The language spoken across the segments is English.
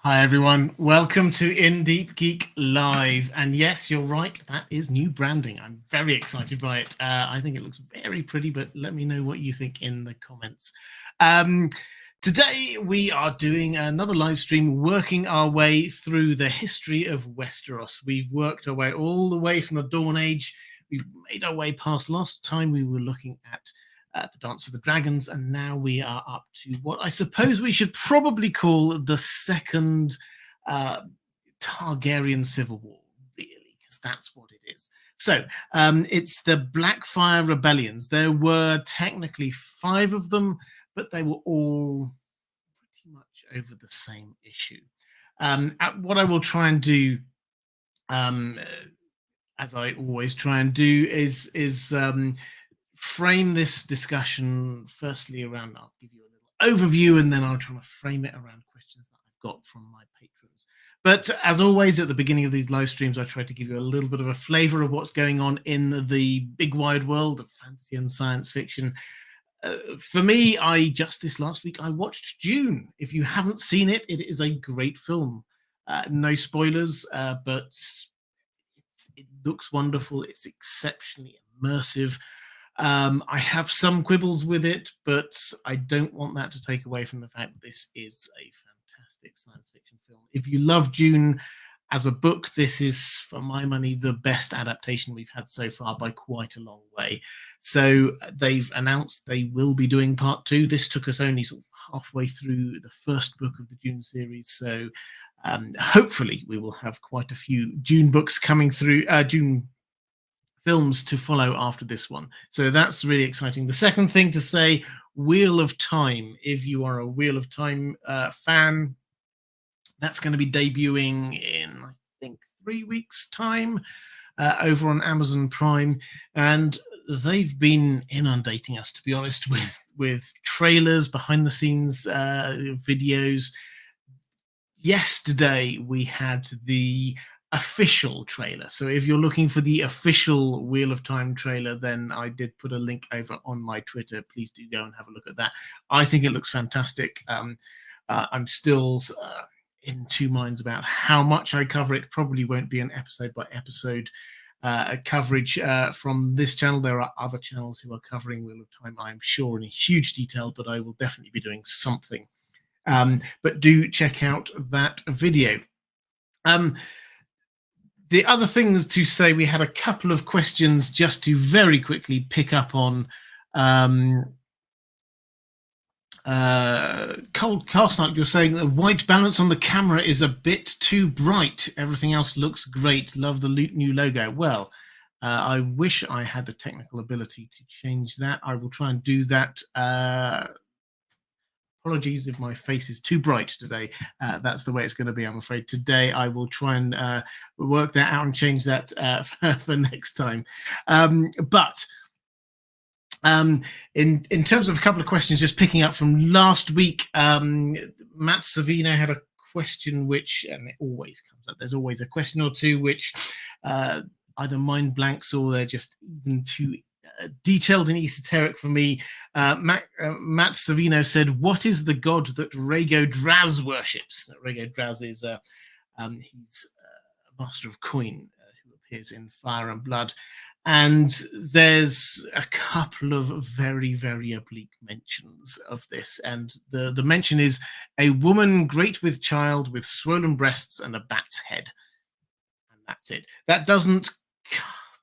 Hi everyone, welcome to Deep Geek Live. And yes, you're right, that is new branding. I'm very excited by it. I think it looks very pretty, but let me know what you think in the comments. Today we are doing another live stream, working our way through the history of Westeros. We've worked our way all the way from the Dawn Age. We've made our way past last time we were looking at the Dance of the Dragons, and now we are up to what I suppose we should probably call the second Targaryen Civil War, really, because that's what it is. So it's the Blackfyre Rebellions. There were technically 5 of them, but they were all pretty much over the same issue. What I will try and do, as I always try and do, is frame this discussion firstly around, I'll give you a little overview, and then I'll try to frame it around questions that I've got from my patrons. But as always, at the beginning of these live streams, I try to give you a little bit of a flavor of what's going on in the big wide world of fantasy and science fiction. For me, just this last week, I watched Dune. If you haven't seen it, it is a great film. No spoilers, but it looks wonderful. It's exceptionally immersive. I have some quibbles with it, but I don't want that to take away from the fact that this is a fantastic science fiction film. If you love Dune as a book, this is, for my money, the best adaptation we've had so far by quite a long way. So they've announced they will be doing part 2. This took us only sort of halfway through the first book of the Dune series, so hopefully we will have quite a few Dune books coming through, Dune films to follow after this one. So that's really exciting. The second thing to say, Wheel of Time. If you are a Wheel of Time fan, that's going to be debuting in, I think, 3 weeks' time over on Amazon Prime. And they've been inundating us, to be honest, with trailers, behind the scenes videos. Yesterday, we had the official trailer. So if you're looking for the official Wheel of Time trailer, then I did put a link over on my Twitter. Please do go and have a look at that. I think it looks fantastic. I'm still in 2 minds about how much I cover it. Probably won't be an episode by episode coverage from this channel. There are other channels who are covering Wheel of Time, I'm sure, in huge detail, but I will definitely be doing something. But do check out that video. The other things to say, we had a couple of questions just to very quickly pick up on. Carsnark, you're saying the white balance on the camera is a bit too bright. Everything else looks great. Love the new logo. Well, I wish I had the technical ability to change that. I will try and do that. Apologies if my face is too bright today. That's the way it's going to be, I'm afraid. Today, I will try and work that out and change that for next time. But in terms of a couple of questions, just picking up from last week, Matt Savino had a question which, and it always comes up, there's always a question or two which either mind blanks or they're just even too detailed and esoteric for me. Matt Savino said, "What is the god that Rhaego Draz worships?" Rhaego Draz is he's a master of coin who appears in Fire and Blood, and there's a couple of very, very oblique mentions of this, and the mention is a woman great with child, with swollen breasts and a bat's head, and that's it. That doesn't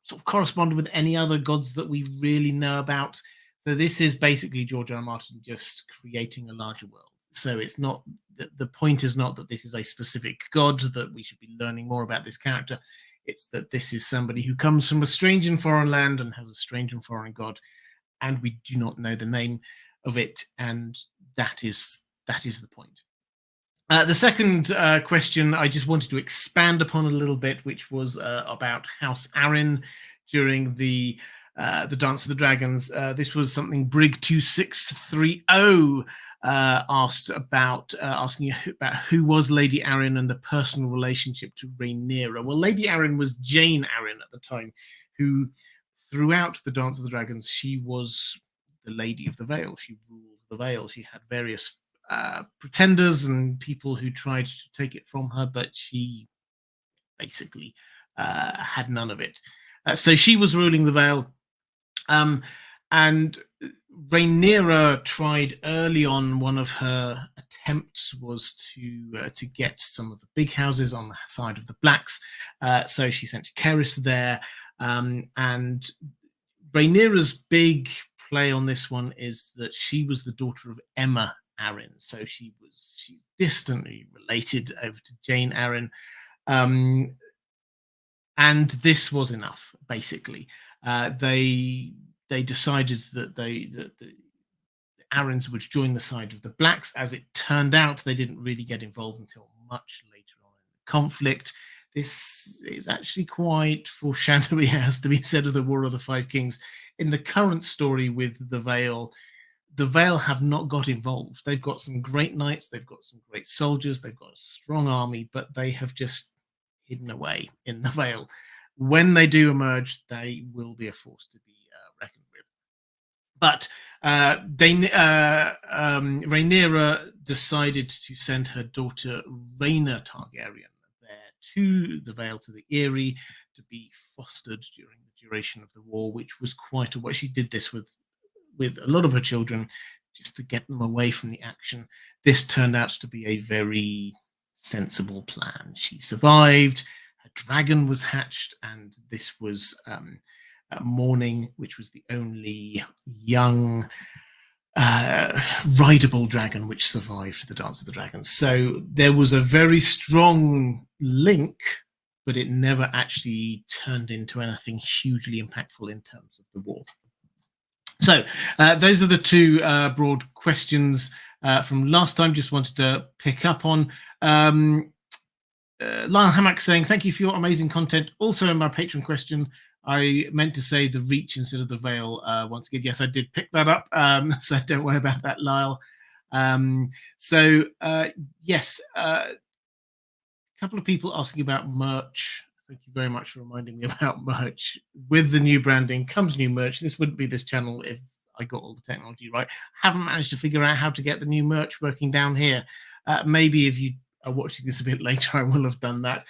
sort of correspond with any other gods that we really know about. So this is basically George R. R. Martin just creating a larger world. So it's not, the point is not that this is a specific god, that we should be learning more about this character. It's that this is somebody who comes from a strange and foreign land and has a strange and foreign god, and we do not know the name of it, and that is the point. The second question I just wanted to expand upon a little bit, which was about House Arryn during the Dance of the Dragons. This was something Brig2630 asked about, asking about who was Lady Arryn and the personal relationship to Rhaenyra. Well, Lady Arryn was Jane Arryn at the time, who throughout the Dance of the Dragons, she was the Lady of the Vale. She ruled the Vale. She had various pretenders and people who tried to take it from her, but she basically had none of it. So she was ruling the Vale. And Rhaenyra tried early on. One of her attempts was to get some of the big houses on the side of the Blacks. So she sent Jacaerys there. And Rhaenyra's big play on this one is that she was the daughter of Aemma Arryn, so she's distantly related over to Jane Arryn. And this was enough, basically. They decided that the Arryns would join the side of the Blacks. As it turned out, they didn't really get involved until much later on in the conflict. This is actually quite foreshadowing, has to be said, of the War of the Five Kings. In the current story with the Vale have not got involved. They've got some great knights, they've got some great soldiers, they've got a strong army, but they have just hidden away in the Vale. When they do emerge, they will be a force to be reckoned with. But Rhaenyra decided to send her daughter Rhaena Targaryen there to the Vale, to the Eyrie, to be fostered during the duration of the war, which was quite a way. She did this with a lot of her children, just to get them away from the action. This turned out to be a very sensible plan. She survived, her dragon was hatched, and this was Morning, which was the only young rideable dragon which survived the Dance of the Dragons. So there was a very strong link, but it never actually turned into anything hugely impactful in terms of the war. So those are the two broad questions from last time. Just wanted to pick up on. Lyle Hammack saying, thank you for your amazing content. Also in my Patreon question, I meant to say the Reach instead of the Vale once again. Yes, I did pick that up, so don't worry about that, Lyle. Yes, a couple of people asking about merch. Thank you very much for reminding me about merch. With the new branding comes new merch. This wouldn't be this channel if I got all the technology right. Haven't managed to figure out how to get the new merch working down here. Maybe if you are watching this a bit later, I will have done that.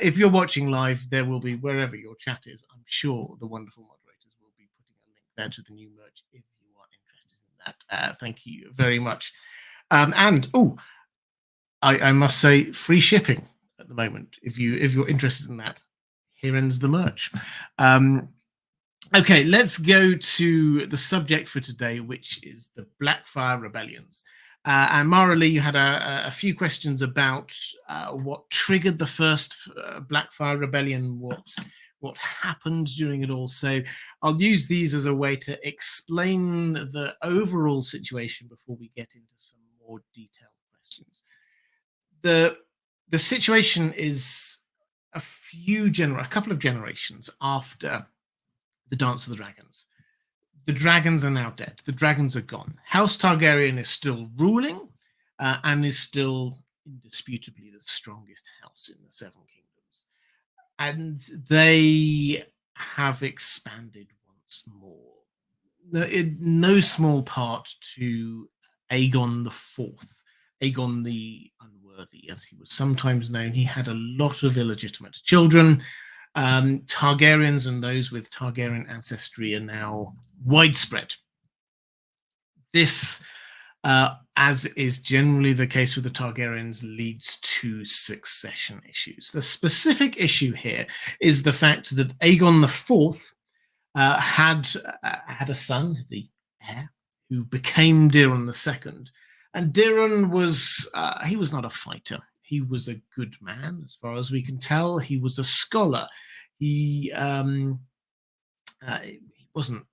If you're watching live, there will be, wherever your chat is, I'm sure the wonderful moderators will be putting a link there to the new merch if you are interested in that. Thank you very much. I must say, free shipping at the moment. If you're interested in that, here ends the merch. Okay, let's go to the subject for today, which is the Blackfyre Rebellions. And Mara Lee, you had a few questions about what triggered the first Blackfyre Rebellion, what happened during it all. So I'll use these as a way to explain the overall situation before we get into some more detailed questions. The situation is a couple of generations after the Dance of the Dragons. The dragons are now dead. The dragons are gone. House Targaryen is still ruling and is still indisputably the strongest house in the Seven Kingdoms. And they have expanded once more, in no small part to Aegon IV, Aegon the Unworthy, as he was sometimes known. He had a lot of illegitimate children. Targaryens and those with Targaryen ancestry are now widespread. This, as is generally the case with the Targaryens, leads to succession issues. The specific issue here is the fact that Aegon IV had a son, the heir, who became Daeron II. And Daeron was he was not a fighter. He was a good man, as far as we can tell. He was a scholar. He wasn't a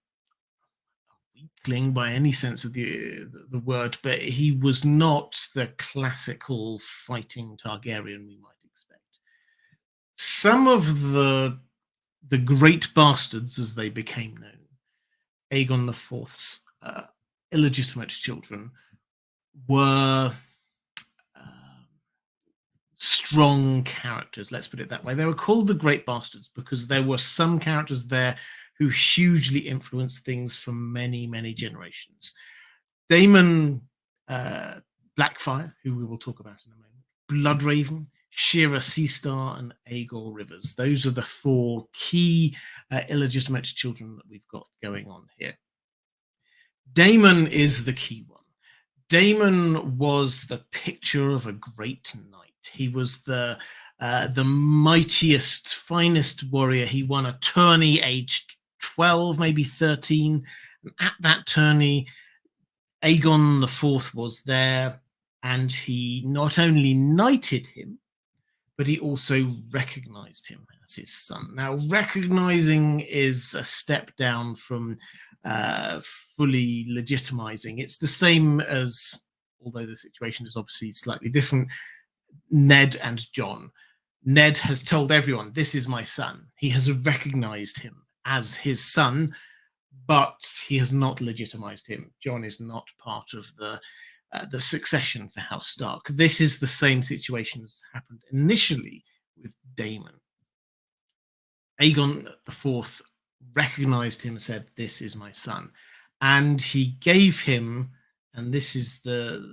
weakling by any sense of the word, but he was not the classical fighting Targaryen we might expect. Some of the great bastards, as they became known, Aegon IV's illegitimate children, were strong characters, let's put it that way. They were called the Great Bastards because there were some characters there who hugely influenced things for many, many generations. Daemon Blackfyre, who we will talk about in a moment, Bloodraven, Shira Seastar, and Aegor Rivers. Those are the four key illegitimate children that we've got going on here. Daemon is the key one. Daemon was the picture of a great knight. He was the mightiest, finest warrior. He won a tourney aged 12, maybe 13. And at that tourney, Aegon IV was there, and he not only knighted him, but he also recognized him as his son. Now, recognizing is a step down from fully legitimizing. It's the same as, although the situation is obviously slightly different, Ned and Jon. Ned has told everyone, this is my son. He has recognized him as his son, but he has not legitimized him. Jon is not part of the succession for House Stark. This is the same situation as happened initially with Daemon. Aegon IV recognized him and said, this is my son. And he gave him, and this is the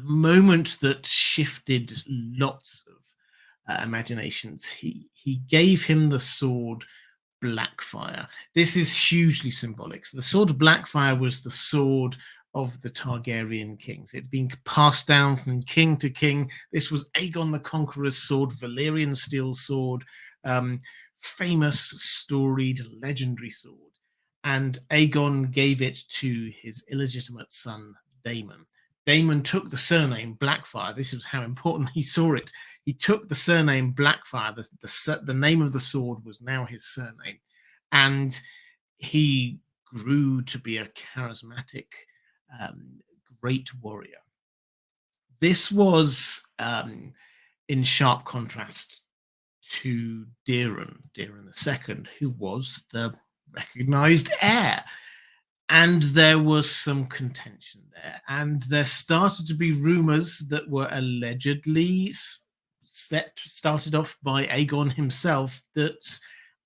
moment that shifted lots of imaginations, he gave him the sword Blackfyre. This is hugely symbolic. So the sword Blackfyre was the sword of the Targaryen kings. It had been passed down from king to king. This was Aegon the Conqueror's sword, Valyrian steel sword, famous, storied, legendary sword. And Aegon gave it to his illegitimate son, Daemon. Daemon took the surname Blackfyre. This is how important he saw it. He took the surname Blackfyre. The name of the sword was now his surname. And he grew to be a charismatic, great warrior. This was in sharp contrast to Daeron II, who was the recognized heir. And there was some contention there. And there started to be rumors that were allegedly started off by Aegon himself that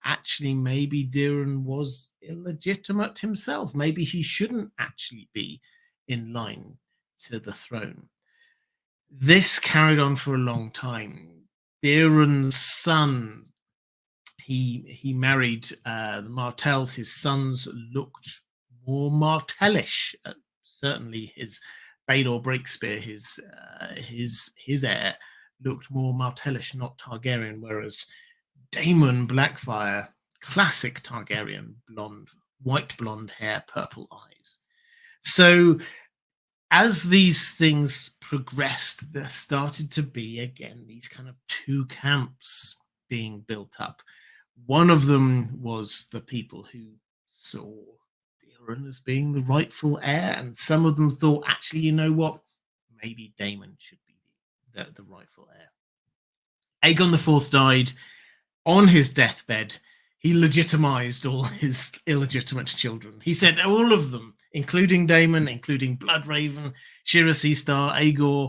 actually maybe Daeron was illegitimate himself. Maybe he shouldn't actually be in line to the throne. This carried on for a long time. Daeron's son, he married the Martells. His sons looked more Martellish. Certainly his Baelor Breakspear, his heir, looked more Martellish, not Targaryen, whereas Daemon Blackfyre, classic Targaryen, blonde, white blonde hair, purple eyes. So as these things progressed, there started to be, again, these kind of two camps being built up. One of them was the people who saw Daemon as being the rightful heir, and some of them thought, actually, you know what? Maybe Daemon should be the rightful heir. Aegon IV died. On his deathbed, he legitimized all his illegitimate children. He said all of them, including Daemon, including Bloodraven, Shira Seastar, Aegor,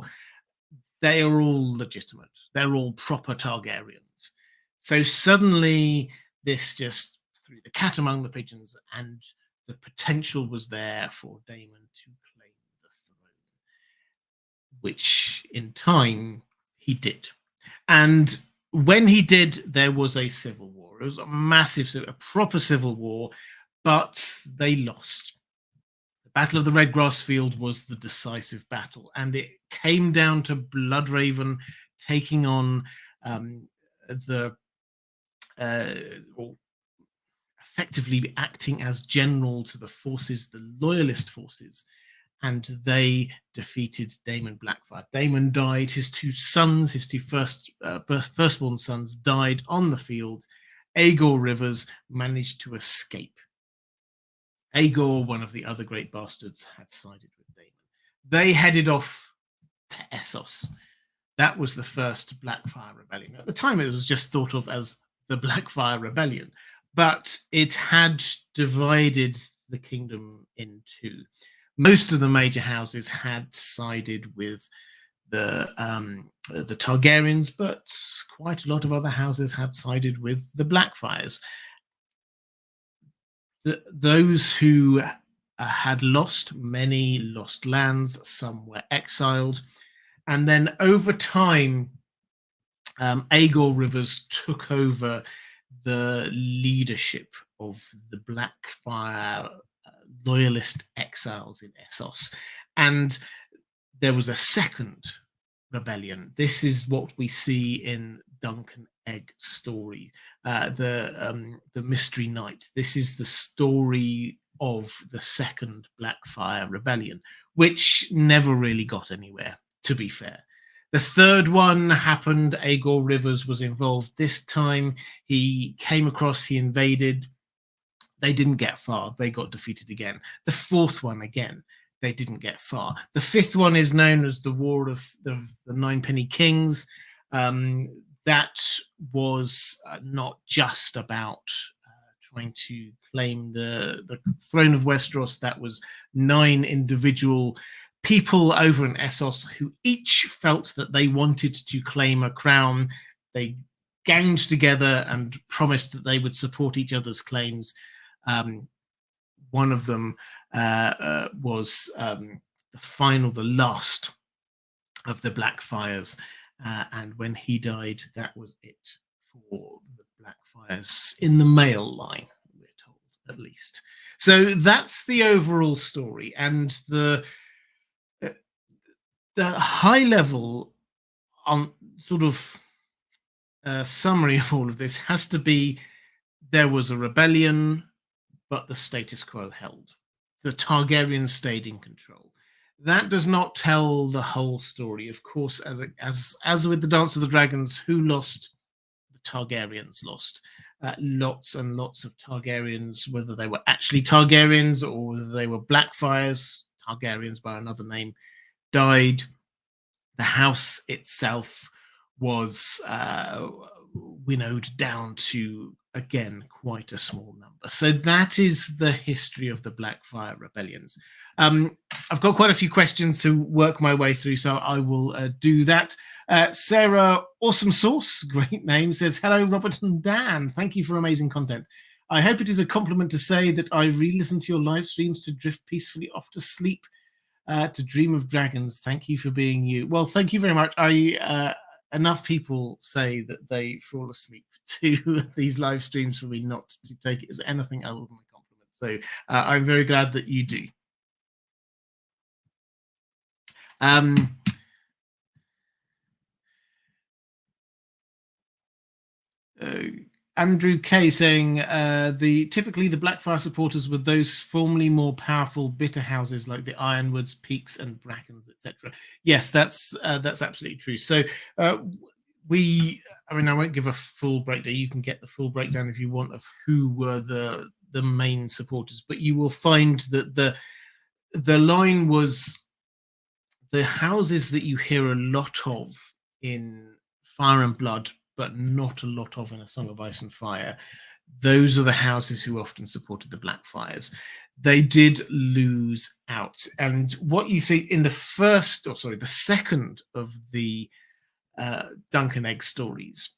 they are all legitimate. They're all proper Targaryens. So suddenly this just threw the cat among the pigeons, and the potential was there for Daemon to claim the throne, which in time he did. And when he did, there was a civil war. It was a massive, a proper civil war, but they lost. The Battle of the Red Grass Field was the decisive battle, and it came down to Bloodraven taking on or effectively acting as general to the forces, the loyalist forces, and they defeated Daemon Blackfyre. Daemon died. His two sons, his two firstborn sons, died on the field. Aegor Rivers managed to escape. Aegor, one of the other great bastards, had sided with Daemon. They headed off to Essos. That was the first Blackfyre Rebellion. At the time, it was just thought of as the Blackfyre Rebellion, but it had divided the kingdom in two. Most of the major houses had sided with the Targaryens, but quite a lot of other houses had sided with the Blackfyres. Those who had lost many lost lands, some were exiled, and then over time, Aegor Rivers took over the leadership of the Blackfyre loyalist exiles in Essos. And there was a second rebellion. This is what we see in Duncan Egg story, the Mystery Knight. This is the story of the second Blackfyre Rebellion, which never really got anywhere, to be fair. The third one happened. Aegor Rivers was involved this time. He came across, he invaded. They didn't get far. They got defeated again. The fourth one, again, they didn't get far. The fifth one is known as the War of the Ninepenny Kings. That was not just about trying to claim the throne of Westeros. That was 9 individual people over in Essos who each felt that they wanted to claim a crown. They ganged together and promised that they would support each other's claims. One of them was the last of the Blackfyres, and when he died, that was it for the Blackfyres in the male line, we're told, at least. So that's the overall story, and the high level on sort of summary of all of this has to be: there was a rebellion, but the status quo held. The Targaryens stayed in control. That does not tell the whole story. Of course, as with the Dance of the Dragons, who lost? The Targaryens lost. Lots and lots of Targaryens, whether they were actually Targaryens or whether they were Blackfyres, Targaryens by another name, died. The house itself was winnowed down to, again, quite a small number. So that is the history of the Blackfyre Rebellions. I've got quite a few questions to work my way through, so I will do that. Sarah Awesome Sauce, great name, says, hello, Robert and Dan. Thank you for amazing content. I hope it is a compliment to say that I re-listen to your live streams to drift peacefully off to sleep, to dream of dragons. Thank you for being you. Well, thank you very much. Enough people say that they fall asleep to these live streams for me not to take it as anything other than a compliment. So I'm very glad that you do. Andrew K saying typically the Blackfyre supporters were those formerly more powerful bitter houses like the Ironwoods, Peaks, and Brackens, etc. Yes, that's absolutely true. So I won't give a full breakdown. You can get the full breakdown if you want of who were the main supporters, but you will find that the line was the houses that you hear a lot of in Fire and Blood, but not a lot of in A Song of Ice and Fire. Those are the houses who often supported the Blackfyres. They did lose out. And what you see in the second of the Duncan Egg stories,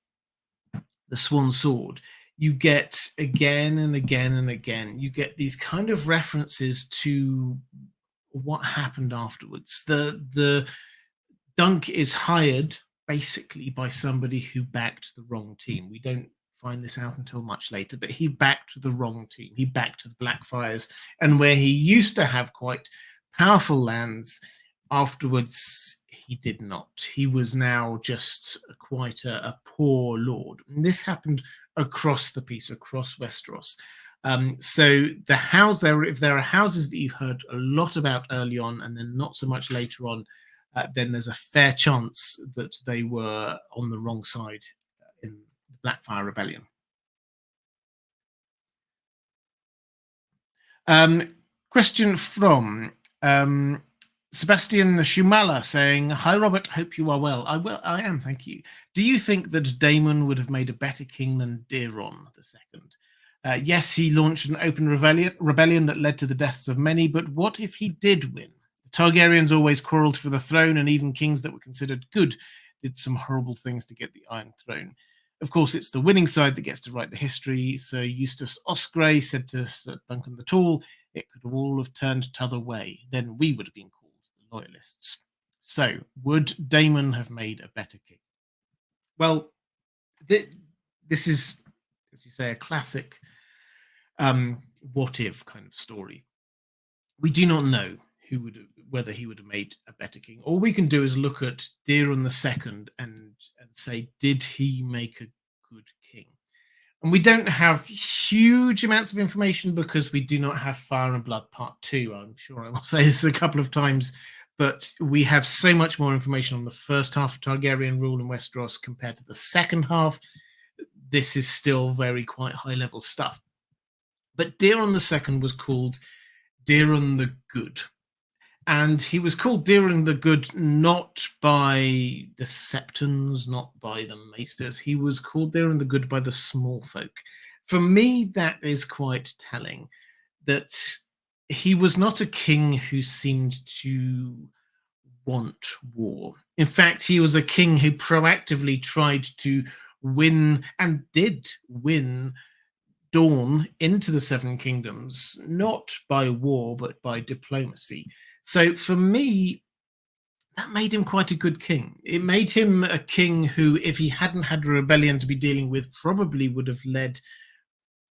the Swan Sword, you get again and again and again, you get these kind of references to what happened afterwards. The Dunk is hired basically by somebody who backed the wrong team. We don't find this out until much later, but he backed the wrong team. He backed the Blackfyres, and where he used to have quite powerful lands, afterwards he did not. He was now just quite a poor lord. And this happened across the piece, across Westeros. So if there are houses that you heard a lot about early on and then not so much later on, then there's a fair chance that they were on the wrong side in the Blackfyre Rebellion. Question from Sebastian Schumala saying, hi, Robert, hope you are well. I am, thank you. Do you think that Daemon would have made a better king than Daeron II? Yes, he launched an open rebellion that led to the deaths of many, but what if he did win? Targaryens always quarreled for the throne, and even kings that were considered good did some horrible things to get the Iron Throne. Of course, it's the winning side that gets to write the history. So Eustace Osgrey said to Sir Duncan the Tall, it could all have turned t'other way. Then we would have been called the Loyalists. So, would Daemon have made a better king? Well, this is, as you say, a classic what if kind of story. We do not know whether he would have made a better king. All we can do is look at Daeron II and say, did he make a good king? And we don't have huge amounts of information because we do not have Fire and Blood Part 2. I'm sure I will say this a couple of times, but we have so much more information on the first half of Targaryen rule in Westeros compared to the second half. This is still very quite high level stuff. But Daeron II was called Daeron the Good. And he was called Daeron the Good not by the Septons, not by the Maesters. He was called Daeron the Good by the small folk. For me, that is quite telling, that he was not a king who seemed to want war. In fact, he was a king who proactively tried to win, and did win, Dawn into the Seven Kingdoms, not by war, but by diplomacy. So for me, that made him quite a good king. It made him a king who, if he hadn't had a rebellion to be dealing with, probably would have led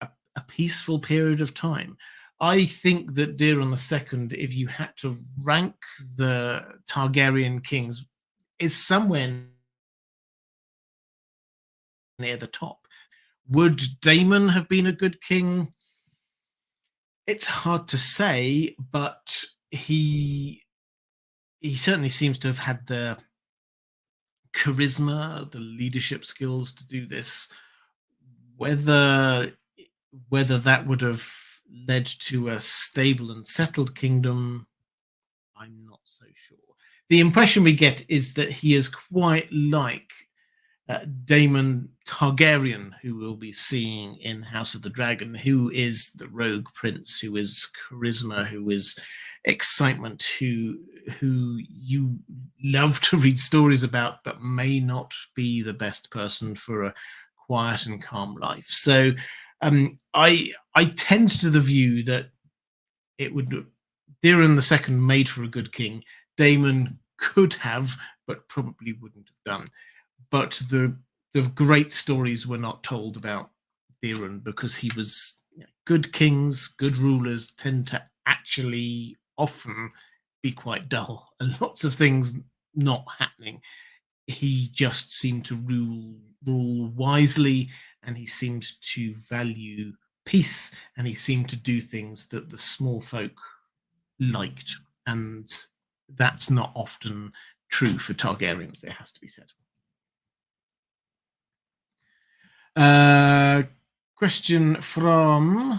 a peaceful period of time. I think that Daeron II, if you had to rank the Targaryen kings, is somewhere near the top. Would Daemon have been a good king? It's hard to say, but he certainly seems to have had the charisma, the leadership skills to do this. Whether that would have led to a stable and settled kingdom, I'm not so sure. The impression we get is that he is quite like Daemon Targaryen, who we'll be seeing in House of the Dragon, who is the rogue prince, who is charisma, who is excitement, who you love to read stories about, but may not be the best person for a quiet and calm life. So I tend to the view that it would Daeron II made for a good king. Daemon could have, but probably wouldn't have done. But the great stories were not told about Daeron, because he was, good kings, good rulers tend to actually often be quite dull, and lots of things not happening. He just seemed to rule wisely, and he seemed to value peace, and he seemed to do things that the small folk liked, and that's not often true for Targaryens, it has to be said. Question from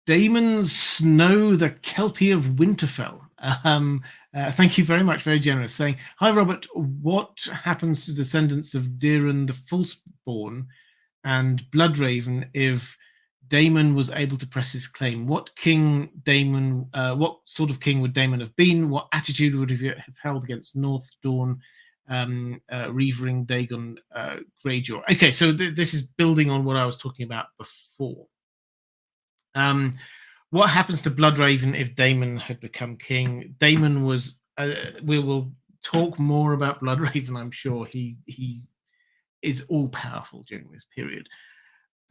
Damon Snow, the Kelpie of Winterfell. Thank you very much, very generous. Saying, hi Robert, what happens to descendants of Daeron the Falseborn and Bloodraven if Daemon was able to press his claim? What sort of king would Daemon have been? What attitude would he have held against North Dawn, Reavering, Dagon, Greyjoy? Okay, so this is building on what I was talking about before. What happens to Bloodraven if Daemon had become king? Daemon was. We will talk more about Bloodraven, I'm sure. He is all powerful during this period.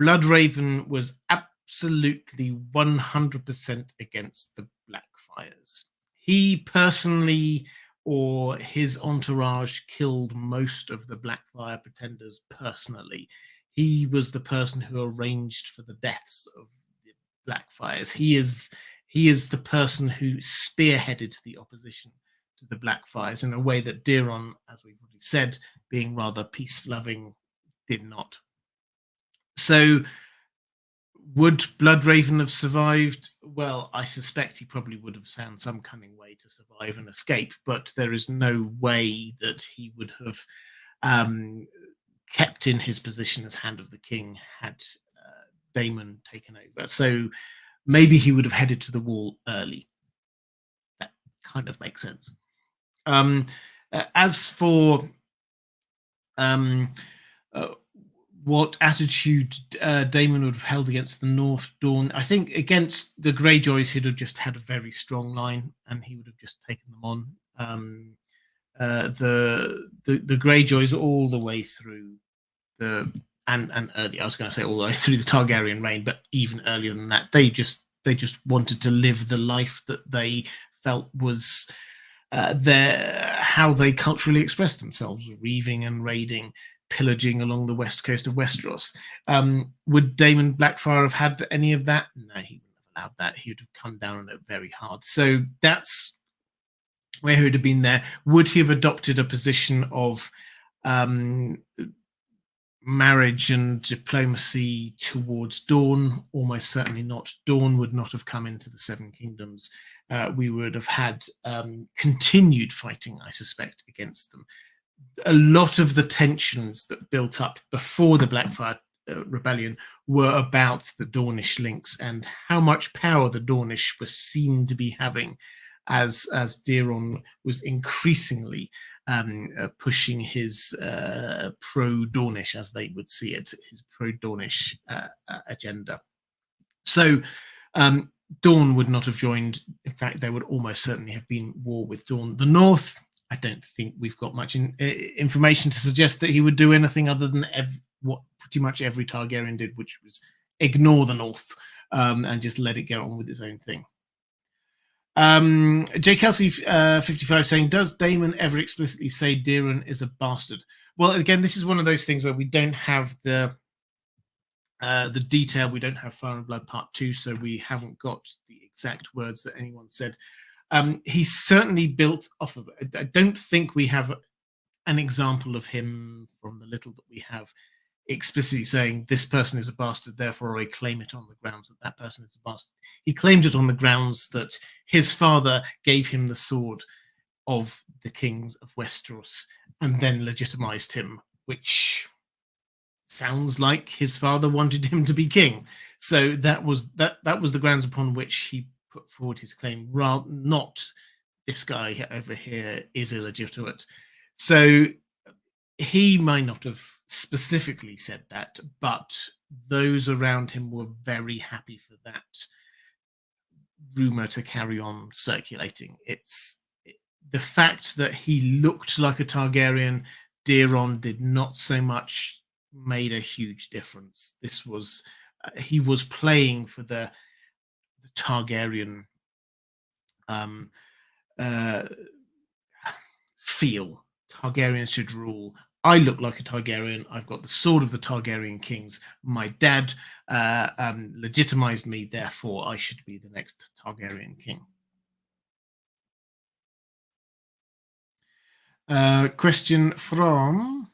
Bloodraven was absolutely 100% against the Blackfyres. He personally, or his entourage, killed most of the Blackfyre pretenders personally. He was the person who arranged for the deaths of the Blackfyres. He is the person who spearheaded the opposition to the Blackfyres in a way that Daeron, as we've already said, being rather peace-loving, did not. So would Bloodraven have survived? Well, I suspect he probably would have found some cunning way to survive and escape, but there is no way that he would have kept in his position as Hand of the King had Daemon taken over. So maybe he would have headed to the wall early. That kind of makes sense. As for what attitude Daemon would have held against the North Dawn. I think against the Greyjoys, he'd have just had a very strong line, and he would have just taken them on. The Greyjoys all the way through the and early. I was going to say all the way through the Targaryen reign, but even earlier than that, they just wanted to live the life that they felt was how they culturally expressed themselves, reaving and raiding, pillaging along the west coast of Westeros. Would Daemon Blackfyre have had any of that? No, he wouldn't have allowed that. He would have come down on it very hard. So that's where he would have been there. Would he have adopted a position of marriage and diplomacy towards Dawn? Almost certainly not. Dawn would not have come into the Seven Kingdoms. We would have had continued fighting, I suspect, against them. A lot of the tensions that built up before the Blackfyre Rebellion were about the Dornish links and how much power the Dornish were seen to be having as Daeron was increasingly pushing his pro-Dornish, as they would see it, his pro-Dornish agenda. So Dawn would not have joined. In fact, there would almost certainly have been war with Dawn. The North, I don't think we've got much information to suggest that he would do anything other than what pretty much every Targaryen did, which was ignore the North and just let it go on with its own thing. J. Kelsey 55 saying, does Daemon ever explicitly say Daeron is a bastard? Well, again, this is one of those things where we don't have the detail. We don't have Fire and Blood Part 2, so we haven't got the exact words that anyone said. He's certainly built off of it. I don't think we have an example of him from the little that we have explicitly saying this person is a bastard, therefore I claim it on the grounds that that person is a bastard. He claimed it on the grounds that his father gave him the sword of the kings of Westeros and then legitimized him, which sounds like his father wanted him to be king. So that was the grounds upon which he put forward his claim, rather not this guy over here is illegitimate. So he might not have specifically said that, but those around him were very happy for that rumor to carry on circulating. It's the fact that he looked like a Targaryen, Daeron did not so much, made a huge difference. This was he was playing for the Targaryen feel. Targaryens should rule. I look like a Targaryen. I've got the sword of the Targaryen kings. My dad legitimized me, therefore I should be the next Targaryen king. Question from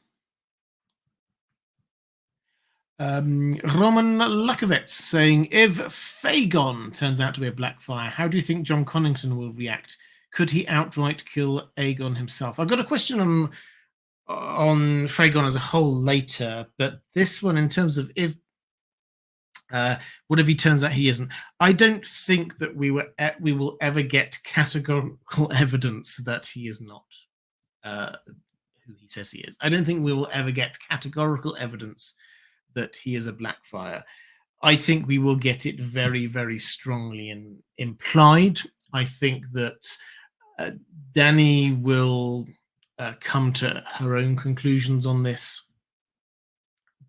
Roman Lukovets saying, if Fagon turns out to be a Blackfyre, how do you think John Connington will react? Could he outright kill Aegon himself? I've got a question on Fagon as a whole later, but this one, in terms of if what if he turns out he isn't? I don't think that we will ever get categorical evidence that he is not who he says he is. I don't think we will ever get categorical evidence that he is a Blackfyre. I think we will get it very, very strongly implied. I think that Dany will come to her own conclusions on this,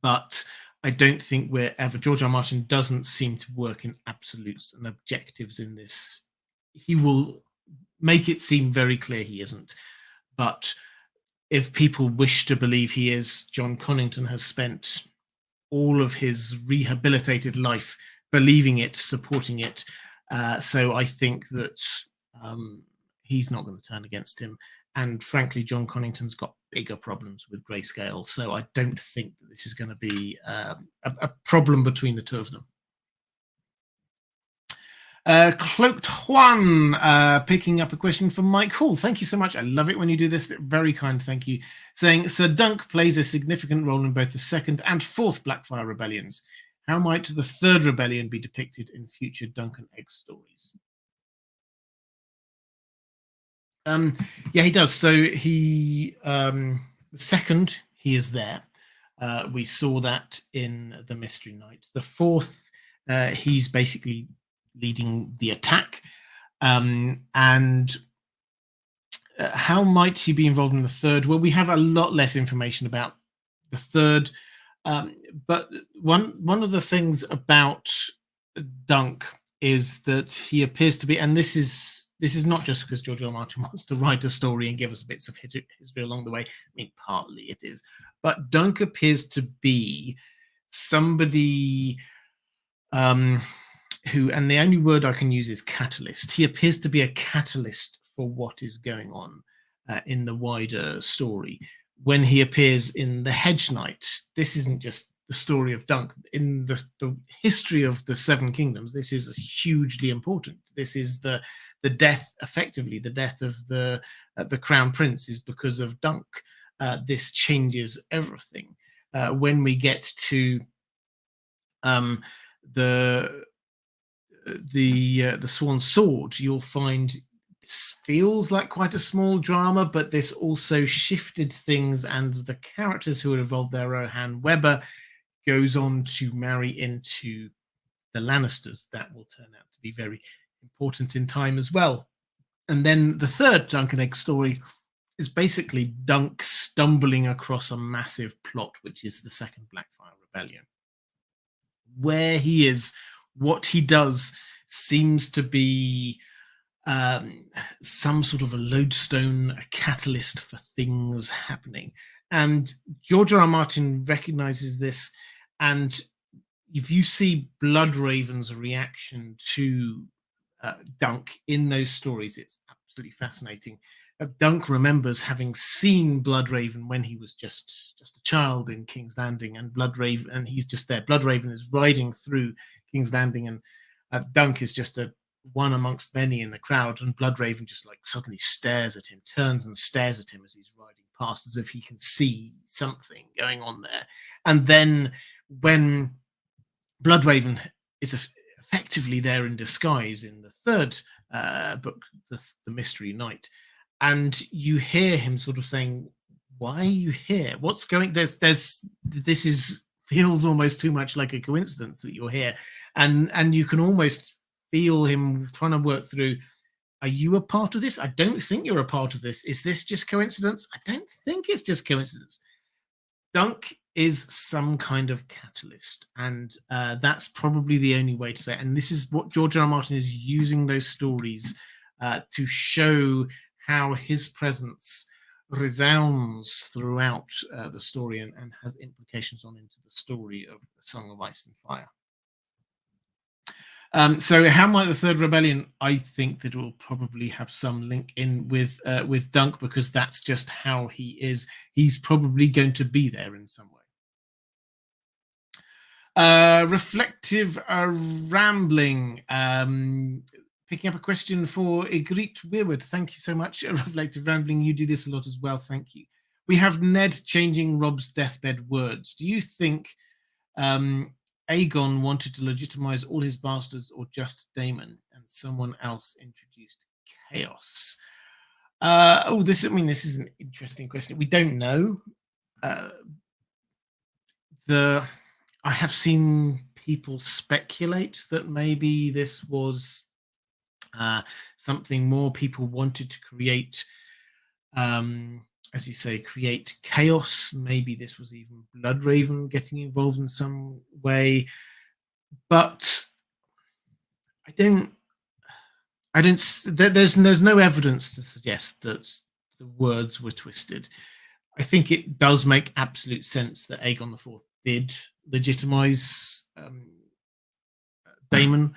but I don't think we're ever. George R. R. Martin doesn't seem to work in absolutes and objectives in this. He will make it seem very clear he isn't. But if people wish to believe he is, John Connington has spent all of his rehabilitated life believing it, supporting it. So I think that he's not going to turn against him. And frankly, John Connington's got bigger problems with Grayscale. So I don't think that this is going to be a problem between the two of them. Cloaked Juan picking up a question from Mike Hall. Thank you so much. I love it when you do this. Very kind. Thank you. Saying, Sir Dunk plays a significant role in both the second and fourth Blackfyre rebellions. How might the third rebellion be depicted in future Dunk and Egg stories? Yeah, he does. So he, the second, he is there. We saw that in the Mystery Knight. The fourth, he's basically leading the attack. And how might he be involved in the third? Well, we have a lot less information about the third. Um, but one of the things about Dunk is that he appears to be, and this is not just because George R. R. Martin wants to write a story and give us bits of history along the way. I mean, partly it is, but Dunk appears to be somebody who, and the only word I can use is catalyst. He appears to be a catalyst for what is going on in the wider story. When he appears in the Hedge Knight, this isn't just the story of Dunk. In the history of the Seven Kingdoms, this is hugely important. This is the death, effectively, the death of the Crown Prince is because of Dunk. This changes everything. When we get to the Swan Sword, you'll find this feels like quite a small drama, but this also shifted things, and the characters who are involved there, Rohan Weber, goes on to marry into the Lannisters. That will turn out to be very important in time as well. And then the third Dunk and Egg story is basically Dunk stumbling across a massive plot, which is the second Blackfyre Rebellion. Where he is, what he does, seems to be some sort of a lodestone, a catalyst for things happening. And George R. R. Martin recognizes this. And if you see Bloodraven's reaction to Dunk in those stories, it's absolutely fascinating. Dunk remembers having seen Bloodraven when he was just a child in King's Landing, and Bloodraven, and he's just there. Bloodraven is riding through King's Landing, and Dunk is just a one amongst many in the crowd, and Bloodraven just like suddenly stares at him, turns and stares at him as he's riding past, as if he can see something going on there. And then when Bloodraven is effectively there in disguise in the third book, the Mystery Knight, and you hear him sort of saying, "Why are you here? What's going? This is feels almost too much like a coincidence that you're here," and you can almost feel him trying to work through. Are you a part of this? I don't think you're a part of this. Is this just coincidence? I don't think it's just coincidence. Dunk is some kind of catalyst, and that's probably the only way to say it. And this is what George R. R. Martin is using those stories to show how his presence resounds throughout the story and has implications on into the story of the Song of Ice and Fire. So how might the third rebellion? I think that it will probably have some link in with Dunk, because that's just how he is. He's probably going to be there in some way. Reflective rambling. Picking up a question for Igrit Weirwood. Thank you so much. Reflective rambling. You do this a lot as well. Thank you. We have Ned changing Rob's deathbed words. Do you think Aegon wanted to legitimize all his bastards, or just Daemon, and someone else introduced chaos? This is an interesting question. We don't know. I have seen people speculate that maybe this was something more. People wanted to create, as you say, create chaos. Maybe this was even Bloodraven getting involved in some way, but there's no evidence to suggest that the words were twisted. I think it does make absolute sense that Aegon IV did legitimize Daemon.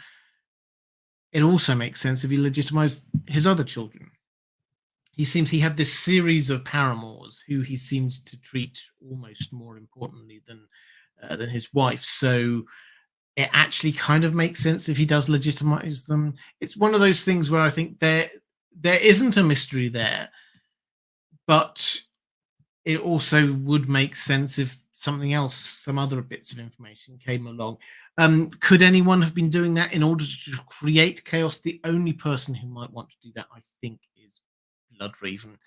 It also makes sense if he legitimized his other children. He had this series of paramours who he seemed to treat almost more importantly than his wife. So it actually kind of makes sense if he does legitimize them. It's one of those things where I think there isn't a mystery there, but it also would make sense if something else, some other bits of information came along. Could anyone have been doing that in order to create chaos? The only person who might want to do that, I think, is Bloodraven.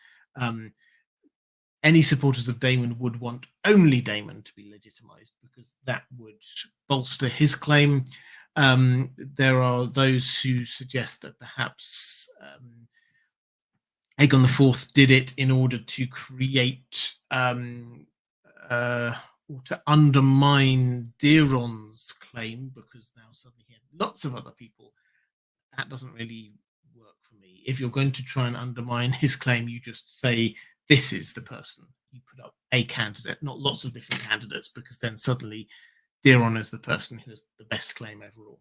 any supporters of Daemon would want only Daemon to be legitimized because that would bolster his claim. There are those who suggest that perhaps Aegon IV did it in order to create or to undermine Daeron's claim, because now suddenly he had lots of other people. That doesn't really work for me. If you're going to try and undermine his claim, you just say, this is the person. You put up a candidate, not lots of different candidates, because then suddenly Daeron is the person who has the best claim overall.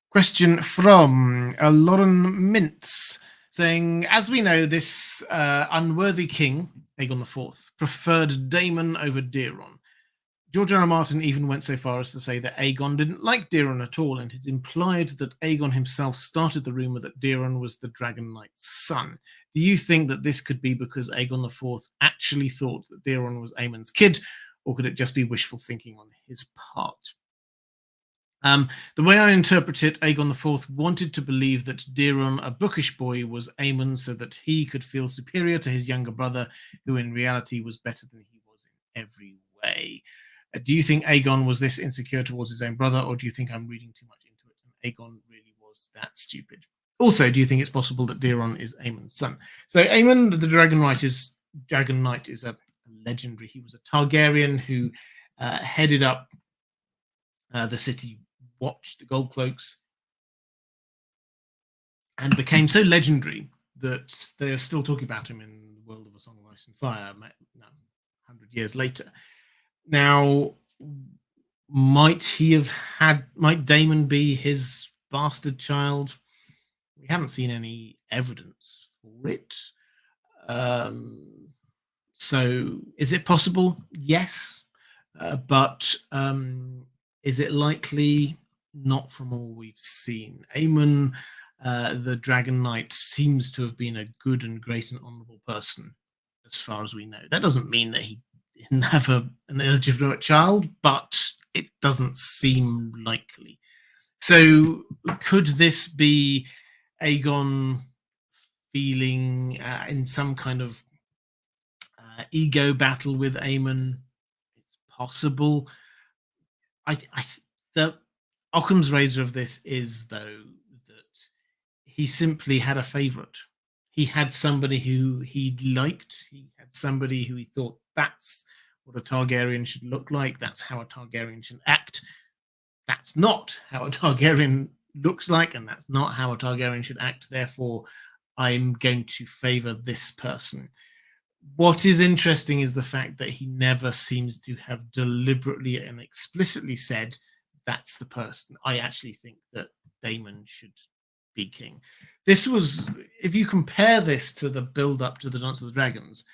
Question from Lauren Mintz saying, as we know, this unworthy king, Aegon IV, preferred Daemon over Daeron. George R. R. Martin even went so far as to say that Aegon didn't like Daeron at all, and it implied that Aegon himself started the rumor that Daeron was the Dragon Knight's son. Do you think that this could be because Aegon IV actually thought that Daeron was Aemon's kid, or could it just be wishful thinking on his part? The way I interpret it, Aegon IV wanted to believe that Daeron, a bookish boy, was Aemon so that he could feel superior to his younger brother, who in reality was better than he was in every way. Do you think Aegon was this insecure towards his own brother, or do you think I'm reading too much into it and Aegon really was that stupid? Also, do you think it's possible that Daeron is Aemon's son? So Aemon, the Dragon Knight, is a legendary. He was a Targaryen who headed up the city watch, the Gold Cloaks, and became so legendary that they are still talking about him in the world of A Song of Ice and Fire, 100 years later. Now, might Daemon be his bastard child? We haven't seen any evidence for it. So is it possible? Yes. But is it likely? Not from all we've seen. Aemon, the Dragon Knight, seems to have been a good and great and honorable person, as far as we know. That doesn't mean that he didn't have an illegitimate child, but it doesn't seem likely. So could this be Aegon feeling in some kind of ego battle with Aemon? It's possible. The Occam's razor of this is, though, that he simply had a favorite. He had somebody who he liked. He had somebody who he thought, that's what a Targaryen should look like. That's how a Targaryen should act. That's not how a Targaryen looks like, and that's not how a Targaryen should act. Therefore, I'm going to favor this person. What is interesting is the fact that he never seems to have deliberately and explicitly said, that's the person. I actually think that Daemon should be king. This was, if you compare this to the build-up to the Dance of the Dragons,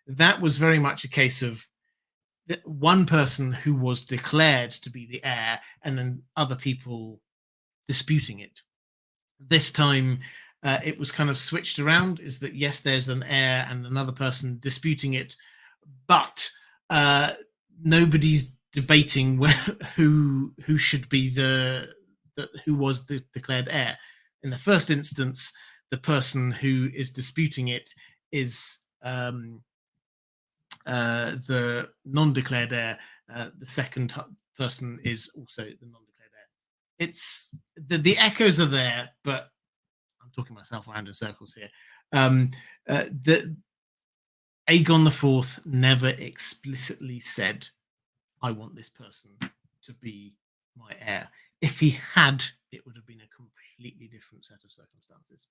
that was very much a case of one person who was declared to be the heir and then other people disputing it. This time, it was kind of switched around, is that, yes, there's an heir and another person disputing it, but nobody's debating who should be who was the declared heir. In the first instance, the person who is disputing it is the non-declared heir. The second person is also the non-declared heir. It's the echoes are there, but I'm talking myself around in circles here. The Aegon IV never explicitly said, I want this person to be my heir. If he had, it would have been a completely different set of circumstances.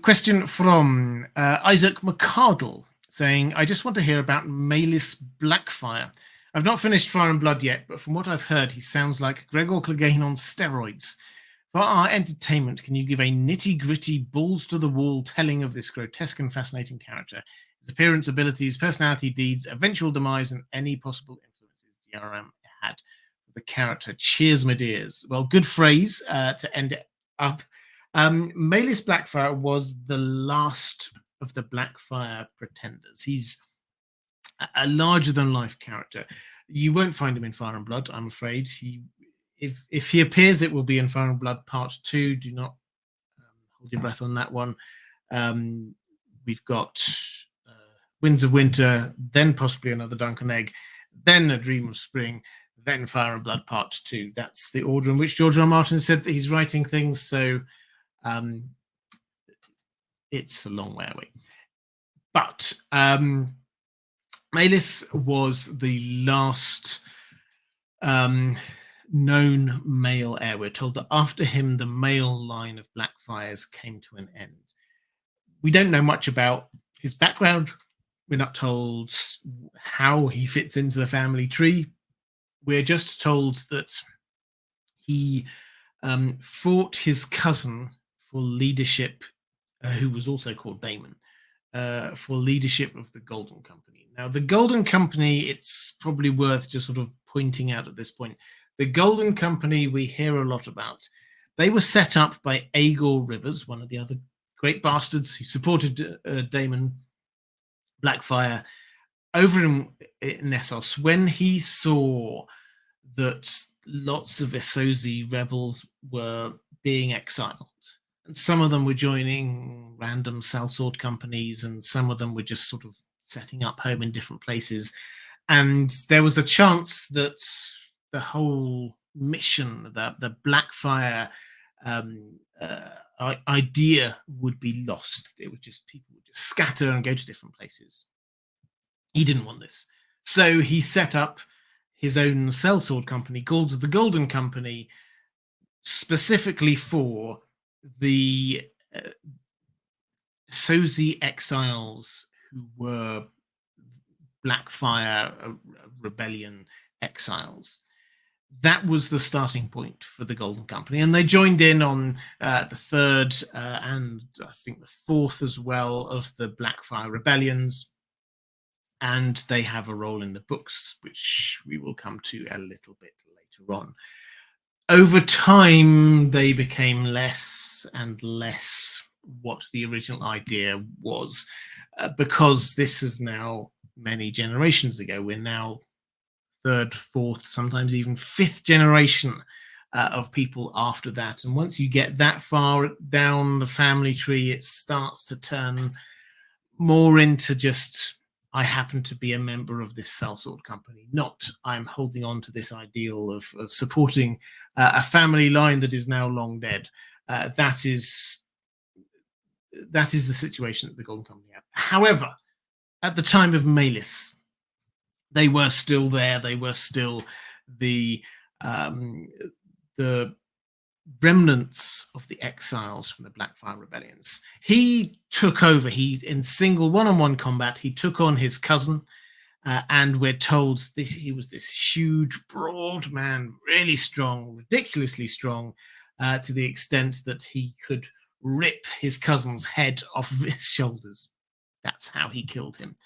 Question from Isaac McCardle saying, I just want to hear about Maelys Blackfyre. I've not finished Fire and Blood yet, but from what I've heard, he sounds like Gregor Clegane on steroids. For our entertainment, can you give a nitty-gritty, balls-to-the-wall telling of this grotesque and fascinating character? His appearance, abilities, personality, deeds, eventual demise, and any possible influences DRM had for the character. Cheers, my dears. Well, good phrase to end it up. Maelys Blackfyre was the last of the Blackfyre pretenders. He's a larger-than-life character. You won't find him in Fire and Blood, I'm afraid. if he appears, it will be in Fire and Blood Part 2. Do not hold your breath on that one. We've got Winds of Winter, then possibly another Duncan Egg, then A Dream of Spring, then Fire and Blood Part 2. That's the order in which George R. R. Martin said that he's writing things, so it's a long way away. But Maelys was the last known male heir. We're told that after him, the male line of Blackfyres came to an end. We don't know much about his background. We're not told how he fits into the family tree. We're just told that he fought his cousin for leadership, who was also called Daemon, for leadership of the Golden Company. Now, the Golden Company, it's probably worth just sort of pointing out at this point. The Golden Company we hear a lot about. They were set up by Aegor Rivers, one of the other great bastards who supported Daemon Blackfyre over in Nessos. When he saw that lots of Essozi rebels were being exiled, and some of them were joining random sellsword companies, and some of them were just sort of setting up home in different places. And there was a chance that the whole mission, the Blackfyre idea would be lost. It was just people would just scatter and go to different places. He didn't want this. So he set up his own sellsword company called the Golden Company, specifically for the Sozi exiles who were Blackfyre Rebellion exiles. That was the starting point for the Golden Company, and they joined in on the 3rd and I think the 4th as well of the Blackfyre Rebellions, and they have a role in the books, which we will come to a little bit later on. Over time, they became less and less what the original idea was, because this is now many generations ago. We're now 3rd, 4th, sometimes even 5th generation of people after that. And once you get that far down the family tree, it starts to turn more into just, I happen to be a member of this sellsword company, not I'm holding on to this ideal of supporting a family line that is now long dead. That is the situation that the Golden Company had. However, at the time of Maelys, they were still there. They were still the remnants of the exiles from the Blackfyre Rebellions. He took over. In single one-on-one combat, he took on his cousin, and we're told he was this huge, broad man, really strong, ridiculously strong, to the extent that he could rip his cousin's head off of his shoulders. That's how he killed him.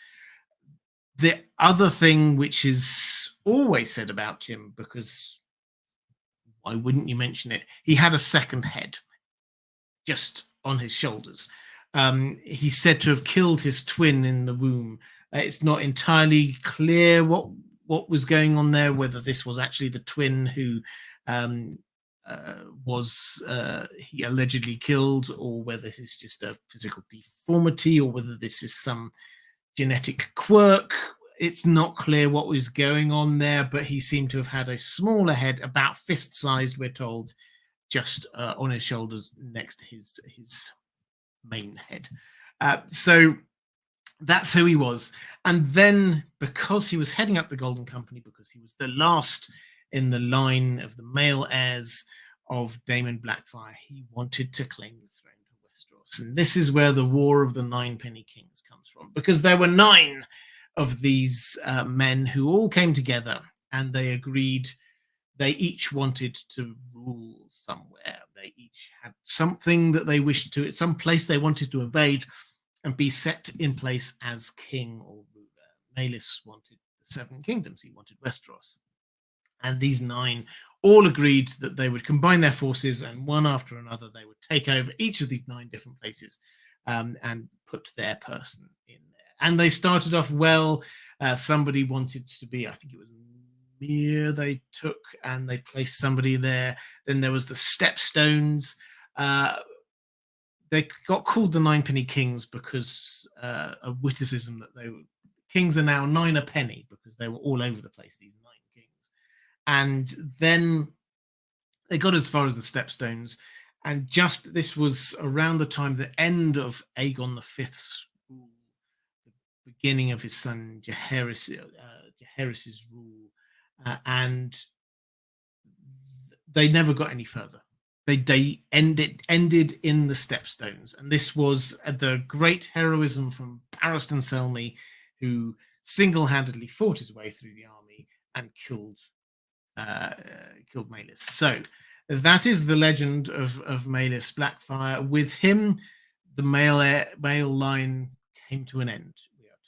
The other thing which is always said about him, because why wouldn't you mention it? He had a second head just on his shoulders. He's said to have killed his twin in the womb. It's not entirely clear what was going on there, whether this was actually the twin who he allegedly killed, or whether this is just a physical deformity, or whether this is some genetic quirk. It's not clear what was going on there, but he seemed to have had a smaller head, about fist-sized, we're told, just on his shoulders next to his main head. So that's who he was. And then, because he was heading up the Golden Company, because he was the last in the line of the male heirs of Daemon Blackfyre, he wanted to claim the throne of Westeros. And this is where the War of the Ninepenny Kings comes from, because there were 9 of these men who all came together, and they agreed they each wanted to rule somewhere. They each had something that they wished to, some place they wanted to invade and be set in place as king or ruler. Maelys wanted the 7 kingdoms. He wanted Westeros. And these 9 all agreed that they would combine their forces, and one after another, they would take over each of these 9 different places and put their person in there. And they started off well. Somebody wanted to be, I think it was Mere they took and they placed somebody there. Then there was the Stepstones. Uh, they got called the Ninepenny Kings because of witticism that they were kings are now nine a penny because they were all over the place. These nine kings, and then they got as far as the Stepstones, and just this was around the time the end of Aegon the Fifth's rule, the beginning of his son Jaehaerys's rule, and they never got any further. They ended in the Stepstones, and this was the great heroism from Barristan Selmy, who single-handedly fought his way through the army and killed Maelys. So that is the legend of Maelys Blackfyre. With him, the male line came to an end, we are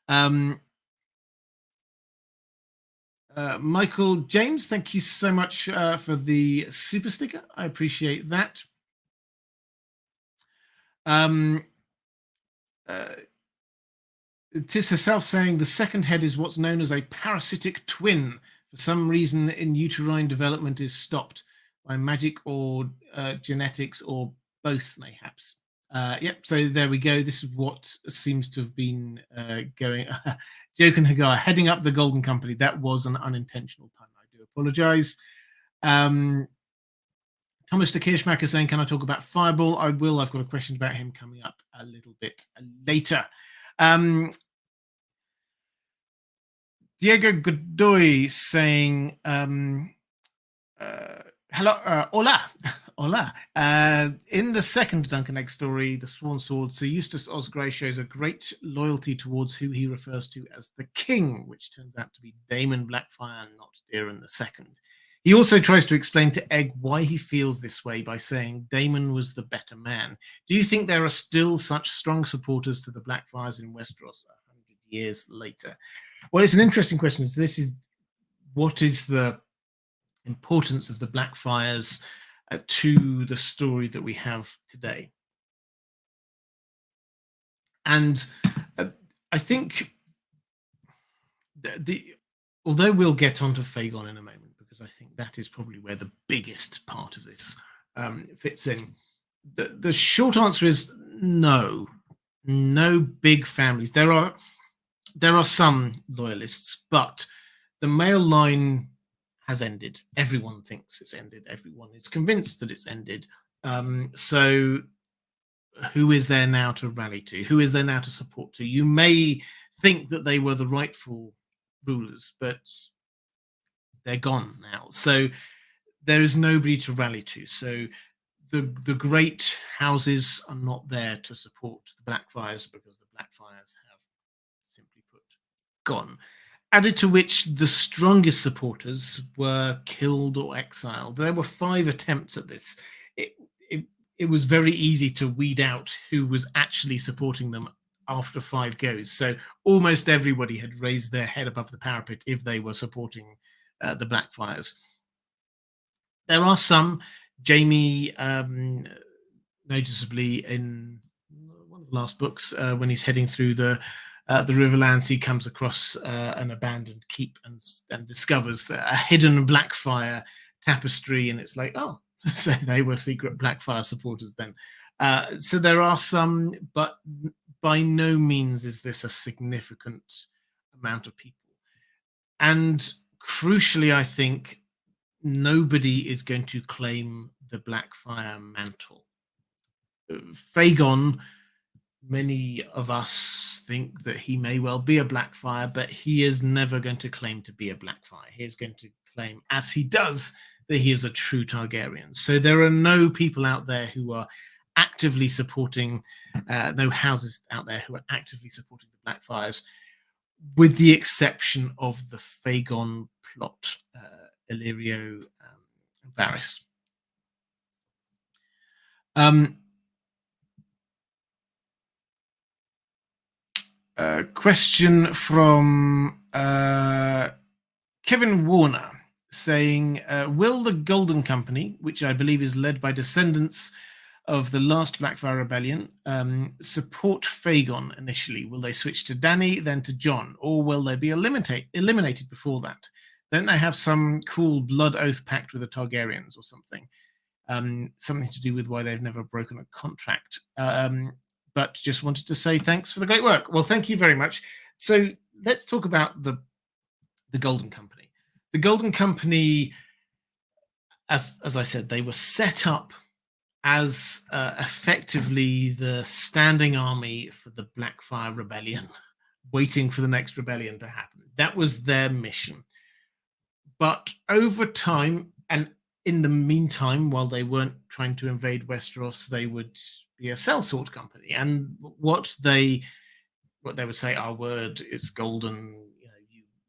told. Michael James, thank you so much for the super sticker. I appreciate that. Tis herself saying the second head is what's known as a parasitic twin. For some reason, in uterine development is stopped by magic or genetics or both, mayhaps. Yep, so there we go. This is what seems to have been going. Joken Hagar, heading up the Golden Company. That was an unintentional pun. I do apologize. Thomas de Kirschmacher saying, can I talk about Fireball? I will. I've got a question about him coming up a little bit later. Diego Godoy saying, hello, hola, hola. In the second Duncan Egg story, The Sworn Sword, Sir Eustace Osgrey shows a great loyalty towards who he refers to as the King, which turns out to be Daemon Blackfyre, not Daemon II. He also tries to explain to Egg why he feels this way by saying Daemon was the better man. Do you think there are still such strong supporters to the Blackfyres in Westeros 100 years later? Well, it's an interesting question. This is what is the importance of the Blackfyres to the story that we have today. And I think although we'll get onto Fagon in a moment, because I think that is probably where the biggest part of this fits in. The short answer is no big families. There are some loyalists, but the male line has ended. Everyone thinks it's ended. Everyone is convinced that it's ended. So who is there now to rally to? Who is there now to support to? You may think that they were the rightful rulers, but they're gone now. So there is nobody to rally to. So the great houses are not there to support the Blackfyres because the Blackfyres have, simply put, gone. Added to which the strongest supporters were killed or exiled. There were 5 attempts at this. It was very easy to weed out who was actually supporting them after 5 goes. So almost everybody had raised their head above the parapet if they were supporting the Blackfyres. There are some. Jaime, noticeably in one of the last books, when he's heading through the Riverlands, he comes across an abandoned keep and discovers a hidden Blackfyre tapestry, and it's like, oh, so they were secret Blackfyre supporters then. So there are some, but by no means is this a significant amount of people. And crucially, I think nobody is going to claim the Blackfyre mantle. Fagon, many of us think that he may well be a Blackfyre, but he is never going to claim to be a Blackfyre. He is going to claim, as he does, that he is a true Targaryen. So there are no people out there who are actively supporting, no houses out there who are actively supporting the Blackfyres, with the exception of the Fagon plot, Illyrio Varys. Question from Kevin Warner saying, will the Golden Company, which I believe is led by descendants of the last Blackfyre Rebellion support Fagon initially? Will they switch to Dany, then to Jon, or will they be eliminated before that? Don't they have some cool blood oath pact with the Targaryens or something? Something to do with why they've never broken a contract. But just wanted to say thanks for the great work. Well, thank you very much. So let's talk about the Golden Company. The Golden Company, as I said, they were set up as effectively the standing army for the Blackfyre Rebellion, waiting for the next rebellion to happen. That was their mission. But over time, and in the meantime, while they weren't trying to invade Westeros, they would be a sellsword company. And what they would say, our word is golden,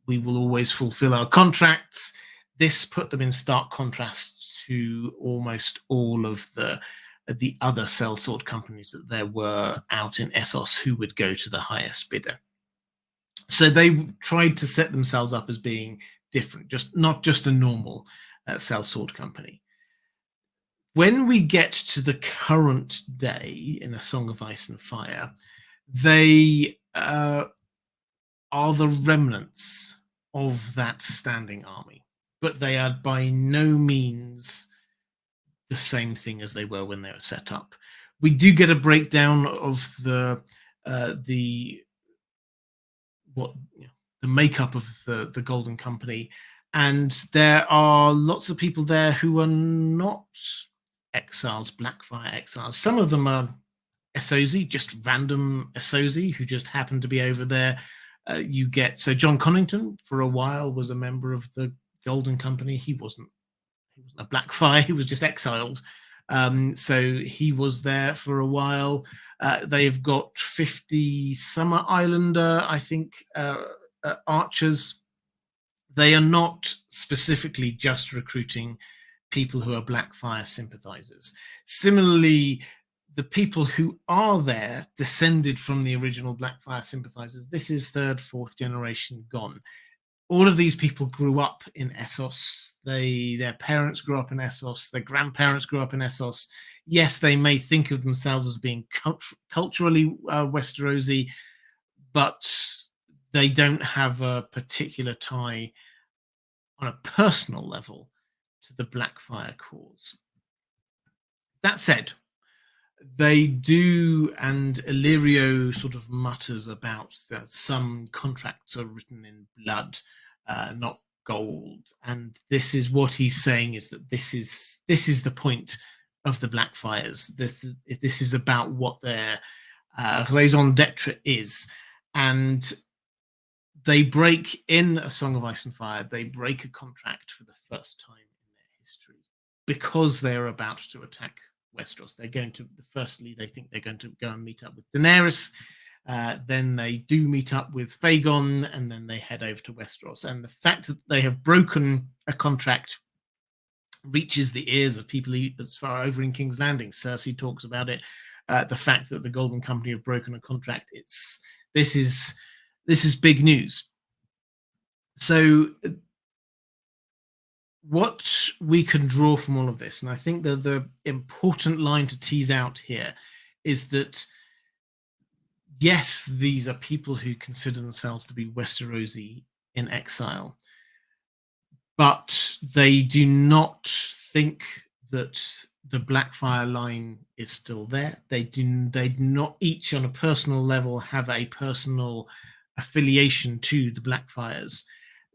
we will always fulfill our contracts. This put them in stark contrast to almost all of the other sellsword companies that there were out in Essos who would go to the highest bidder. So they tried to set themselves up as being different, not just a normal sellsword company. When we get to the current day in A Song of Ice and Fire, they are the remnants of that standing army, but they are by no means the same thing as they were when they were set up. We do get a breakdown of the makeup of the Golden Company, and there are lots of people there who are not exiles, Blackfyre exiles. Some of them are Essosi, just random Essosi who just happen to be over there. So John Connington for a while was a member of the Golden Company. He wasn't a Blackfyre, he was just exiled. So he was there for a while. They've got 50 Summer Islander, I think, archers. They are not specifically just recruiting people who are Blackfyre sympathizers. Similarly, the people who are there descended from the original Blackfyre sympathizers. This is third, fourth generation gone. All of these people grew up in Essos. Their parents grew up in Essos. Their grandparents grew up in Essos. Yes, they may think of themselves as being culturally Westerosi, but they don't have a particular tie on a personal level to the Blackfyre cause. That said, they do, and Illyrio sort of mutters about that some contracts are written in blood, not gold. And this is what he's saying, is that this is the point of the Blackfyres. This is about what their raison d'etre is. And they break, in A Song of Ice and Fire, they break a contract for the first time in their history because they're about to attack Westeros. They're going to, firstly, they think they're going to go and meet up with Daenerys. Then they do meet up with Fagon, and then they head over to Westeros. And the fact that they have broken a contract reaches the ears of people as far over in King's Landing. Cersei talks about it. The fact that the Golden Company have broken a contract, this is big news. So what we can draw from all of this, and I think that the important line to tease out here is that, yes, these are people who consider themselves to be Westerosi in exile, but they do not think that the Blackfyre line is still there. They do not each on a personal level have a personal affiliation to the Blackfyres.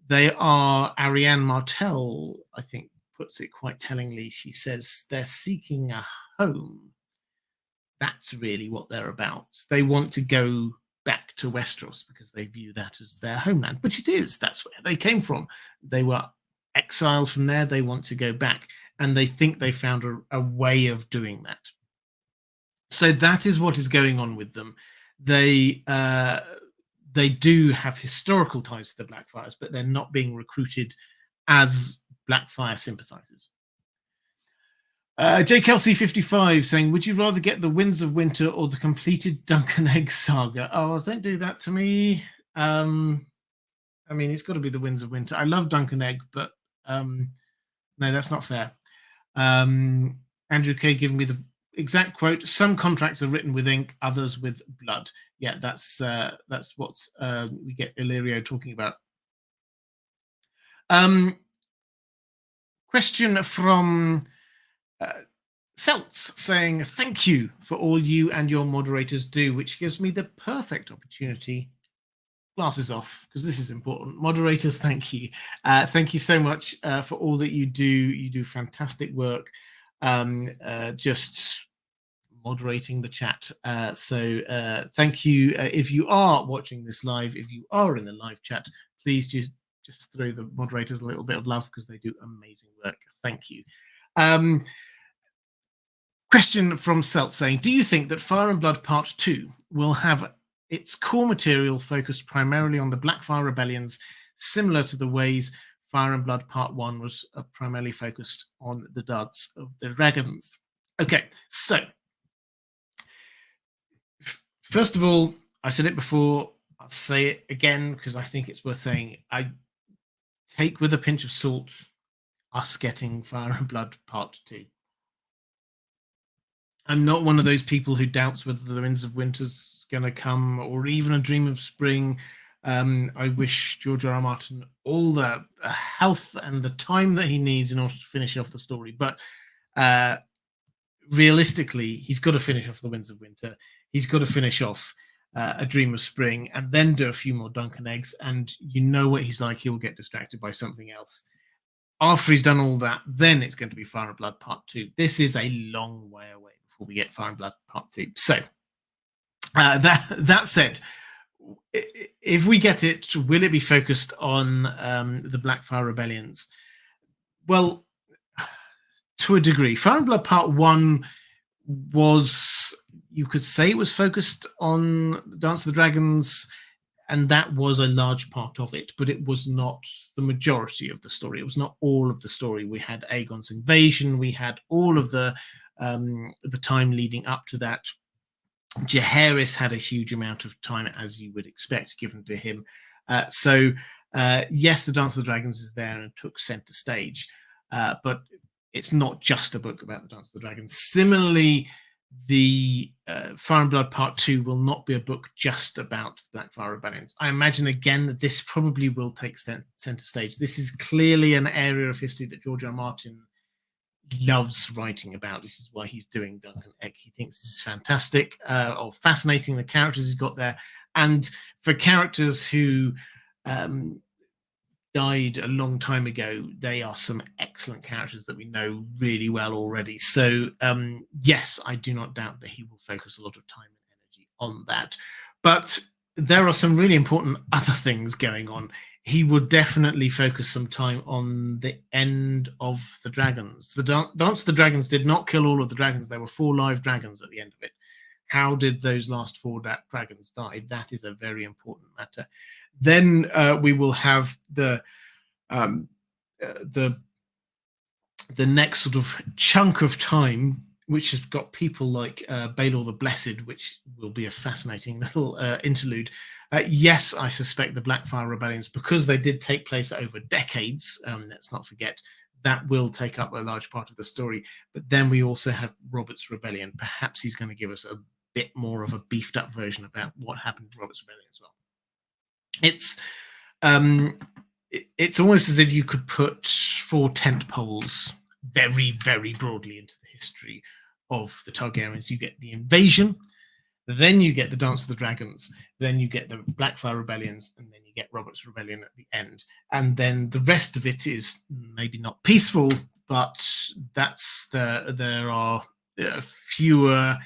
They are, Ariane Martell, I think, puts it quite tellingly. She says they're seeking a home. That's really what they're about. They want to go back to Westeros because they view that as their homeland, which it is. That's where they came from. They were exiled from there. They want to go back, and they think they found a way of doing that. So that is what is going on with them. They do have historical ties to the Blackfyres, but they're not being recruited as Blackfyre sympathizers. J. Kelsey 55 saying, would you rather get the Winds of Winter or the completed Dunk and Egg saga? Oh, don't do that to me. I mean, it's got to be the Winds of Winter. I love Dunk and Egg, but no, that's not fair. Andrew K giving me the exact quote: "Some contracts are written with ink, others with blood." Yeah, that's what we get Illyrio talking about. Question from uh, Seltz saying, "Thank you for all you and your moderators do, which gives me the perfect opportunity." Glasses off, because this is important. Moderators, thank you. Thank you so much for all that you do. You do fantastic work. Just moderating the chat. Thank you. If you are watching this live, if you are in the live chat, please just throw the moderators a little bit of love, because they do amazing work. Thank you. Question from Selt saying, "Do you think that Fire and Blood Part 2 will have its core material focused primarily on the Blackfyre Rebellions, similar to the ways Fire and Blood Part 1 was primarily focused on the Dance of the Dragons?" Okay, so first of all, I said it before, I'll say it again because I think it's worth saying. I take with a pinch of salt us getting Fire and Blood Part 2. I'm not one of those people who doubts whether the Winds of Winter's going to come, or even A Dream of Spring. I wish George R. R. Martin all the health and the time that he needs in order to finish off the story. But realistically, he's got to finish off the Winds of Winter. He's got to finish off A Dream of Spring, and then do a few more Duncan eggs. And you know what he's like; he'll get distracted by something else. After he's done all that, then it's going to be Fire and Blood Part 2. This is a long way away before we get Fire and Blood Part 2. So that said, if we get it, will it be focused on the Blackfyre Rebellions? Well, to a degree. Fire and Blood Part 1 was, you could say it was focused on Dance of the Dragons, and that was a large part of it, but it was not the majority of the story. It was not all of the story. We had Aegon's invasion. We had all of the time leading up to that. Jaehaerys had a huge amount of time, as you would expect, given to him. Yes, the Dance of the Dragons is there and took center stage, but it's not just a book about the Dance of the Dragons. Similarly, the Fire and Blood Part 2 will not be a book just about Blackfyre Rebellions. I imagine, again, that this probably will take center stage. This is clearly an area of history that George R. R. Martin loves writing about. This is why he's doing Duncan Egg. He thinks this is fantastic, or fascinating, the characters he's got there. And for characters who died a long time ago, they are some excellent characters that we know really well already. So yes, I do not doubt that he will focus a lot of time and energy on that. But there are some really important other things going on. He would definitely focus some time on the end of the dragons. The Dance of the Dragons did not kill all of the dragons. There were 4 live dragons at the end of it. How did those last 4 dragons die? That is a very important matter. Then we will have the next sort of chunk of time, which has got people like Baelor the Blessed, which will be a fascinating little interlude. Yes, I suspect the Blackfyre Rebellions, because they did take place over decades, let's not forget, that will take up a large part of the story. But then we also have Robert's Rebellion. Perhaps he's going to give us a bit more of a beefed up version about what happened to Robert's Rebellion as well. It's almost as if you could put 4 tent poles very, very broadly into the history of the Targaryens. You get the invasion, then you get the Dance of the Dragons, then you get the Blackfyre Rebellions, and then you get Robert's Rebellion at the end. And then the rest of it is maybe not peaceful, but there are fewer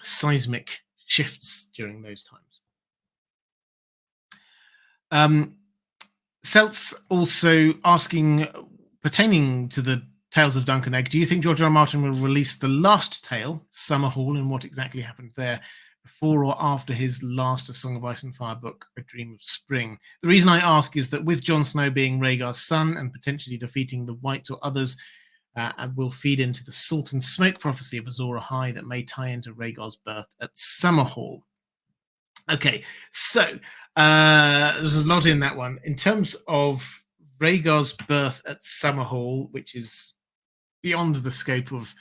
seismic shifts during those times. Seltz also asking, pertaining to the Tales of Duncan Egg, do you think George R. R. Martin will release the last tale, Summerhall, and what exactly happened there, before or after his last A Song of Ice and Fire book, A Dream of Spring? The reason I ask is that with Jon Snow being Rhaegar's son and potentially defeating the Whites or others, and will feed into the Salt and Smoke prophecy of Azor Ahai that may tie into Rhaegar's birth at Summerhall. Okay, so there's a lot in that one. In terms of Rhaegar's birth at Summerhall, which is beyond the scope of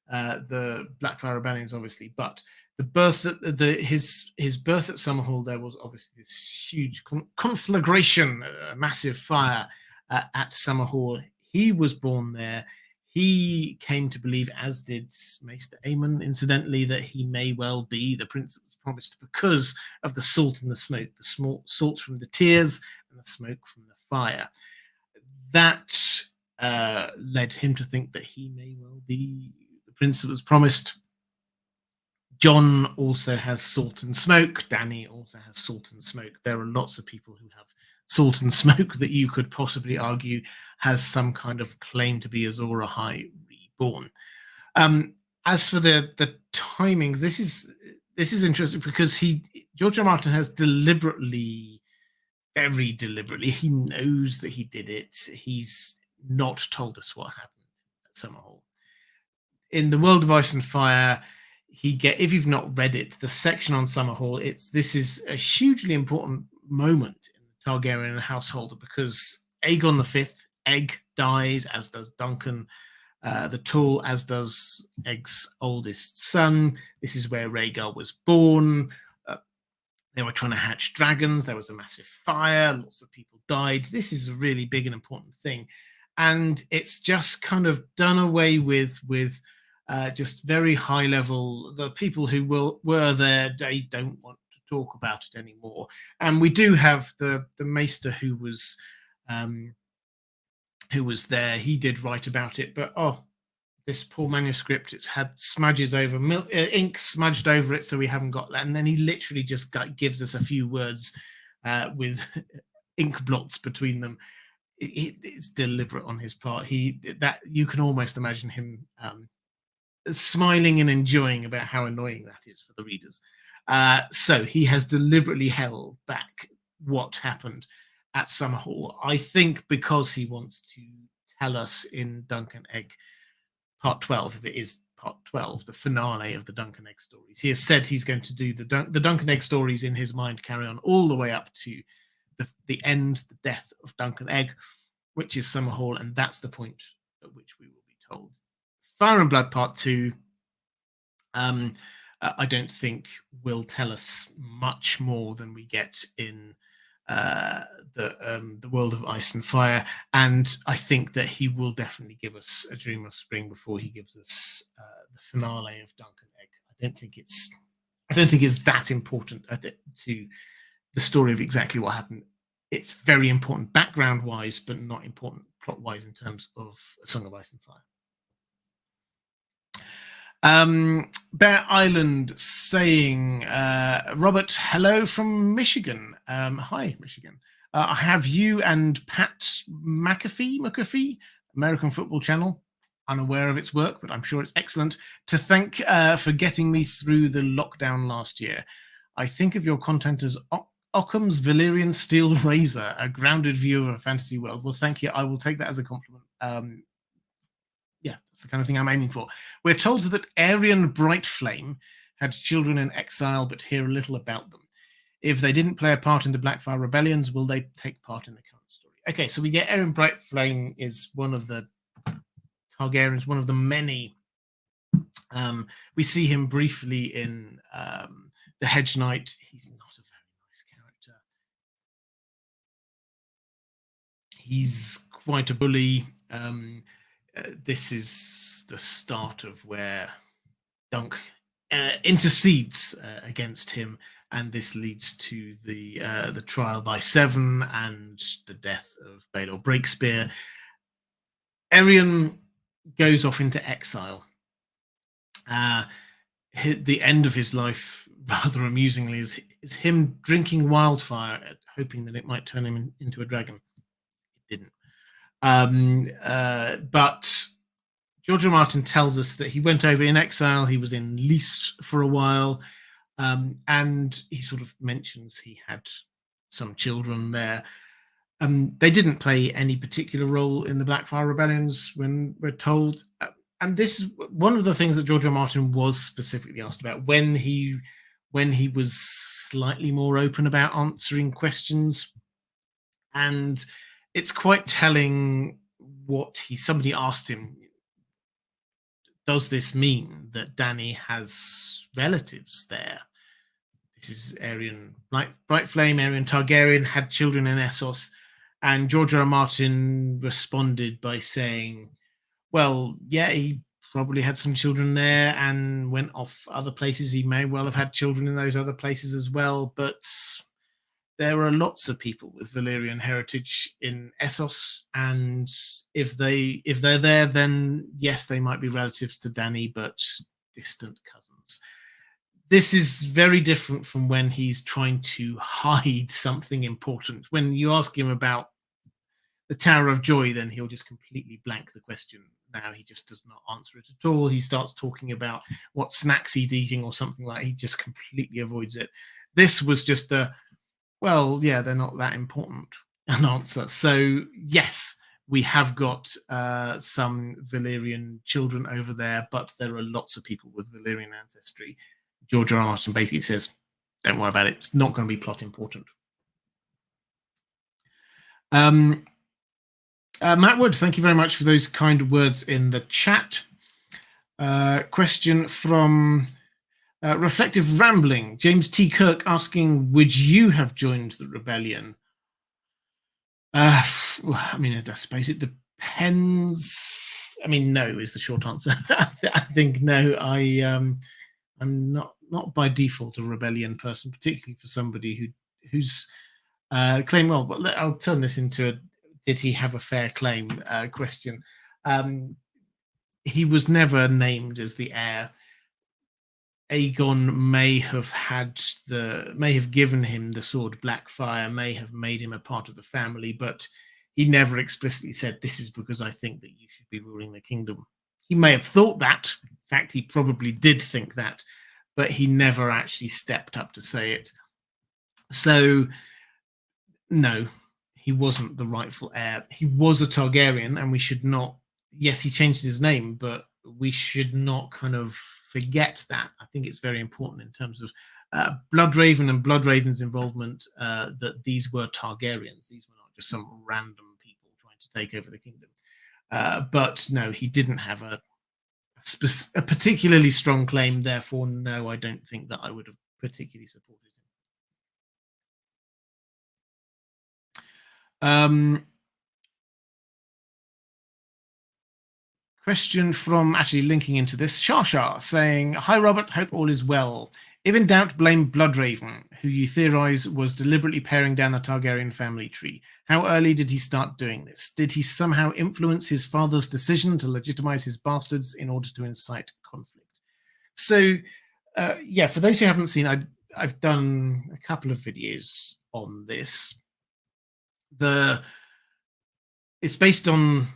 the Blackfyre Rebellions, obviously, but the birth at his birth at Summerhall, there was obviously this huge conflagration, a massive fire at Summerhall. He was born there. He came to believe, as did Maester Aemon, incidentally, that he may well be the prince that was promised because of the salt and the smoke, the small salt from the tears and the smoke from the fire. That led him to think that he may well be the prince that was promised. John also has salt and smoke. Dany also has salt and smoke. There are lots of people who have salt and smoke that you could possibly argue has some kind of claim to be Azor Ahai reborn. As for the timings, this is interesting because George R. R. Martin has deliberately, very deliberately, he knows that he did it. He's not told us what happened at Summerhall. In the World of Ice and Fire, if you've not read it, the section on Summerhall, this is a hugely important moment in the Targaryen household because Aegon V, Egg, dies, as does Duncan the Tall, as does Egg's oldest son. This is where Rhaegar was born. They were trying to hatch dragons. There was a massive fire. Lots of people died. This is a really big and important thing. And it's just kind of done away with just very high level. The people who were there, they don't want to talk about it anymore. And we do have the Maester who was there. He did write about it, but this poor manuscript, it's had smudges over ink smudged over it, so we haven't got that. And then he literally just gives us a few words with ink blots between them. It's deliberate on his part. That you can almost imagine him smiling and enjoying about how annoying that is for the readers. So he has deliberately held back what happened at Summerhall, I think, because he wants to tell us in Duncan Egg Part 12, if it is Part 12, the finale of the Duncan Egg stories. He has said he's going to do the Duncan Egg stories in his mind, carry on all the way up to the end, the death of Duncan Egg, which is Summerhall, and that's the point at which we will be told. Fire and Blood Part 2, I don't think will tell us much more than we get in the World of Ice and Fire, and I think that he will definitely give us A Dream of Spring before he gives us the finale of Duncan Egg. I don't think it's that important to the story of exactly what happened. It's very important background wise, but not important plot wise in terms of A Song of Ice and Fire. Bear Island saying, Robert, hello from Michigan. Hi, Michigan. I have you and Pat McAfee, American Football Channel, unaware of its work, but I'm sure it's excellent, to thank for getting me through the lockdown last year. I think of your content as Occam's Valyrian Steel Razor, a grounded view of a fantasy world. Well, thank you. I will take that as a compliment. Yeah, that's the kind of thing I'm aiming for. We're told that Aerion Brightflame had children in exile, but hear little about them. If they didn't play a part in the Blackfyre Rebellions, will they take part in the current story? Okay, so we get Aerion Brightflame is one of the Targaryens, one of the many. We see him briefly in The Hedge Knight. He's not a very nice character. He's quite a bully. This is the start of where Dunk intercedes against him, and this leads to the trial by 7 and the death of Baelor Breakspear. Aerion goes off into exile. The end of his life, rather amusingly, is him drinking wildfire, hoping that it might turn him into a dragon. It didn't. But George R. R. Martin tells us that he went over in exile. He was in Lys for a while, and he sort of mentions he had some children there. They didn't play any particular role in the Blackfyre Rebellions when we're told. And this is one of the things that George R. R. Martin was specifically asked about when he was slightly more open about answering questions. And it's quite telling what somebody asked him, does this mean that Dany has relatives there? This is Aerion, Bright Flame, Aerion Targaryen had children in Essos, and George R. R. Martin responded by saying, well, yeah, he probably had some children there and went off other places. He may well have had children in those other places as well, but there are lots of people with Valyrian heritage in Essos, and if they're there, then yes, they might be relatives to Dany, but distant cousins. This is very different from when he's trying to hide something important. When you ask him about the Tower of Joy, then he'll just completely blank the question. Now he just does not answer it at all. He starts talking about what snacks he's eating or something like that. He just completely avoids it. This was just a, well, yeah, they're not that important an answer. So yes, we have got some Valyrian children over there, but there are lots of people with Valyrian ancestry. George R. R. Martin basically says, don't worry about it. It's not going to be plot important. Matt Wood, thank you very much for those kind words in the chat. Question from Reflective Rambling. James T. Kirk asking, would you have joined the rebellion? Well, I mean, I suppose it depends. I mean, no is the short answer. I think no. I'm not by default a rebellion person, particularly for somebody who's claimed. Well, but I'll turn this into a did he have a fair claim question. He was never named as the heir. Aegon may have given him the sword Blackfyre, may have made him a part of the family, but he never explicitly said, this is because I think that you should be ruling the kingdom. He may have thought that. In fact, he probably did think that, but he never actually stepped up to say it. So, no, he wasn't the rightful heir. He was a Targaryen, and we should not, yes, he changed his name, but we should not kind of forget that. I think it's very important in terms of Bloodraven and Bloodraven's involvement, that these were Targaryens. These were not just some random people trying to take over the kingdom. But no, he didn't have a particularly strong claim. Therefore, no, I don't think that I would have particularly supported him. Question from, actually linking into this, Shar saying, hi Robert, hope all is well. If in doubt, blame Bloodraven, who you theorize was deliberately paring down the Targaryen family tree. How early did he start doing this? Did he somehow influence his father's decision to legitimize his bastards in order to incite conflict? So, yeah, for those who haven't seen, I've done a couple of videos on this. It's based on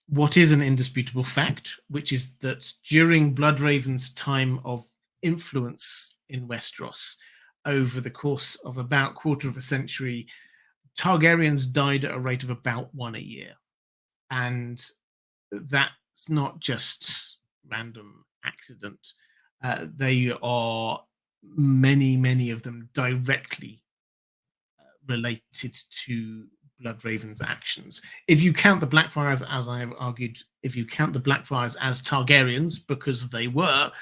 what is an indisputable fact, which is that during Bloodraven's time of influence in Westeros, over the course of about a quarter of a century, Targaryens died at a rate of about one a year. And that's not just random accident. They are, many of them, directly related to Bloodraven's actions. If you count the Blackfyres, as I have argued, if you count the Blackfyres as Targaryens, because they were,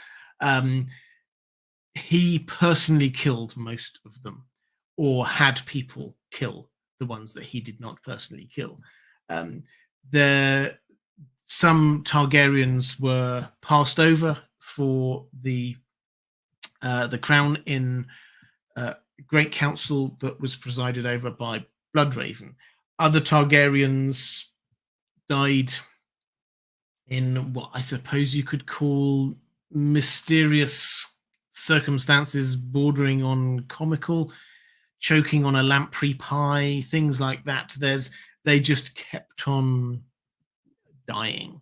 he personally killed most of them, or had people kill the ones that he did not personally kill. Some Targaryens were passed over for the crown in Great Council that was presided over by Bloodraven. Other Targaryens died in what I suppose you could call mysterious circumstances bordering on comical, choking on a lamprey pie, things like that. They just kept on dying.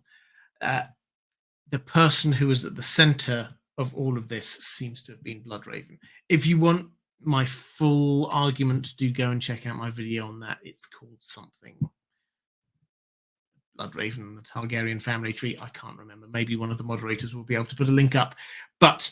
The person who was at the center of all of this seems to have been Bloodraven. If you want my full argument, do go and check out my video on that. It's called something Bloodraven and the Targaryen family tree. I can't remember. Maybe one of the moderators will be able to put a link up. But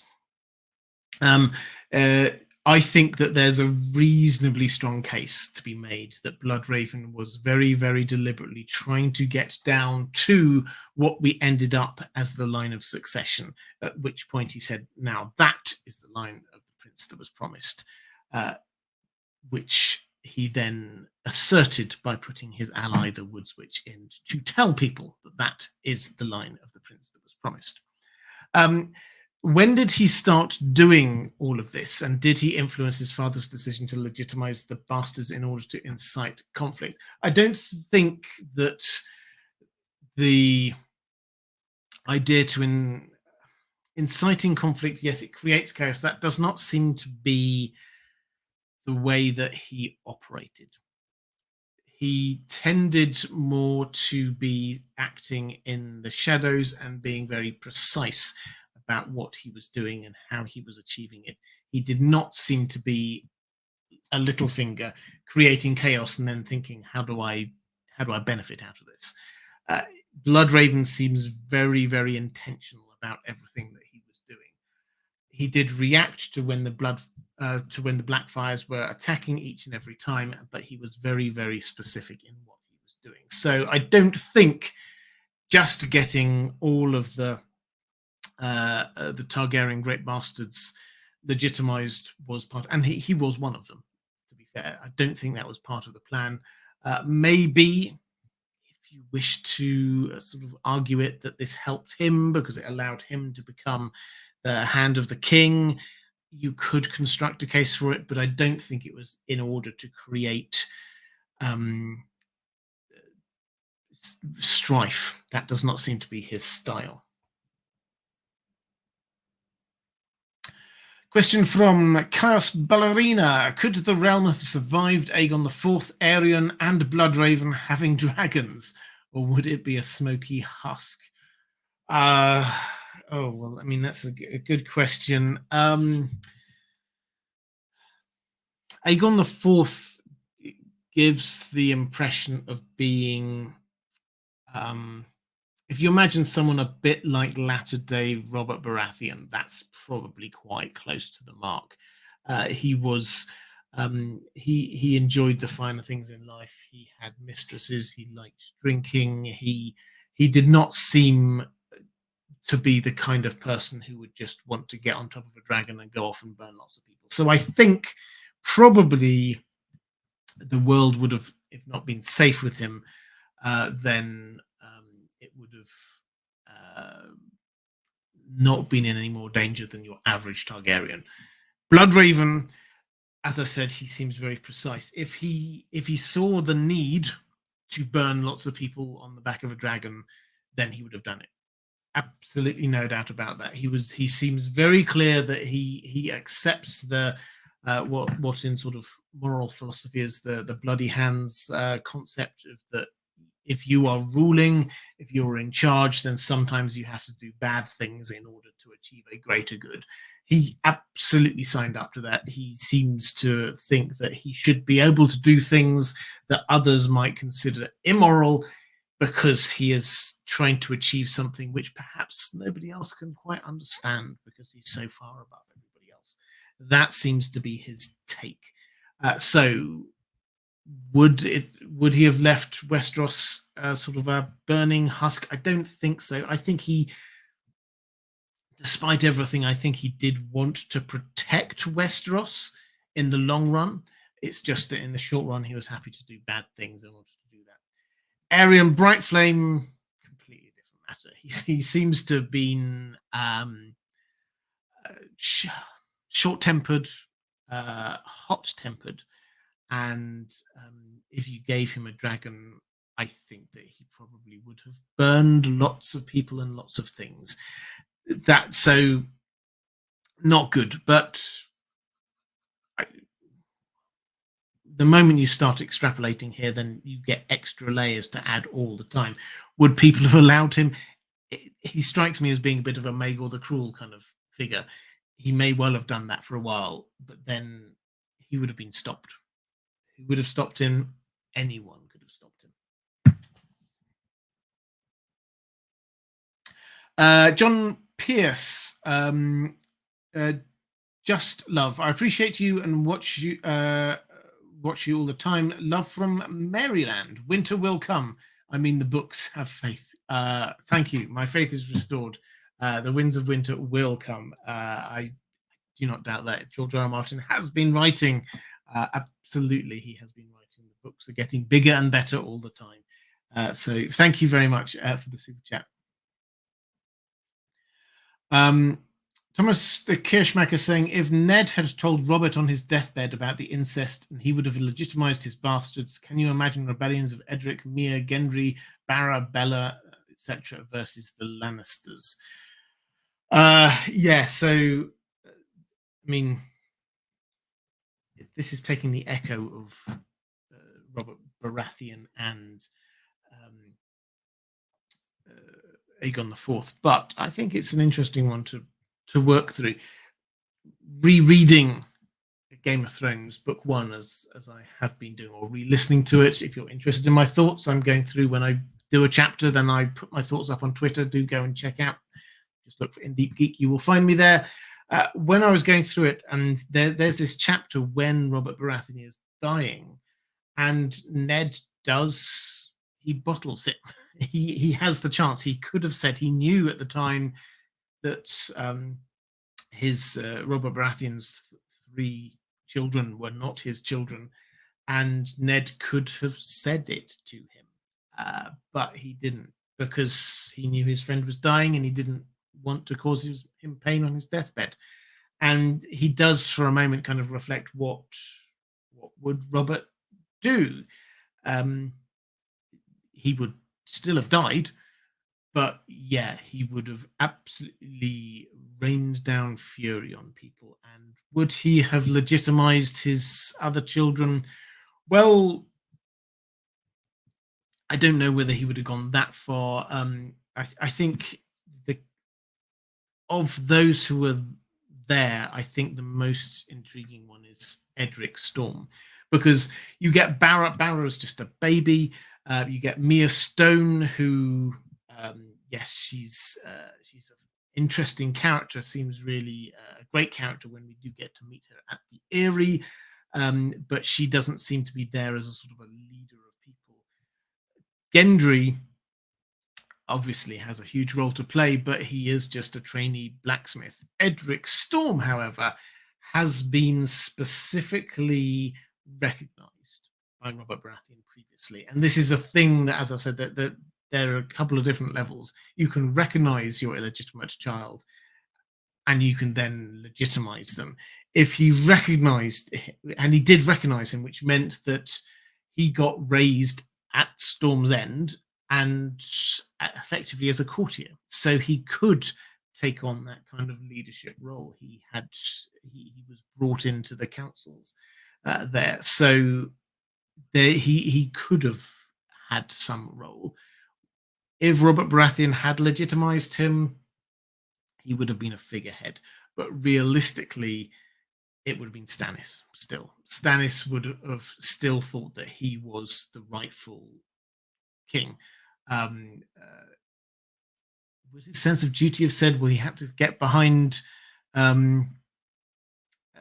I think that there's a reasonably strong case to be made that Bloodraven was very, very deliberately trying to get down to what we ended up as the line of succession, at which point he said, now that is the line of the prince that was promised, which he then asserted by putting his ally, the Woods Witch, in to tell people that that is the line of the prince that was promised. When did he start doing all of this? And did he influence his father's decision to legitimize the bastards in order to incite conflict? I don't think that the idea to inciting conflict, yes, it creates chaos. That does not seem to be the way that he operated. He tended more to be acting in the shadows and being very precise about what he was doing and how he was achieving it. He did not seem to be a little finger creating chaos and then thinking, how do I benefit out of this? Bloodraven seems very, very intentional about everything that he was doing. He did react to when the Blackfyres were attacking each and every time, but he was very, very specific in what he was doing. So I don't think just getting all of the Targaryen great bastards legitimized was part, and he was one of them. To be fair, I don't think that was part of the plan. Maybe, if you wish to sort of argue it, that this helped him because it allowed him to become the hand of the king, you could construct a case for it, but I don't think it was in order to create strife. That does not seem to be his style. Question from Chaos Ballerina. Could the realm have survived Aegon IV, Aerion, and Bloodraven having dragons? Or would it be a smoky husk? Oh, well, I mean, that's a good question. Aegon IV gives the impression of being... if you imagine someone a bit like latter-day Robert Baratheon, that's probably quite close to the mark. He was, he enjoyed the finer things in life. He had mistresses. He liked drinking. He did not seem to be the kind of person who would just want to get on top of a dragon and go off and burn lots of people. So I think probably the world would have, if not been safe with him, then it would have not been in any more danger than your average Targaryen. Bloodraven, as I said, he seems very precise. If he saw the need to burn lots of people on the back of a dragon, then he would have done it. Absolutely no doubt about that. He seems very clear that he accepts the what in sort of moral philosophy is the bloody hands concept of that. If you are ruling, if you're in charge, then sometimes you have to do bad things in order to achieve a greater good. He absolutely signed up to that. He seems to think that he should be able to do things that others might consider immoral because he is trying to achieve something which perhaps nobody else can quite understand because he's so far above everybody else. That seems to be his take. So would he have left Westeros sort of a burning husk? I don't think so. I think he, despite everything, I think he did want to protect Westeros in the long run. It's just that in the short run, he was happy to do bad things in order to do that. Aerion Brightflame, completely different matter. He seems to have been short-tempered, hot-tempered, and if you gave him a dragon, I think that he probably would have burned lots of people and lots of things. That's so not good, but the moment you start extrapolating here, then you get extra layers to add all the time. Would people have allowed him? He strikes me as being a bit of a Maegor the Cruel kind of figure. He may well have done that for a while, but then he would have been stopped. Who would have stopped him? Anyone could have stopped him. John Pierce, Just love. I appreciate you and watch you all the time. Love from Maryland. Winter will come. I mean, the books. Have faith. Thank you. My faith is restored. The winds of winter will come. I do not doubt that. George R. R. Martin has been writing. Absolutely, he has been writing. The books are getting bigger and better all the time. So thank you very much for the super chat. Thomas the Kirschmacher saying, if Ned had told Robert on his deathbed about the incest and he would have legitimized his bastards, can you imagine rebellions of Edric, Mia, Gendry, Barra, Bella, etc. versus the Lannisters? Yeah, so, I mean, this is taking the echo of Robert Baratheon and Aegon IV, but I think it's an interesting one to work through. Rereading Game of Thrones book 1 as I have been doing, or re-listening to it. If you're interested in my thoughts, I'm going through when I do a chapter, then I put my thoughts up on Twitter. Do go and check out. Just look for in Deep Geek. You will find me there. When I was going through it, and there's this chapter when Robert Baratheon is dying, and Ned he bottles it. He has the chance. He could have said, he knew at the time that his Robert Baratheon's 3 children were not his children, and Ned could have said it to him, but he didn't, because he knew his friend was dying and he didn't want to cause him pain on his deathbed. And he does, for a moment, kind of reflect what would Robert do. He would still have died, but yeah, he would have absolutely rained down fury on people. And would he have legitimized his other children? Well, I don't know whether he would have gone that far. I think of those who were there, I think the most intriguing one is Edric Storm, because you get Barra's just a baby. You get Mia Stone, who, yes, she's an interesting character. Seems really a great character when we do get to meet her at the Eyrie, but she doesn't seem to be there as a sort of a leader of people. Gendry obviously has a huge role to play, but he is just a trainee blacksmith. Edric Storm, however, has been specifically recognized by Robert Baratheon previously. And this is a thing that, as I said, that there are a couple of different levels. You can recognize your illegitimate child, and you can then legitimize them. If he recognized, and he did recognize him, which meant that he got raised at Storm's End and effectively as a courtier, so he could take on that kind of leadership role. He was brought into the councils there, so he could have had some role. If Robert Baratheon had legitimized him, he would have been a figurehead, but realistically, it would have been Stannis still. Stannis would have still thought that he was the rightful king. Would his sense of duty have said, well, he had to get behind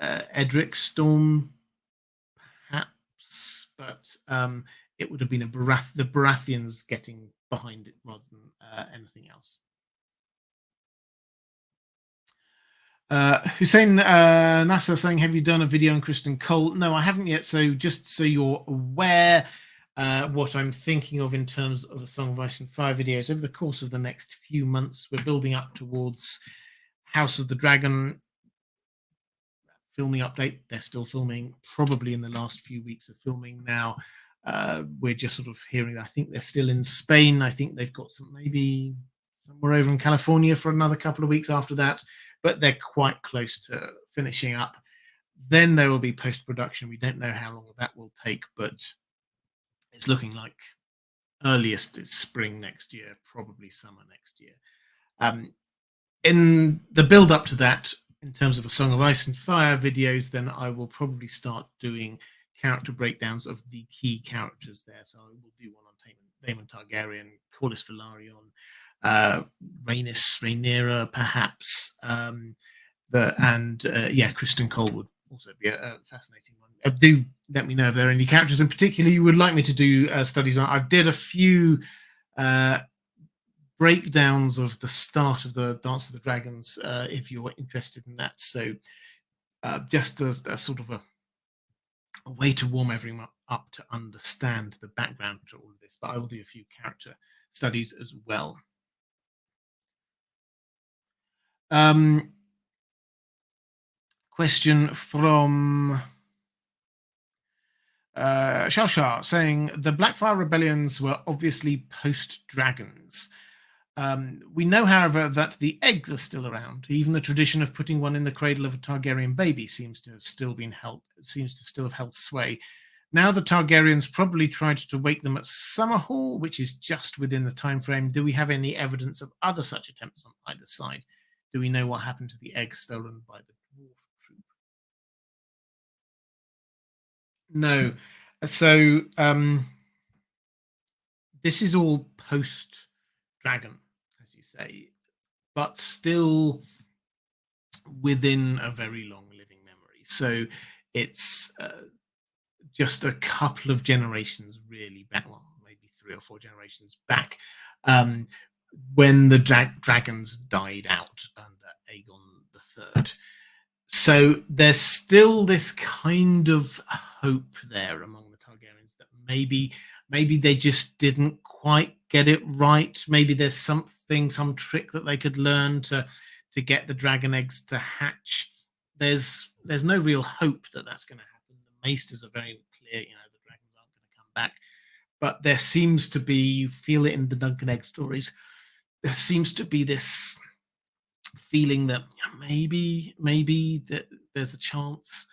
Edric Storm, perhaps, but it would have been the Baratheons getting behind it rather than anything else. Hussein Nasser saying, have you done a video on Kristen Cole? No, I haven't yet. So just so you're aware, what I'm thinking of in terms of the Song of Ice and Fire videos over the course of the next few months, we're building up towards House of the Dragon filming update. They're still filming, probably in the last few weeks of filming now. We're just sort of hearing, I think they're still in Spain. I think they've got maybe somewhere over in California for another couple of weeks after that, but they're quite close to finishing up. Then there will be post-production. We don't know how long that will take, but it's looking like earliest is spring next year, probably summer next year. In the build up to that, in terms of a Song of Ice and Fire videos, then I will probably start doing character breakdowns of the key characters there. So I will do one on Daemon Targaryen, Corlys Velaryon, Rhaenys, Rhaenyra, perhaps. Kristen Cole would also be a fascinating one. Do let me know if there are any characters in particular you would like me to do studies on. I did a few breakdowns of the start of the Dance of the Dragons, if you're interested in that. So just as a sort of a way to warm everyone up to understand the background to all of this, but I will do a few character studies as well. Question from Shashar saying the Blackfyre Rebellions were obviously post-dragons. We know, however, that the eggs are still around. Even the tradition of putting one in the cradle of a Targaryen baby seems to still have held sway. Now the Targaryens probably tried to wake them at Summerhall, which is just within the time frame. Do we have any evidence of other such attempts on either side? Do we know what happened to the eggs stolen by the dwarf troop? No. So this is all post-dragon, as you say, but still within a very long living memory. So it's just a couple of generations really back, well, maybe 3 or 4 generations back, when the dragons died out under Aegon III. So there's still this kind of hope there among the Targaryens that maybe they just didn't quite get it right. Maybe there's some trick that they could learn to get the dragon eggs to hatch. There's no real hope that that's going to happen. The maesters are very clear, the dragons aren't going to come back. But there seems to be, you feel it in the Duncan Egg stories, there seems to be this feeling that maybe that there's a chance.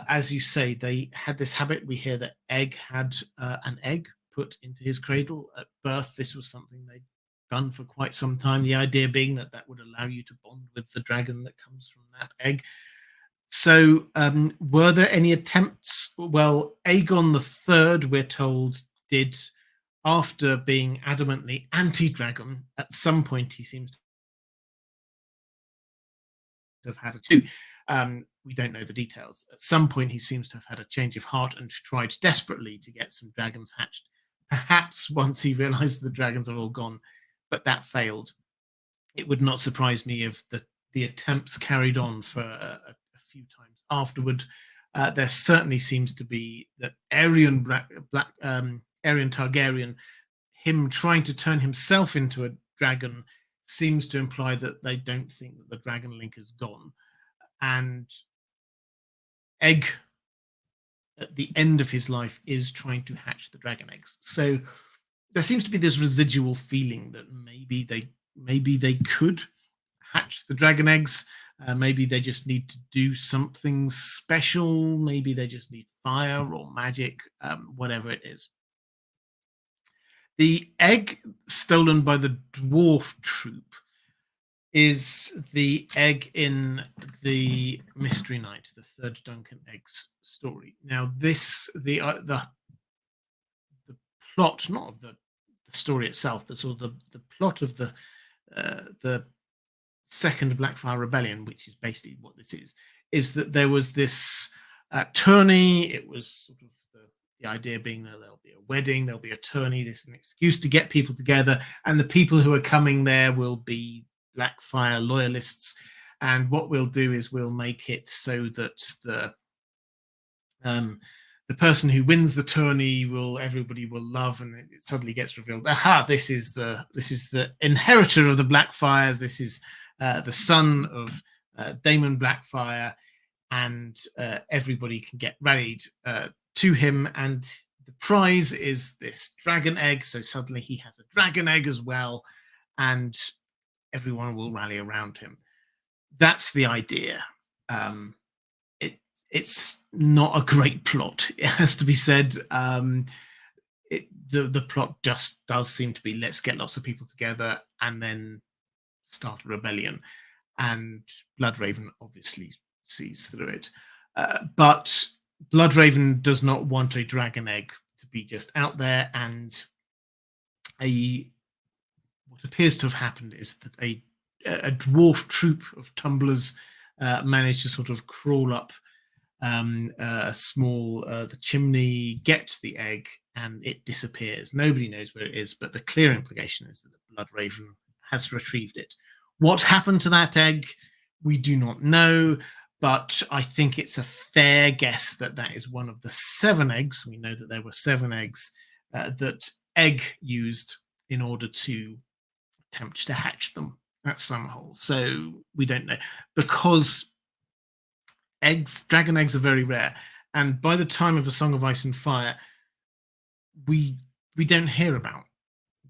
As you say, they had this habit. We hear that Egg had an egg put into his cradle at birth. This was something they'd done for quite some time. The idea being that would allow you to bond with the dragon that comes from that egg. So were there any attempts? Well, Aegon III, we're told, did, after being adamantly anti-dragon, at some point he seems to have had we don't know the details. At some point he seems to have had a change of heart and tried desperately to get some dragons hatched. Perhaps once he realized the dragons are all gone, but that failed. It would not surprise me if the attempts carried on for a few times afterward. There certainly seems to be that Aerion Targaryen, him trying to turn himself into a dragon, seems to imply that they don't think that the dragon link is gone. And Egg, at the end of his life, is trying to hatch the dragon eggs. So there seems to be this residual feeling that maybe they could hatch the dragon eggs. Maybe they just need to do something special. Maybe they just need fire or magic, whatever it is. The egg stolen by the dwarf troop is the egg in the Mystery Knight, the third Duncan Eggs story. Now, the plot, not of the story itself, but sort of the plot of the second Blackfyre Rebellion, which is basically what this is that there was this tourney. It was sort of the idea being that there'll be a wedding, there'll be a tourney. This is an excuse to get people together, and the people who are coming there will be Blackfyre loyalists. And what we'll do is we'll make it so that the person who wins the tourney everybody will love, and it suddenly gets revealed, aha, this is the inheritor of the Blackfyres. This is the son of Daemon Blackfyre, and everybody can get rallied to him, and the prize is this dragon egg. So suddenly he has a dragon egg as well, and everyone will rally around him. That's the idea. It's not a great plot, it has to be said. The plot just does seem to be, let's get lots of people together and then start a rebellion. And Bloodraven obviously sees through it. But Bloodraven does not want a dragon egg to be just out there, and what appears to have happened is that a dwarf troop of tumblers manage to sort of crawl up the chimney, get to the egg, and it disappears. Nobody knows where it is, but the clear implication is that the Blood Raven has retrieved it. What happened to that egg, we do not know, but I think it's a fair guess that that is one of the 7 eggs. We know that there were 7 eggs that Egg used in order to attempt to hatch them at Summerhole. So we don't know, because dragon eggs are very rare, and by the time of A Song of Ice and Fire, we don't hear about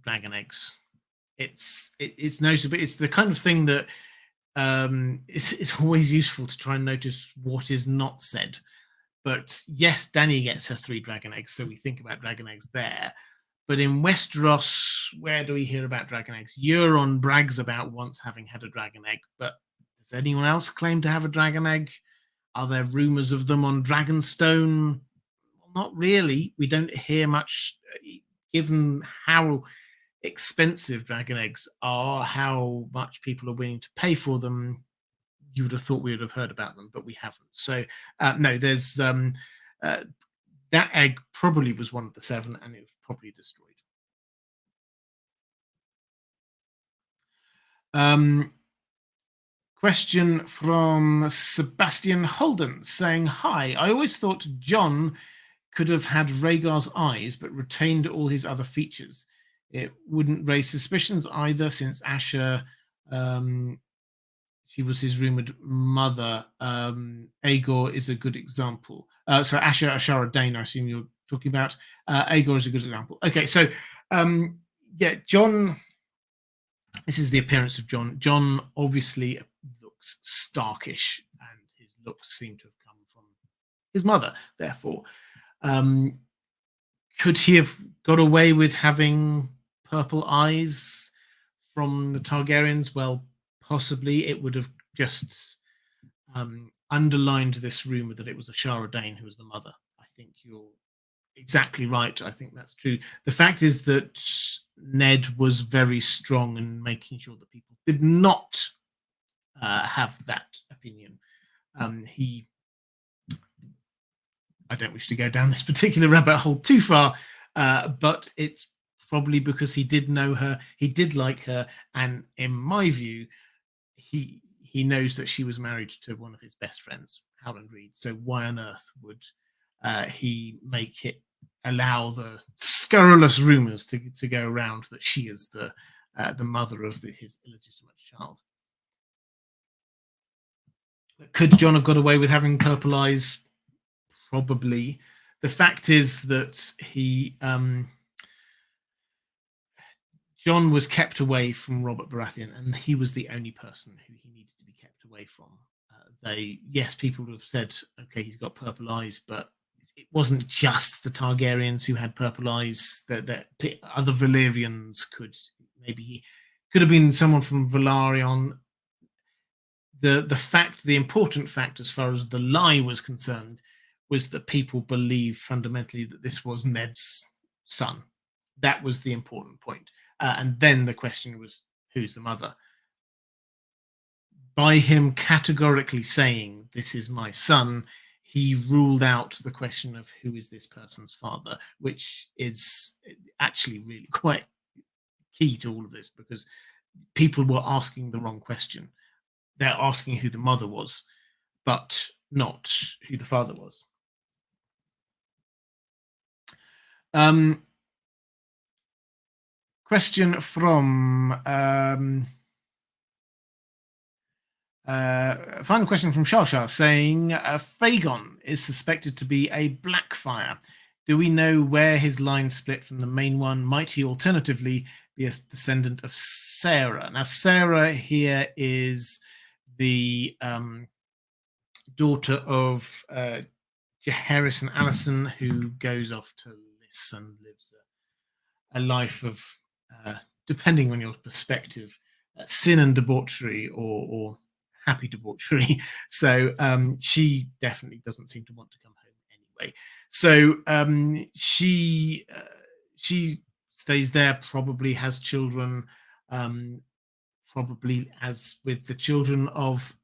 dragon eggs. It's noticeable. It's the kind of thing that it's always useful to try and notice what is not said. But yes, Dany gets her 3 dragon eggs, so we think about dragon eggs there. But in Westeros, where do we hear about dragon eggs? Euron brags about once having had a dragon egg, but does anyone else claim to have a dragon egg? Are there rumors of them on Dragonstone? Well, not really. We don't hear much, given how expensive dragon eggs are, how much people are willing to pay for them. You would have thought we would have heard about them, but we haven't. So no, there's that egg probably was one of the 7, and it was probably destroyed. Question from Sebastian Holden saying, "Hi, I always thought Jon could have had Rhaegar's eyes, but retained all his other features. It wouldn't raise suspicions either, since Asha, she was his rumored mother. Aegor is a good example. So Asha Ashara Dane, I assume you're talking about. Aegor is a good example. Okay, so yeah, Jon. This is the appearance of Jon. Jon obviously looks starkish, and his looks seem to have come from his mother. Therefore, could he have got away with having purple eyes from the Targaryens? Well, possibly. It would have just underlined this rumor that it was Ashara Dane who was the mother. I think you're exactly right. I think that's true. The fact is that Ned was very strong in making sure that people did not have that opinion. I don't wish to go down this particular rabbit hole too far, but it's probably because he did know her, he did like her, and in my view, he knows that she was married to one of his best friends, Howland Reed. So why on earth would he make it allow the scurrilous rumors to go around that she is the mother of his illegitimate child? Could Jon have got away with having purple eyes? Probably. The fact is that Jon was kept away from Robert Baratheon, and he was the only person who he needed to be kept away from. Yes, people would have said, okay, he's got purple eyes, but it wasn't just the Targaryens who had purple eyes. That other Valyrians could. Maybe he could have been someone from Velaryon. The important fact, as far as the lie was concerned, was that people believe fundamentally that this was Ned's son. That was the important point. And then the question was, who's the mother? By him categorically saying, this is my son, he ruled out the question of who is this person's father, which is actually really quite key to all of this, because people were asking the wrong question. They're asking who the mother was, but not who the father was. Question from final question from Shasha saying, Fagon is suspected to be a Blackfyre. Do we know where his line split from the main one? Might he alternatively be a descendant of Sarah? Now, Sarah here is the daughter of Jaehaerys and Alicent, who goes off to Lys and lives a life of, depending on your perspective, sin and debauchery, or happy debauchery. So she definitely doesn't seem to want to come home anyway. So she stays there, probably has children, probably as with the children of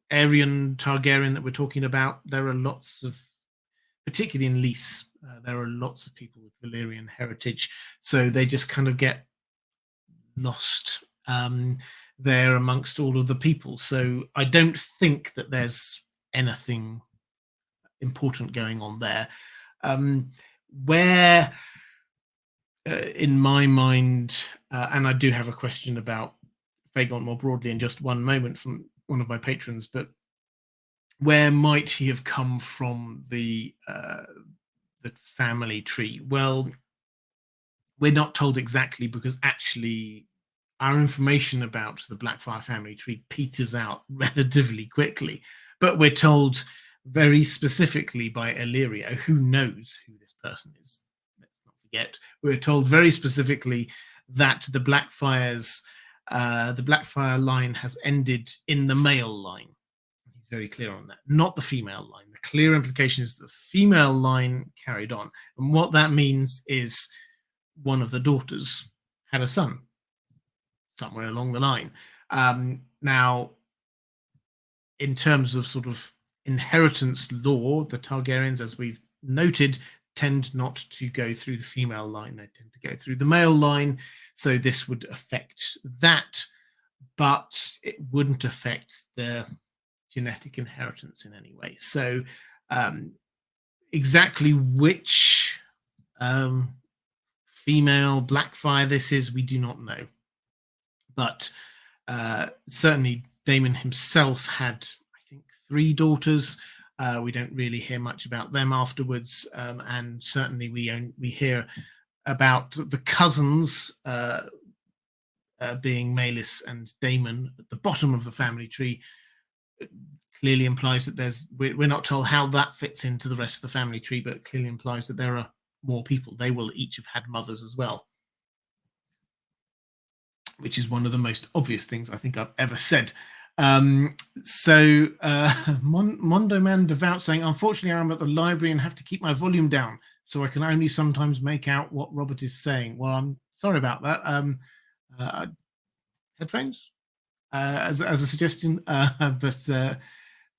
Aryan Targaryen that we're talking about, there are lots of, particularly in Lys, there are lots of people with Valyrian heritage, so they just kind of get lost there amongst all of the people. So I don't think that there's anything important going on there. Where, in my mind, and I do have a question about Fagon more broadly in just one moment from one of my patrons, but where might he have come from the family tree? Well, we're not told exactly, because actually our information about the Blackfyre family tree peters out relatively quickly. But we're told very specifically by Illyrio, who knows who this person is. Let's not forget. We're told very specifically that the Blackfyre line has ended in the male line. He's very clear on that, not the female line. The clear implication is the female line carried on. And what that means is one of the daughters had a son somewhere along the line. Now, in terms of sort of inheritance law, the Targaryens, as we've noted, tend not to go through the female line. They tend to go through the male line. So this would affect that, but it wouldn't affect the genetic inheritance in any way. So exactly which female Blackfyre this is, we do not know. But certainly Daemon himself had, I think, 3 daughters. We don't really hear much about them afterwards, and certainly we hear about the cousins being Maelys and Daemon at the bottom of the family tree. It clearly implies that we're not told how that fits into the rest of the family tree, but clearly implies that there are more people. They will each have had mothers as well, which is one of the most obvious things I think I've ever said. Mondo Man Devout saying, unfortunately, I'm at the library and have to keep my volume down, so I can only sometimes make out what Robert is saying. Well, I'm sorry about that. Headphones as a suggestion, but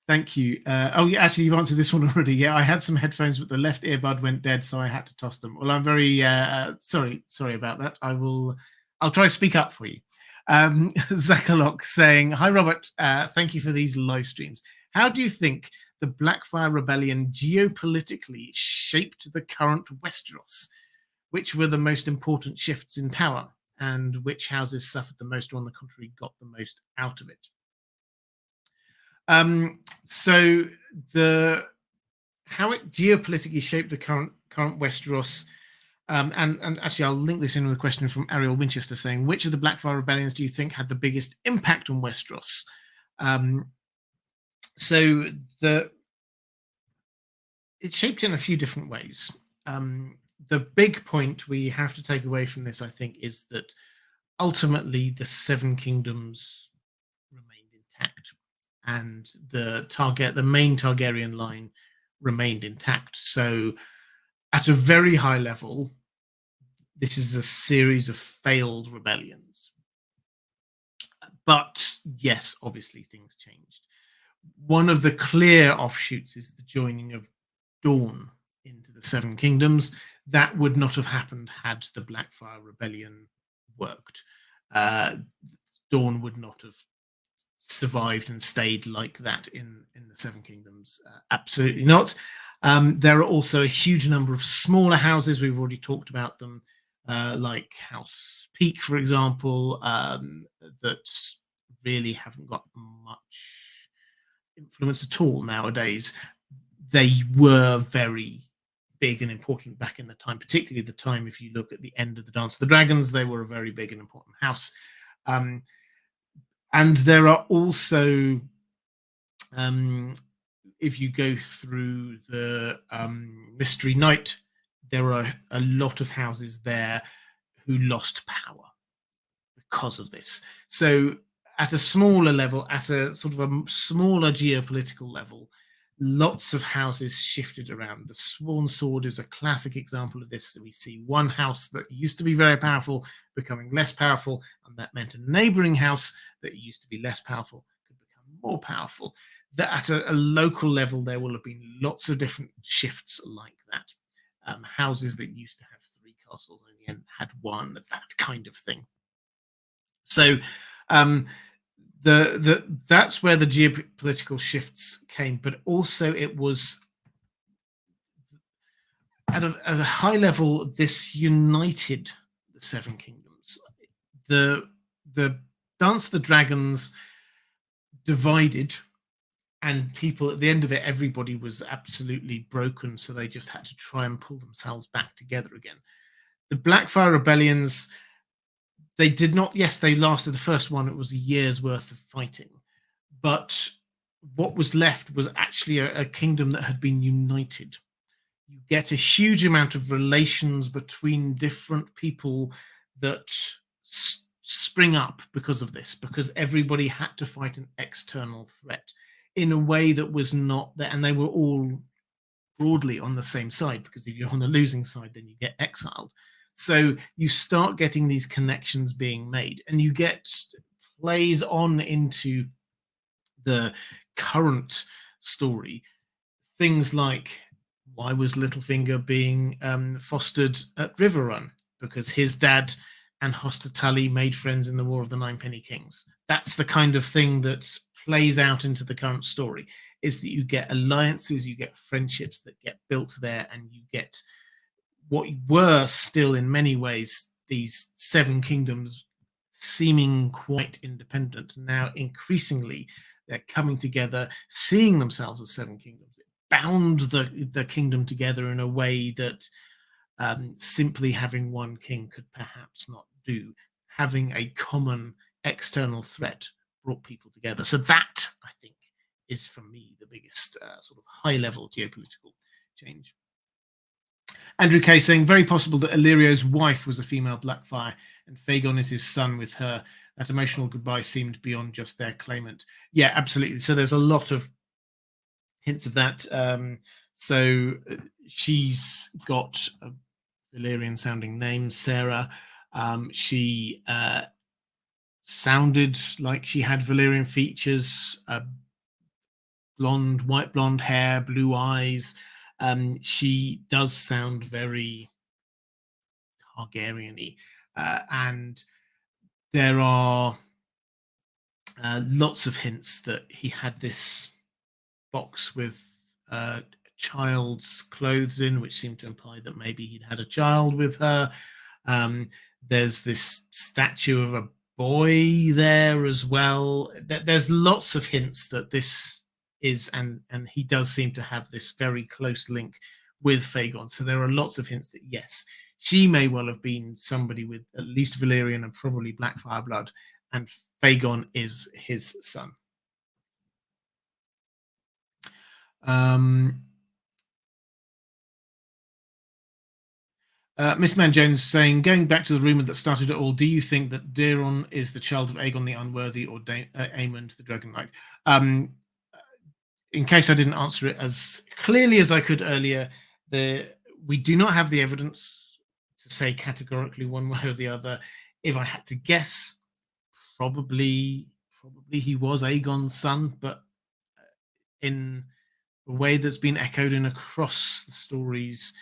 thank you. Oh, yeah, actually, you've answered this one already. Yeah, I had some headphones, but the left earbud went dead, so I had to toss them. Well, I'm very sorry about that. I'll try to speak up for you. Zakalok saying, hi, Robert. Thank you for these live streams. How do you think the Blackfyre Rebellion geopolitically shaped the current Westeros? Which were the most important shifts in power, and which houses suffered the most, or on the contrary, got the most out of it? So how it geopolitically shaped the current Westeros. And actually, I'll link this in with a question from Ariel Winchester saying, which of the Blackfyre Rebellions do you think had the biggest impact on Westeros? So it shaped in a few different ways. The big point we have to take away from this, I think, is that ultimately the Seven Kingdoms remained intact, and the main Targaryen line remained intact. So at a very high level, this is a series of failed rebellions. But yes, obviously things changed. One of the clear offshoots is the joining of Dorne into the Seven Kingdoms. That would not have happened had the Blackfyre Rebellion worked. Dorne would not have survived and stayed like that in the Seven Kingdoms. Absolutely not. There are also a huge number of smaller houses. We've already talked about them, like House Peak, for example, that really haven't got much influence at all nowadays. They were very big and important back in the time, particularly the time, if you look at the end of the Dance of the Dragons, they were a very big and important house. And there are also, if you go through the Mystery Knight, there are a lot of houses there who lost power because of this. So at a smaller level, at a sort of a smaller geopolitical level, lots of houses shifted around. The Sworn Sword is a classic example of this. We see one house that used to be very powerful becoming less powerful, and that meant a neighboring house that used to be less powerful could more powerful, that at a local level there will have been lots of different shifts like that. Houses that used to have three castles only had one, that kind of thing. So um, that's where the geopolitical shifts came, but also it was at a high level, this united the Seven Kingdoms. The Dance of the Dragons divided, and people at the end of it, everybody was absolutely broken, so they just had to try and pull themselves back together again. The Blackfyre Rebellions, they did not, yes, they lasted. The first one, it was a year's worth of fighting, but what was left was actually a kingdom that had been united. You get a huge amount of relations between different people that spring up because of this, because everybody had to fight an external threat in a way that was not there, and they were all broadly on the same side, because if you're on the losing side, then you get exiled. So you start getting these connections being made, and you get plays on into the current story. Things like, why was Littlefinger being fostered at Riverrun? Because his dad and Hoster Tully made friends in the War of the Ninepenny Kings. That's the kind of thing that plays out into the current story, is that you get alliances, you get friendships that get built there, and you get what were still in many ways these seven kingdoms seeming quite independent. Now increasingly they're coming together, seeing themselves as seven kingdoms. It bound the kingdom together in a way that simply having one king could perhaps not do. Having a common external threat brought people together. So that, I think, is for me the biggest sort of high-level geopolitical change. Andrew Kay saying, very possible that Illyrio's wife was a female Blackfyre and Fagon is his son with her. That emotional goodbye seemed beyond just their claimant. Yeah, absolutely. So there's a lot of hints of that. So she's got a Valyrian sounding name, Sarah. She sounded like she had Valyrian features, white blonde hair, blue eyes. She does sound very Targaryen-y, and there are lots of hints that he had this box with a child's clothes in, which seemed to imply that maybe he'd had a child with her. There's this statue of a boy there as well. There's lots of hints that this is, and he does seem to have this very close link with Fagon. So there are lots of hints that yes, she may well have been somebody with at least Valyrian and probably Blackfyre blood, and Fagon is his son. Miss Man Jones saying, going back to the rumor that started it all, do you think that Daeron is the child of Aegon the Unworthy or Aemond the Dragon Knight? In case I didn't answer it as clearly as I could earlier, we do not have the evidence to say categorically one way or the other. If I had to guess, probably he was Aegon's son, but in a way that's been echoed in across the stories.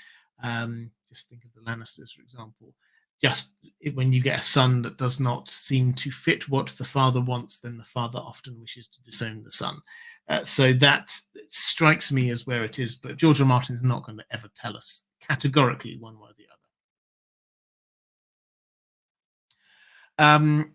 Just think of the Lannisters, for example. Just when you get a son that does not seem to fit what the father wants, then the father often wishes to disown the son. So that strikes me as where it is. But George R. R. Martin is not going to ever tell us categorically one way or the other.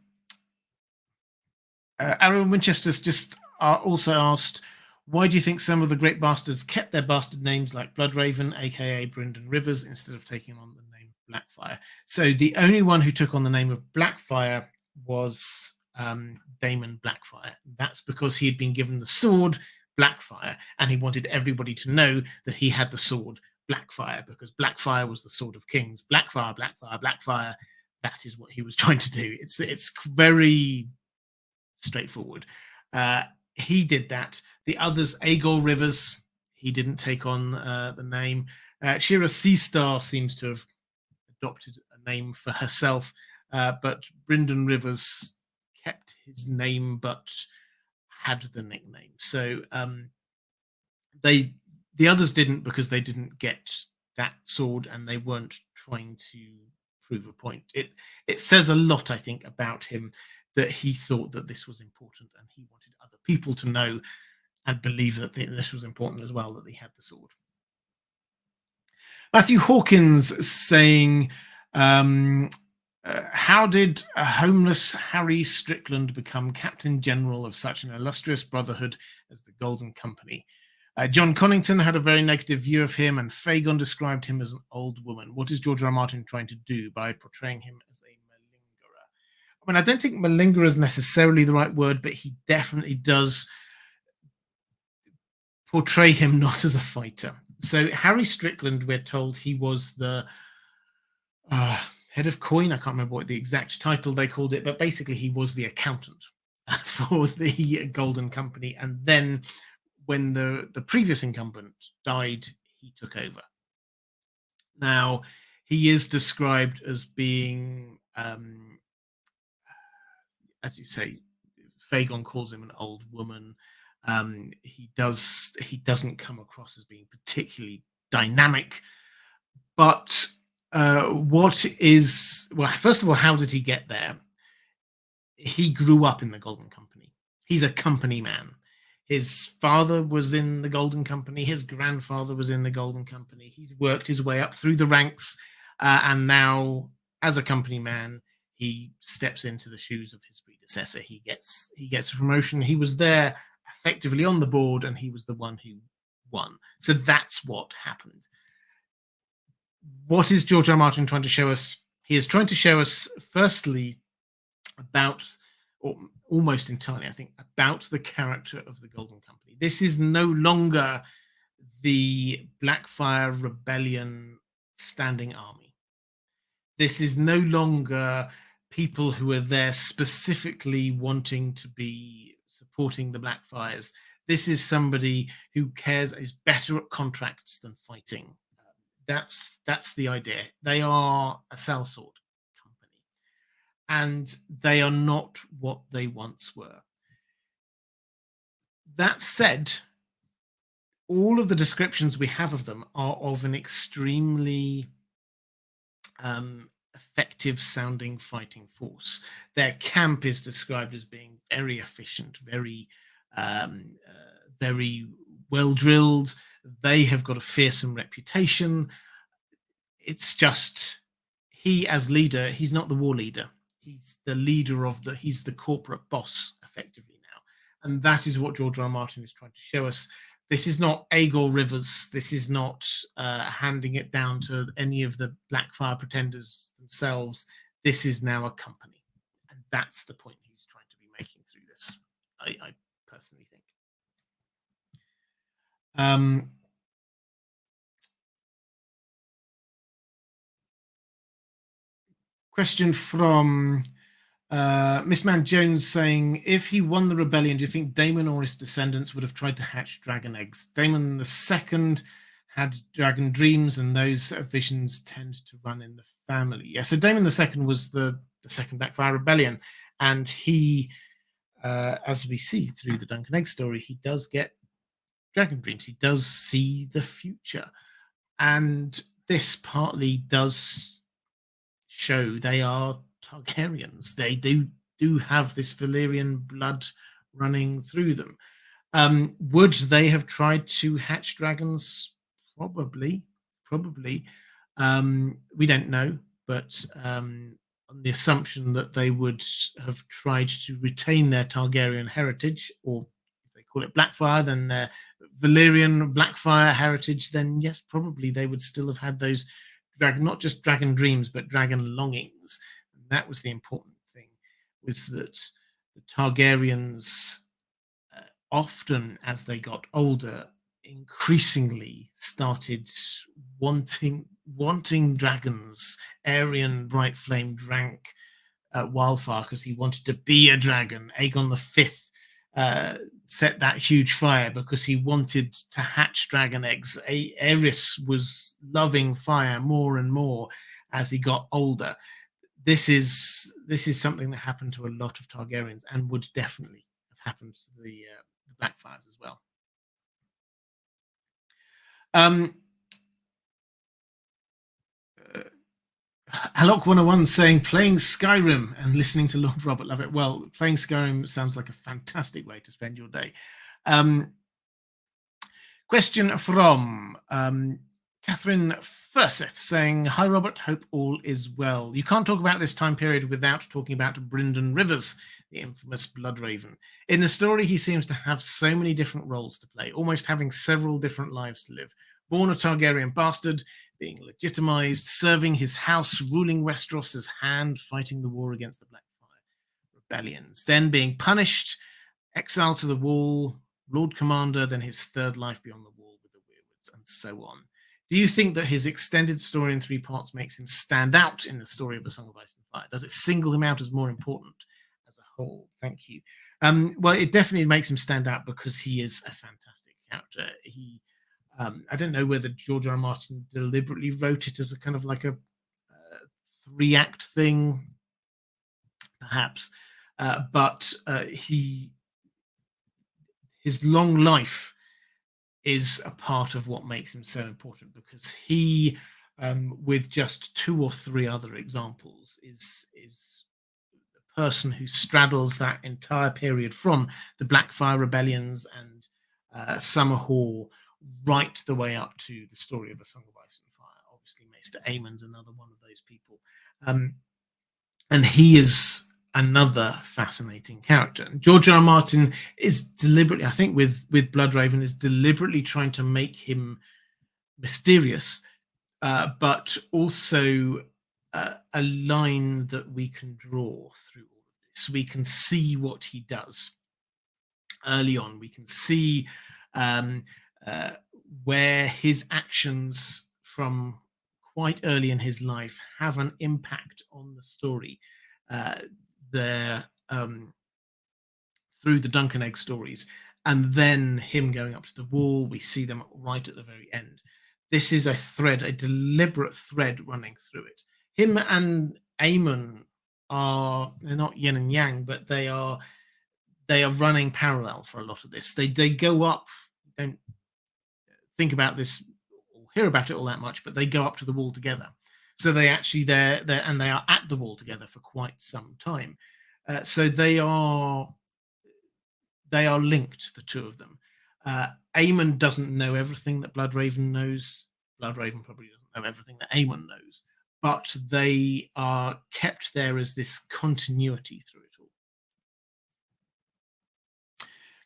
Aaron Winchester's just also asked, why do you think some of the great bastards kept their bastard names like Bloodraven, aka Brynden Rivers, instead of taking on the name Blackfyre? So the only one who took on the name of Blackfyre was Daemon Blackfyre. That's because he had been given the sword Blackfyre, and he wanted everybody to know that he had the sword Blackfyre, because Blackfyre was the sword of kings. Blackfyre, Blackfyre, Blackfyre. That is what he was trying to do. It's very straightforward. He did that. The others, Aegor Rivers, he didn't take on the name. Shira Seastar seems to have adopted a name for herself, but Brynden Rivers kept his name, but had the nickname. So the others didn't, because they didn't get that sword and they weren't trying to prove a point. It says a lot, I think, about him, that he thought that this was important and he wanted other people to know and believe that this was important as well, that he had the sword. Matthew Hawkins saying, how did a homeless Harry Strickland become Captain General of such an illustrious brotherhood as the Golden Company? John Connington had a very negative view of him, and Fagon described him as an old woman. What is George R. R. Martin trying to do by portraying him as a malingerer? I mean, I don't think malingerer is necessarily the right word, but he definitely does portray him not as a fighter. So Harry Strickland, we're told he was the head of coin. I can't remember what the exact title they called it, but basically he was the accountant for the Golden Company. And then when the previous incumbent died, he took over. Now, he is described as being, as you say, Fagon calls him an old woman. He doesn't come across as being particularly dynamic. But what is, well, first of all, how did he get there? He grew up in the Golden Company. He's a company man. His father was in the Golden Company. His grandfather was in the Golden Company. He's worked his way up through the ranks. And now, as a company man, he steps into the shoes of his predecessor. He gets a promotion. He was there effectively on the board, and he was the one who won. So that's what happened. What is George R. R. Martin trying to show us? He is trying to show us, firstly, about, or almost entirely, I think, about the character of the Golden Company. This is no longer the Blackfyre Rebellion standing army. This is no longer people who are there specifically wanting to be supporting the Blackfyres. This is somebody who cares, is better at contracts than fighting. That's the idea. They are a sellsword company, and they are not what they once were. That said, all of the descriptions we have of them are of an extremely effective sounding fighting force. Their camp is described as being very efficient, very well drilled. They have got a fearsome reputation. It's just, he as leader, he's not the war leader. He's the leader of he's the corporate boss effectively now. And that is what George R. R. Martin is trying to show us. This is not Aegor Rivers. This is not handing it down to any of the Blackfyre pretenders themselves. This is now a company. And that's the point he's trying to be making through this, I personally think. Question from Miss Man Jones saying, if he won the rebellion, do you think Daemon or his descendants would have tried to hatch dragon eggs? Daemon II had dragon dreams, and those visions tend to run in the family. Yeah, so Daemon II was the second Blackfyre Rebellion, and he, as we see through the Duncan Egg story, he does get dragon dreams. He does see the future, and this partly does show they are Targaryens. They do have this Valyrian blood running through them. Would they have tried to hatch dragons? Probably. We don't know, but on the assumption that they would have tried to retain their Targaryen heritage, or if they call it Blackfyre, then their Valyrian Blackfyre heritage, then yes, probably they would still have had those not just dragon dreams, but dragon longings. And that was the important thing, was that the Targaryens, often as they got older, increasingly started wanting dragons. Aerion Bright Flame drank wildfire because he wanted to be a dragon. Aegon V set that huge fire because he wanted to hatch dragon eggs. Aerys was loving fire more and more as he got older. This is something that happened to a lot of Targaryens and would definitely have happened to the Blackfyres as well. Um, Alok 101 saying playing Skyrim and listening to Lord Robert love it. Well, playing Skyrim sounds like a fantastic way to spend your day. Question from Catherine Furseth saying, "Hi Robert, hope all is well. You can't talk about this time period without talking about Brynden Rivers, the infamous Bloodraven. In the story, he seems to have so many different roles to play, almost having several different lives to live. Born a Targaryen bastard, being legitimized, serving his house, ruling Westeros as Hand, fighting the war against the Blackfyre Rebellions, then being punished, exiled to the Wall, Lord Commander, then his third life beyond the Wall with the Weirwoods, and so on. Do you think that his extended story in 3 parts makes him stand out in the story of A Song of Ice and Fire? Does it single him out as more important as a whole?" Thank you. Well, it definitely makes him stand out because he is a fantastic character. I don't know whether George R. R. Martin deliberately wrote it as a kind of like a 3-act thing, perhaps, but his long life is a part of what makes him so important, because he, with just 2 or 3 other examples, is the person who straddles that entire period from the Blackfyre Rebellions and Summerhall right the way up to the story of A Song of Ice and Fire. Obviously, Maester Aemon's another one of those people. And he is another fascinating character. And George R. R. Martin is deliberately, I think, with Bloodraven, is deliberately trying to make him mysterious, but also a line that we can draw through all of this. We can see what he does early on. We can see where his actions from quite early in his life have an impact on the story. Through the Dunk and Egg stories, and then him going up to the Wall, we see them right at the very end. This is a thread, a deliberate thread running through it. Him and Aemon they're not yin and yang, but they are running parallel for a lot of this. They go up, don't think about this or hear about it all that much, but they go up to the Wall together. So they actually they're and they are at the Wall together for quite some time. So they are linked, the 2 of them. Aemon doesn't know everything that Bloodraven knows. Bloodraven probably doesn't know everything that Aemon knows, but they are kept there as this continuity through it all.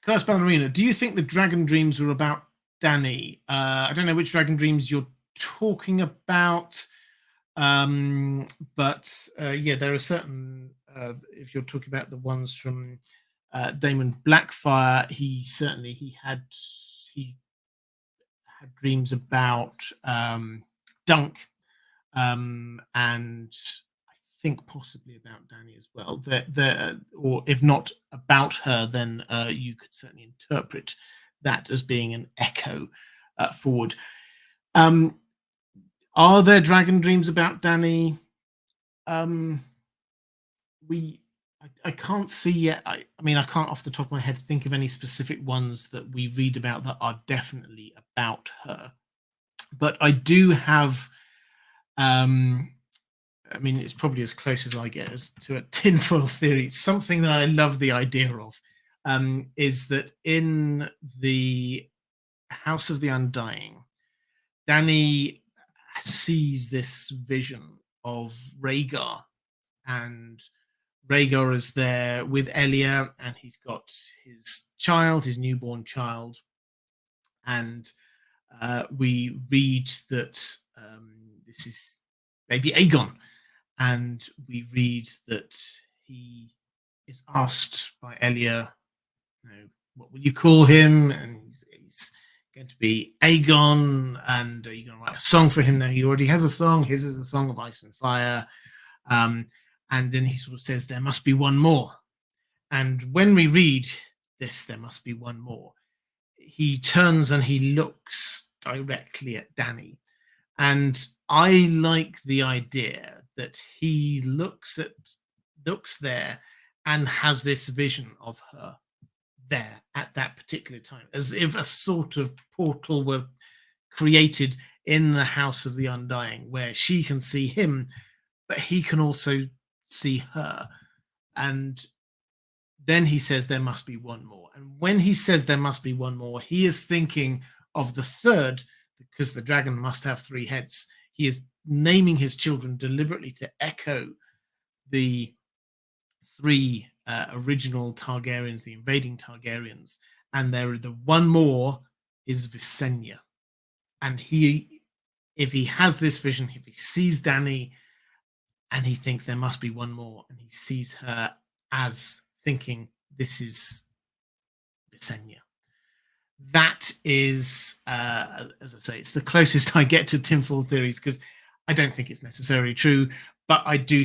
Curse Ballerina, do you think the Dragon Dreams were about Dany? I don't know which Dragon Dreams you're talking about, but yeah, there are certain, if you're talking about the ones from Daemon Blackfyre, he had dreams about Dunk, and I think possibly about Dany as well. Or if not about her, then you could certainly interpret that as being an echo forward. Are there dragon dreams about Dany? I can't see yet. I mean, I can't off the top of my head think of any specific ones that we read about that are definitely about her. But I do have, I mean, it's probably as close as I get as to a tinfoil theory. Something that I love the idea of is that in the House of the Undying, Dany sees this vision of Rhaegar, and Rhaegar is there with Elia, and he's got his child, his newborn child, and we read that this is baby Aegon, and we read that he is asked by Elia, you know, what will you call him? And he's going to be Aegon, and are you going to write a song for him? Now he already has a song. His is a Song of Ice and Fire. And then he sort of says, there must be one more. And when we read this, there must be one more, he turns and he looks directly at Dany. And I like the idea that he looks there and has this vision of her. there at that particular time, as if a sort of portal were created in the House of the Undying, where she can see him, but he can also see her. And then he says there must be one more. And when he says there must be one more, he is thinking of the third, because the dragon must have three heads. He is naming his children deliberately to echo the three original Targaryens, the invading Targaryens. And the one more is Visenya. And if he has this vision, if he sees Dany and he thinks there must be one more, and he sees her as thinking this is Visenya. That is, as I say, it's the closest I get to tinfoil theories, because I don't think it's necessarily true, but I do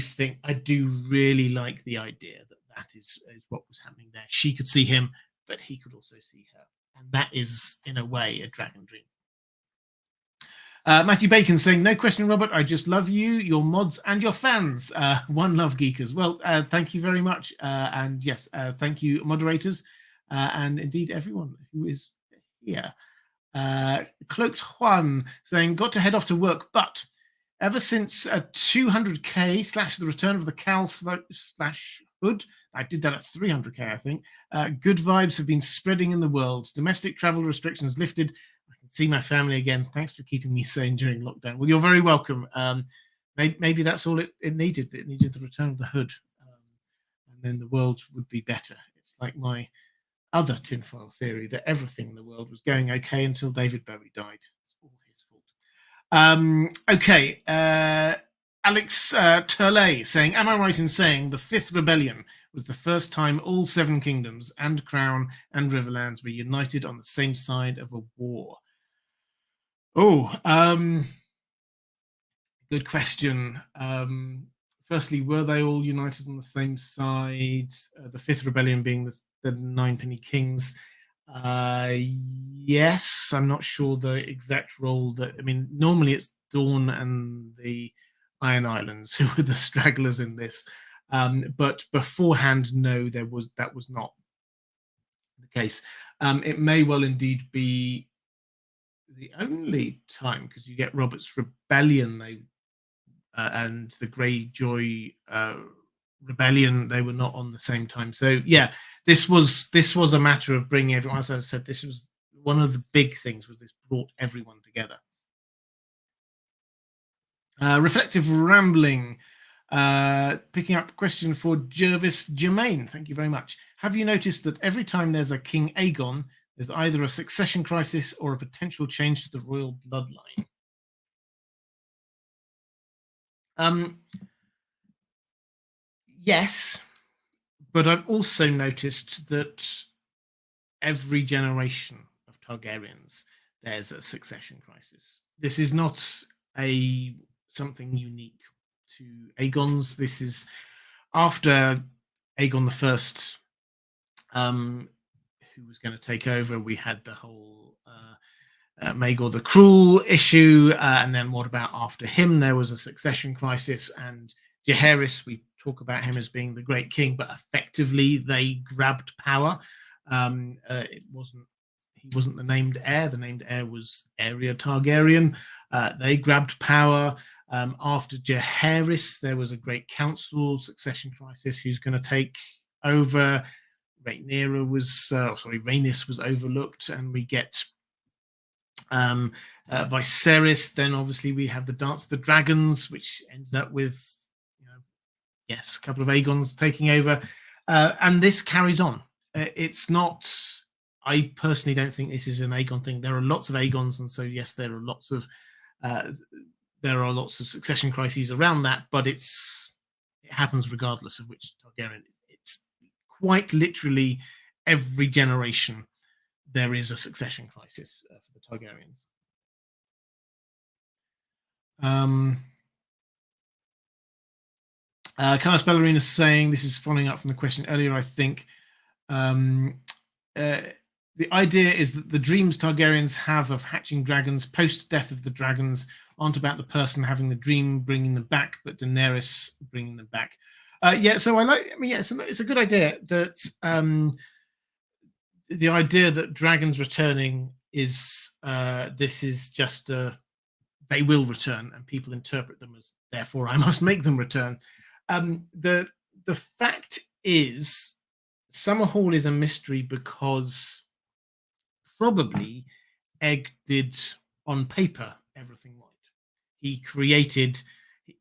really like the idea that is what was happening there. She could see him, but he could also see her. And that is, in a way, a dragon dream. Matthew Bacon saying, no question, Robert. I just love you, your mods, and your fans. One love, geekers. Well, thank you very much. And yes, thank you, moderators, and indeed everyone who is here. Cloaked Juan saying, got to head off to work, but ever since 200k / the return of the cowl / hood, I did that at 300k, I think. Good vibes have been spreading in the world. Domestic travel restrictions lifted. I can see my family again. Thanks for keeping me sane during lockdown. Well, you're very welcome. Maybe that's all it needed. It needed the return of the hood, and then the world would be better. It's like my other tinfoil theory that everything in the world was going okay until David Bowie died. It's all his fault. Okay. Alex Turley saying, am I right in saying the 5th rebellion was the first time all 7 kingdoms and Crown and Riverlands were united on the same side of a war? Good question. Firstly, were they all united on the same side? The 5th rebellion being the Ninepenny Kings. Yes, I'm not sure the exact role that. I mean, normally it's Dawn and the Iron Islands who were the stragglers in this, but beforehand, no, that was not the case. It may well indeed be the only time, because you get Robert's Rebellion, and the Greyjoy Rebellion, they were not on the same time. So yeah, this was a matter of bringing everyone. As I said, this was one of the big things, was this brought everyone together. Reflective Rambling, picking up a question for Jervis Germain. Thank you very much. Have you noticed that every time there's a King Aegon, there's either a succession crisis or a potential change to the royal bloodline? Yes, but I've also noticed that every generation of Targaryens, there's a succession crisis. This is not something unique to Aegon's. This is after Aegon the First, who was going to take over. We had the whole Maegor the Cruel issue, and then what about after him? There was a succession crisis, and Jaehaerys, we talk about him as being the great king, but effectively they grabbed power. He wasn't the named heir. The named heir was Aeria Targaryen. They grabbed power. After Jaehaerys, there was a great council succession crisis. Who's going to take over? Rhaenys was overlooked, and we get Viserys. Then obviously we have the Dance of the Dragons, which ended up with, a couple of Aegons taking over, and this carries on. It's not. I personally don't think this is an Aegon thing. There are lots of Aegons, and so yes, there are lots of succession crises around that. But it happens regardless of which Targaryen. It's quite literally every generation there is a succession crisis for the Targaryens. Carlos Ballerina is saying, this is following up from the question earlier, I think. The idea is that the dreams Targaryens have of hatching dragons post-death of the dragons aren't about the person having the dream bringing them back, but Daenerys bringing them back. So it's a good idea that the idea that dragons returning is this is just a they will return, and people interpret them as therefore I must make them return. The fact is, Summerhall is a mystery because probably Egg did on paper everything right. He created,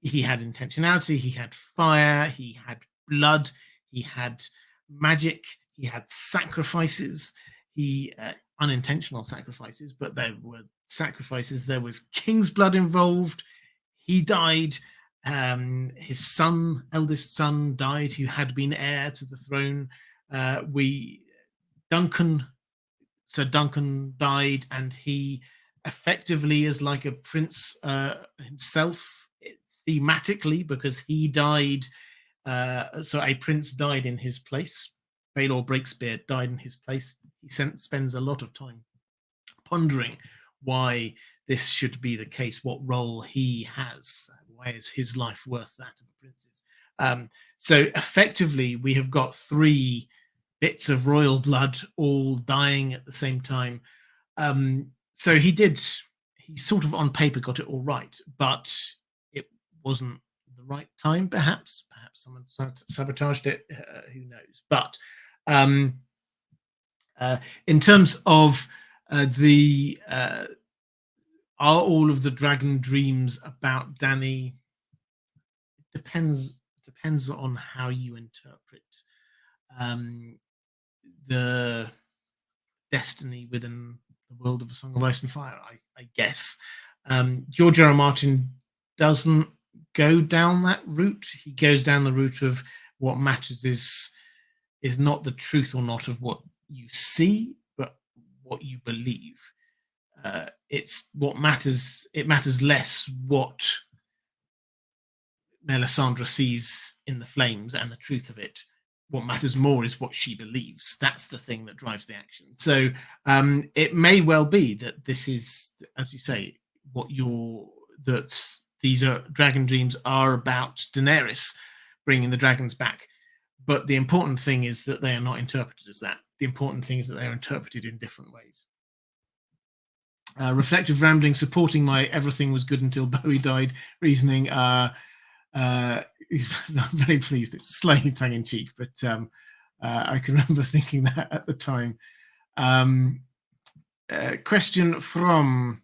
he had intentionality, he had fire, he had blood, he had magic, he had sacrifices, he unintentional sacrifices, but there were sacrifices. There was king's blood involved. He died. His son, eldest son, died, who had been heir to the throne. Duncan Sir Duncan died, and he effectively is like a prince himself, thematically, because he died. So a prince died in his place. Baelor Breakspear died in his place. He spends a lot of time pondering why this should be the case, what role he has, why is his life worth that of a prince's. So effectively, we have got three bits of royal blood all dying at the same time. So he sort of on paper got it all right, but it wasn't the right time, perhaps someone sabotaged it, who knows. But in terms of are all of the dragon dreams about Dany? Depends on how you interpret the destiny within the world of A Song of Ice and Fire, I guess. George R. R. Martin doesn't go down that route. He goes down the route of what matters is not the truth or not of what you see, but what you believe. It's what matters. It matters less what Melisandre sees in the flames and the truth of it. What matters more is what she believes. That's the thing that drives the action. So it may well be that this is, as you say, that these are dragon dreams are about Daenerys bringing the dragons back. But the important thing is that they are not interpreted as that. The important thing is that they are interpreted in different ways. Reflective rambling supporting my everything was good until Bowie died reasoning. I'm very pleased. It's slightly tongue-in-cheek, but I can remember thinking that at the time. Question from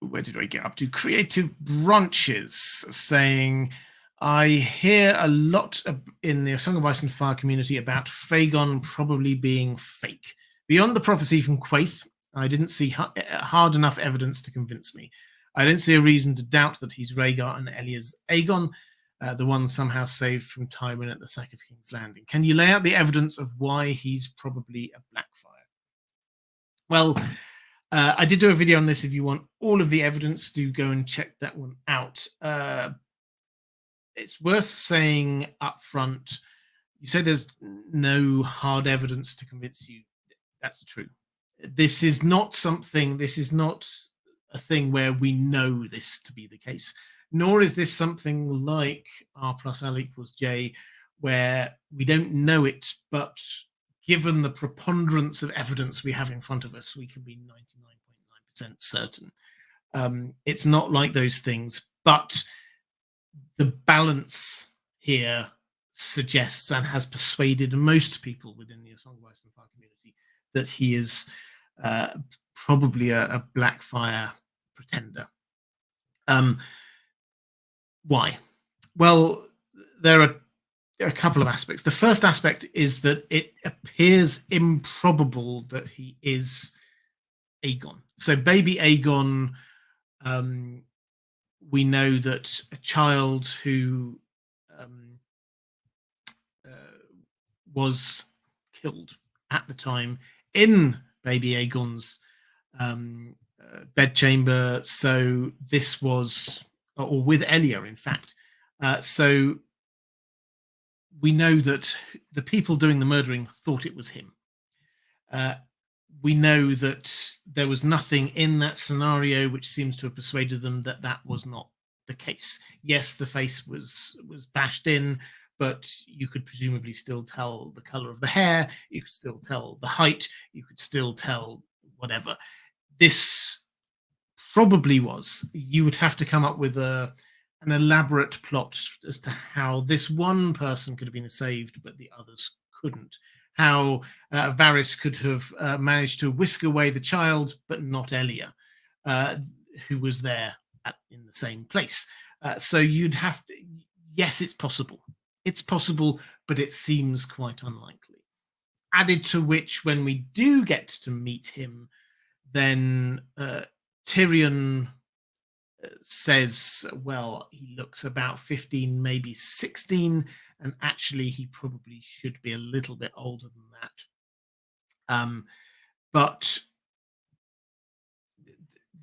where did I get up to? Creative Branches saying, I hear a lot in the Song of Ice and Fire community about Fagon probably being fake. Beyond the prophecy from Quaithe, I didn't see hard enough evidence to convince me. I don't see a reason to doubt that he's Rhaegar and Elya's Aegon, the one somehow saved from Tywin at the sack of King's Landing. Can you lay out the evidence of why he's probably a Blackfyre? Well, I did do a video on this. If you want all of the evidence, do go and check that one out. It's worth saying up front, you say there's no hard evidence to convince you. That's true. This is not a thing where we know this to be the case, nor is this something like R plus L equals J, where we don't know it, but given the preponderance of evidence we have in front of us, we can be 99.9% certain. It's not like those things, but the balance here suggests and has persuaded most people within the Song of Ice and Fire community that he is probably a Blackfyre pretender. Why? Well, there are a couple of aspects. The first aspect is that it appears improbable that he is Aegon. So baby Aegon, we know that a child who was killed at the time in baby Aegon's bedchamber. So this was, or with Elia, in fact. So we know that the people doing the murdering thought it was him. We know that there was nothing in that scenario which seems to have persuaded them that that was not the case. Yes, the face was bashed in, but you could presumably still tell the color of the hair, you could still tell the height, you could still tell whatever. This probably was. You would have to come up with an elaborate plot as to how this one person could have been saved, but the others couldn't. How Varys could have managed to whisk away the child, but not Elia, who was there in the same place. So you'd have to. Yes, it's possible. It's possible, but it seems quite unlikely. Added to which, when we do get to meet him, then Tyrion says, well, he looks about 15, maybe 16, and actually he probably should be a little bit older than that. But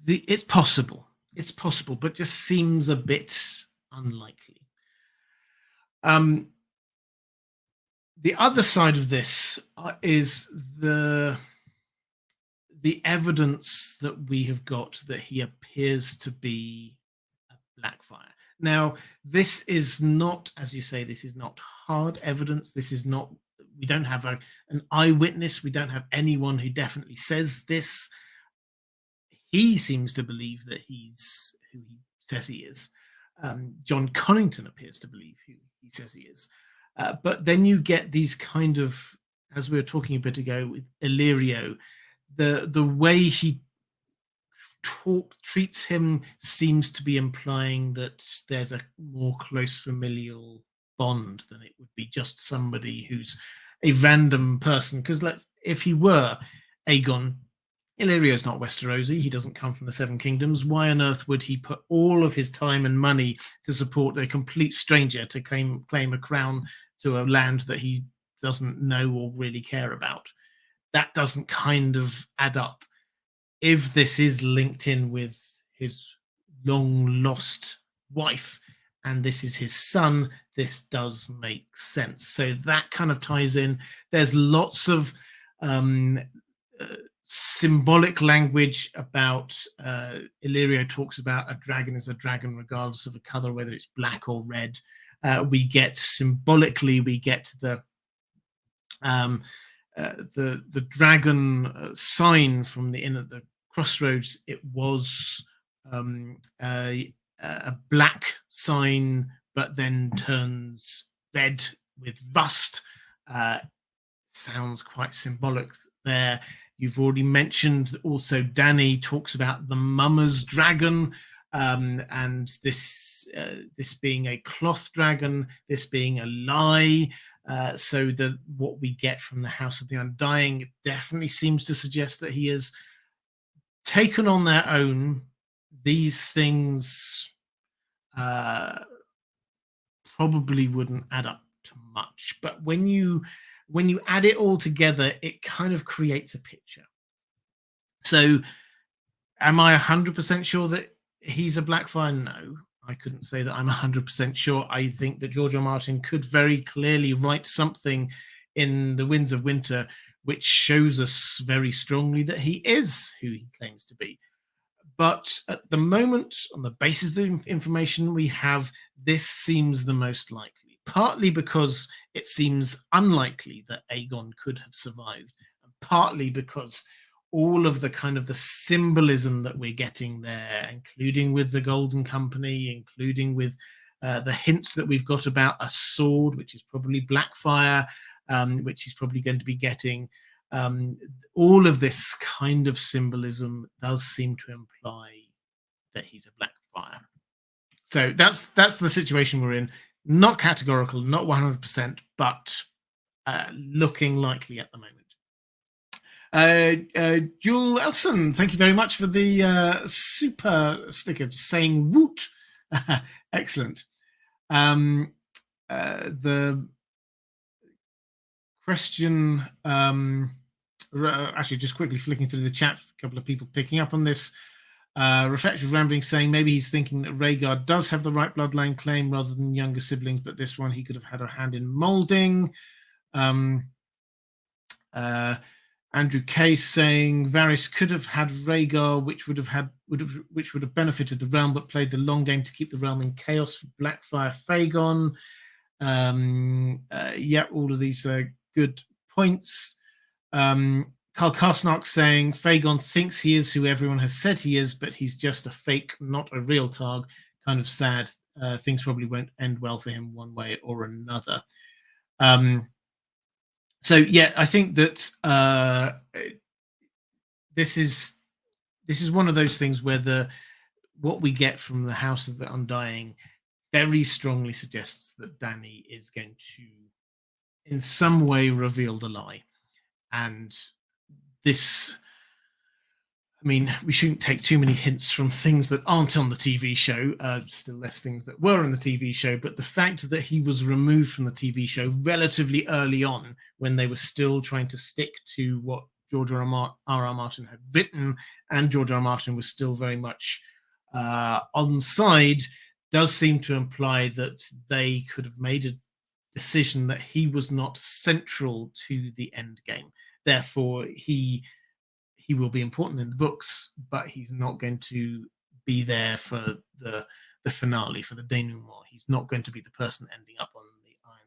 it's possible. It's possible, but just seems a bit unlikely. The other side of this is the evidence that we have got that he appears to be a Blackfyre. Now, this is not, as you say, this is not hard evidence. This is not, we don't have an eyewitness. We don't have anyone who definitely says this. He seems to believe that he's who he says he is. John Connington appears to believe who he says he is. But then you get these kind of, as we were talking a bit ago with Illyrio, the way he treats him seems to be implying that there's a more close familial bond than it would be just somebody who's a random person. Because if he were Aegon, Illyrio's not Westerosi. He doesn't come from the Seven Kingdoms. Why on earth would he put all of his time and money to support a complete stranger to claim a crown to a land that he doesn't know or really care about? That doesn't kind of add up. If this is linked in with his long lost wife and this is his son, this does make sense. So that kind of ties in. There's lots of symbolic language about Illyrio talks about a dragon is a dragon regardless of the color, whether it's black or red. We get symbolically, we get the dragon sign from the inn at the crossroads. It was a black sign, but then turns red with rust. Sounds quite symbolic there. You've already mentioned also Dany talks about the mummer's dragon, and this being a cloth dragon, this being a lie. So what we get from the House of the Undying definitely seems to suggest that he has taken on their own. These things probably wouldn't add up to much, but when you add it all together, it kind of creates a picture. So am I 100% sure that he's a Blackfyre? No, I couldn't say that I'm 100% sure. I think that George R. Martin could very clearly write something in The Winds of Winter which shows us very strongly that he is who he claims to be. But at the moment, on the basis of the information we have, this seems the most likely, partly because it seems unlikely that Aegon could have survived, and partly because all of the kind of the symbolism that we're getting there, including with the Golden Company, including with the hints that we've got about a sword, which is probably Blackfyre, which he's probably going to be getting. All of this kind of symbolism does seem to imply that he's a Blackfyre. So that's the situation we're in. Not categorical, not 100%, but looking likely at the moment. Jewel Elson, thank you very much for the super sticker, just saying woot. Excellent. The question, actually just quickly flicking through the chat, a couple of people picking up on this. Reflective Rambling saying maybe he's thinking that Rhaegar does have the right bloodline claim rather than younger siblings, but this one he could have had a hand in molding. Andrew Case saying Varys could have had Rhaegar, which would have benefited the realm, but played the long game to keep the realm in chaos for Blackfyre Fagon. Yeah, all of these are good points. Carl Karsnark saying Fagon thinks he is who everyone has said he is, but he's just a fake, not a real Targ. Kind of sad. Things probably won't end well for him one way or another. So yeah, I think that this is one of those things where what we get from the House of the Undying very strongly suggests that Danny is going to, in some way, reveal the lie. And this, I mean, we shouldn't take too many hints from things that aren't on the TV show, still less things that were on the TV show. But the fact that he was removed from the TV show relatively early on, when they were still trying to stick to what George R.R. Martin had written, and George R.R. Martin was still very much on side, does seem to imply that they could have made a decision that he was not central to the end game. Therefore, he will be important in the books, but he's not going to be there for the finale, for the denouement. He's not going to be the person ending up on the Iron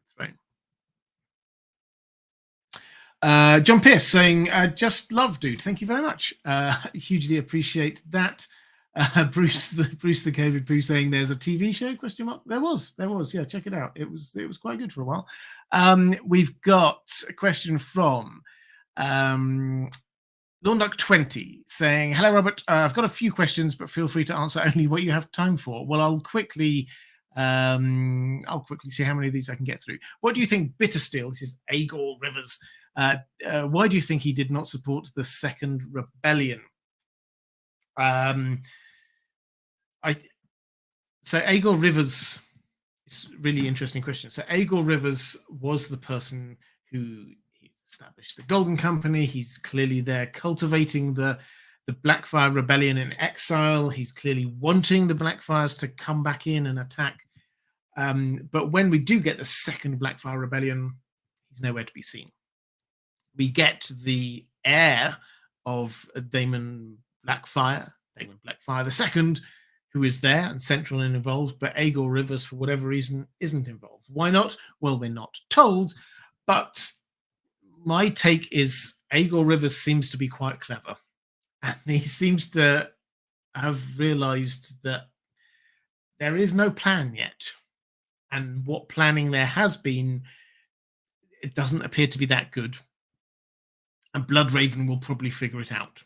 Throne. John Pierce saying, just love, dude. Thank you very much. Hugely appreciate that. Bruce the COVID poo saying there's a TV show, question mark. There was, yeah, check it out. It was quite good for a while. We've got a question from Lornduck20 saying, hello, Robert. I've got a few questions, but feel free to answer only what you have time for. Well, I'll quickly see how many of these I can get through. What do you think Bittersteel, this is Aegor Rivers, why do you think he did not support the Second Rebellion? So Aegor Rivers, it's a really interesting question. So Aegor Rivers was the person who established the Golden Company. He's clearly there cultivating the Blackfyre Rebellion in exile. He's clearly wanting the Blackfyres to come back in and attack. But when we do get the second Blackfyre Rebellion, he's nowhere to be seen. We get the heir of Daemon Blackfyre II, who is there and central and involved, but Aegor Rivers, for whatever reason, isn't involved. Why not? Well, we're not told, but my take is Aegor Rivers seems to be quite clever, and he seems to have realized that there is no plan yet, and what planning there has been, it doesn't appear to be that good, and Bloodraven will probably figure it out.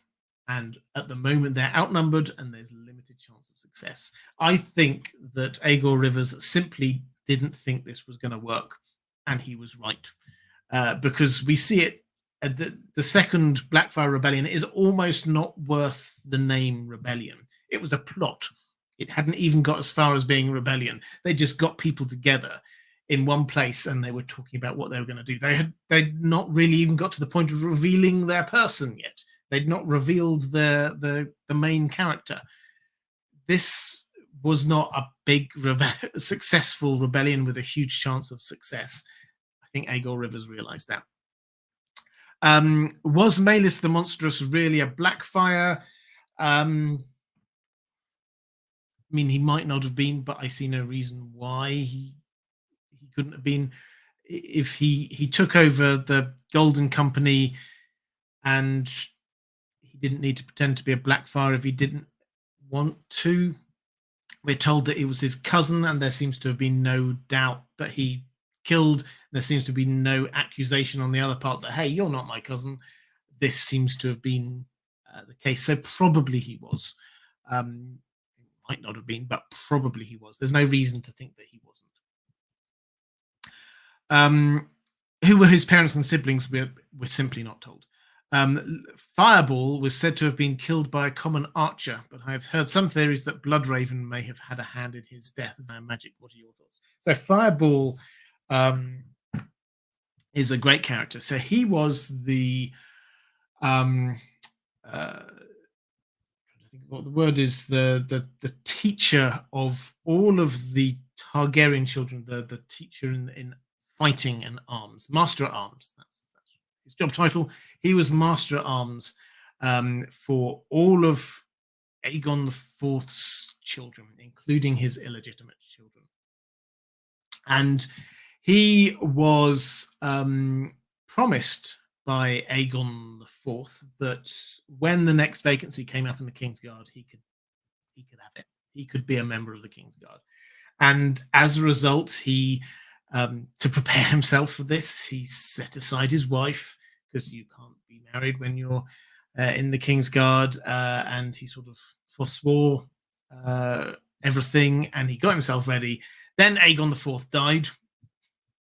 And at the moment, they're outnumbered, and there's limited chance of success. I think that Aegor Rivers simply didn't think this was going to work, and he was right. Because we see it, the second Blackfyre Rebellion is almost not worth the name Rebellion. It was a plot. It hadn't even got as far as being a rebellion. They just got people together in one place, and they were talking about what they were going to do. They'd not really even got to the point of revealing their person yet. They'd not revealed the main character. This was not a big successful rebellion with a huge chance of success. I think Aegor Rivers realized that. Was Malus the Monstrous really a Blackfyre? I mean, he might not have been, but I see no reason why he couldn't have been. If he took over the Golden Company, and he didn't need to pretend to be a Blackfyre if he didn't want to. We're told that it was his cousin, and there seems to have been no doubt that he killed. There seems to be no accusation on the other part that, hey, you're not my cousin. This seems to have been the case. So probably he was. Might not have been, but probably he was. There's no reason to think that he wasn't. Who were his parents and siblings? We're simply not told. Fireball was said to have been killed by a common archer, but I've heard some theories that Bloodraven may have had a hand in his death via magic. What are your thoughts? So Fireball is a great character. So he was the trying to think of what the word is, the teacher of all of the Targaryen children, the teacher in fighting and arms, master at arms. That's his job title. He was master at arms for all of Aegon IV's children, including his illegitimate children. And He was promised by Aegon the Fourth that when the next vacancy came up in the Kingsguard, he could have it. He could be a member of the Kingsguard. And as a result, to prepare himself for this, he set aside his wife, because you can't be married when you're in the Kingsguard, and he sort of forswore everything, and he got himself ready. Then Aegon the Fourth died,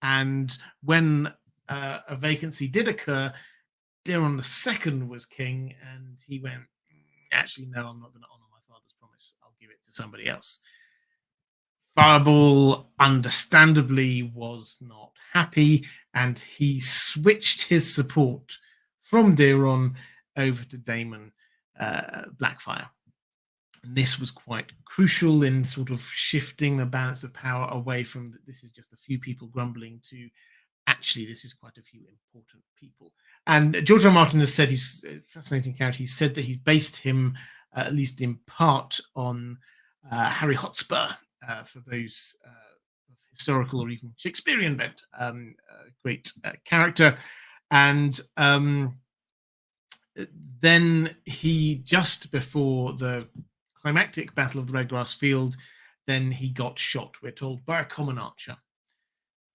and when a vacancy did occur, Daeron II was king, and he went, actually, no, I'm not going to honor my father's promise. I'll give it to somebody else. Fireball, understandably, was not happy, and he switched his support from Daeron over to Daemon Blackfyre. And this was quite crucial in sort of shifting the balance of power away from this is just a few people grumbling to actually this is quite a few important people. And George R. R. Martin has said he's a fascinating character. He said that he's based him, at least in part, on Harry Hotspur, for those historical or even Shakespearean bent. Great character. And then he, just before the climactic Battle of the Redgrass Field, then he got shot, we're told, by a common archer.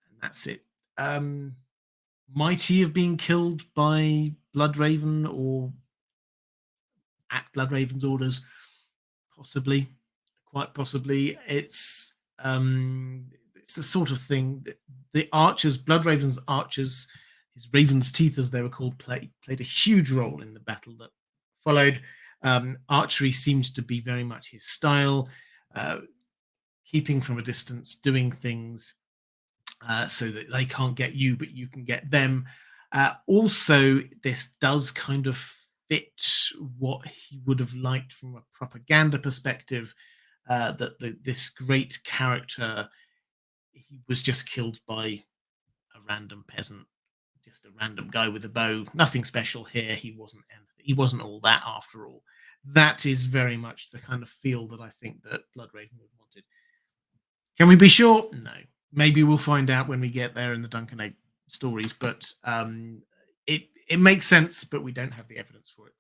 And that's it. Might he have been killed by Bloodraven or at Bloodraven's orders? Possibly, quite possibly. It's the sort of thing that the archers, Bloodraven's archers, his raven's teeth, as they were called, played a huge role in the battle that followed. Archery seems to be very much his style, keeping from a distance, doing things so that they can't get you, but you can get them. Also, this does kind of fit what he would have liked from a propaganda perspective, that this great character, he was just killed by a random peasant, just a random guy with a bow. Nothing special here. He wasn't all that after all. That is very much the kind of feel that I think that Bloodraven would wanted. Can we be sure? No. Maybe we'll find out when we get there in the Duncan Egg stories, but it makes sense, but we don't have the evidence for it.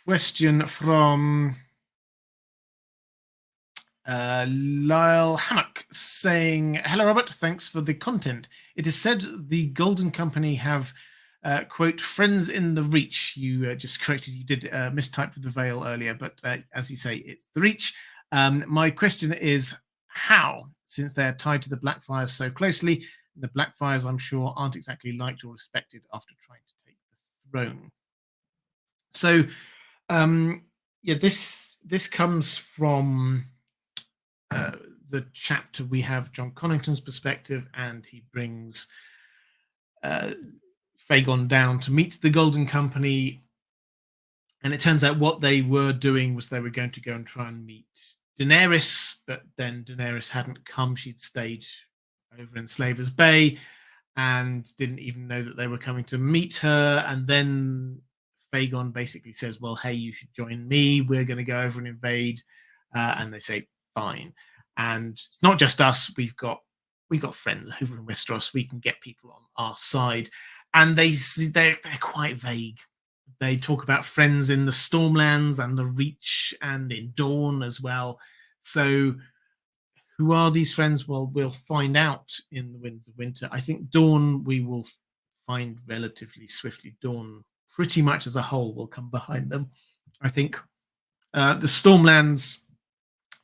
Question from Lyle Hammock saying, hello, Robert. Thanks for the content. It is said the Golden Company have, quote, friends in the Reach. You just corrected, you did mistype the Veil earlier, but as you say, it's the Reach. My question is how, since they're tied to the Blackfyres so closely, the Blackfyres, I'm sure, aren't exactly liked or respected after trying to take the throne. So, yeah, this comes from the chapter we have John Connington's perspective, and he brings Fagon down to meet the Golden Company. And it turns out what they were doing was they were going to go and try and meet Daenerys, but then Daenerys hadn't come. She'd stayed over in Slaver's Bay and didn't even know that they were coming to meet her. And then Fagon basically says, well, hey, you should join me. We're going to go over and invade. And they say, fine. And it's not just us. We've got friends over in Westeros. We can get people on our side. And they're quite vague. They talk about friends in the Stormlands and the Reach and in Dawn as well. So who are these friends? Well, we'll find out in the Winds of Winter. I think Dawn we will find relatively swiftly. Dawn pretty much as a whole will come behind them. I think the Stormlands,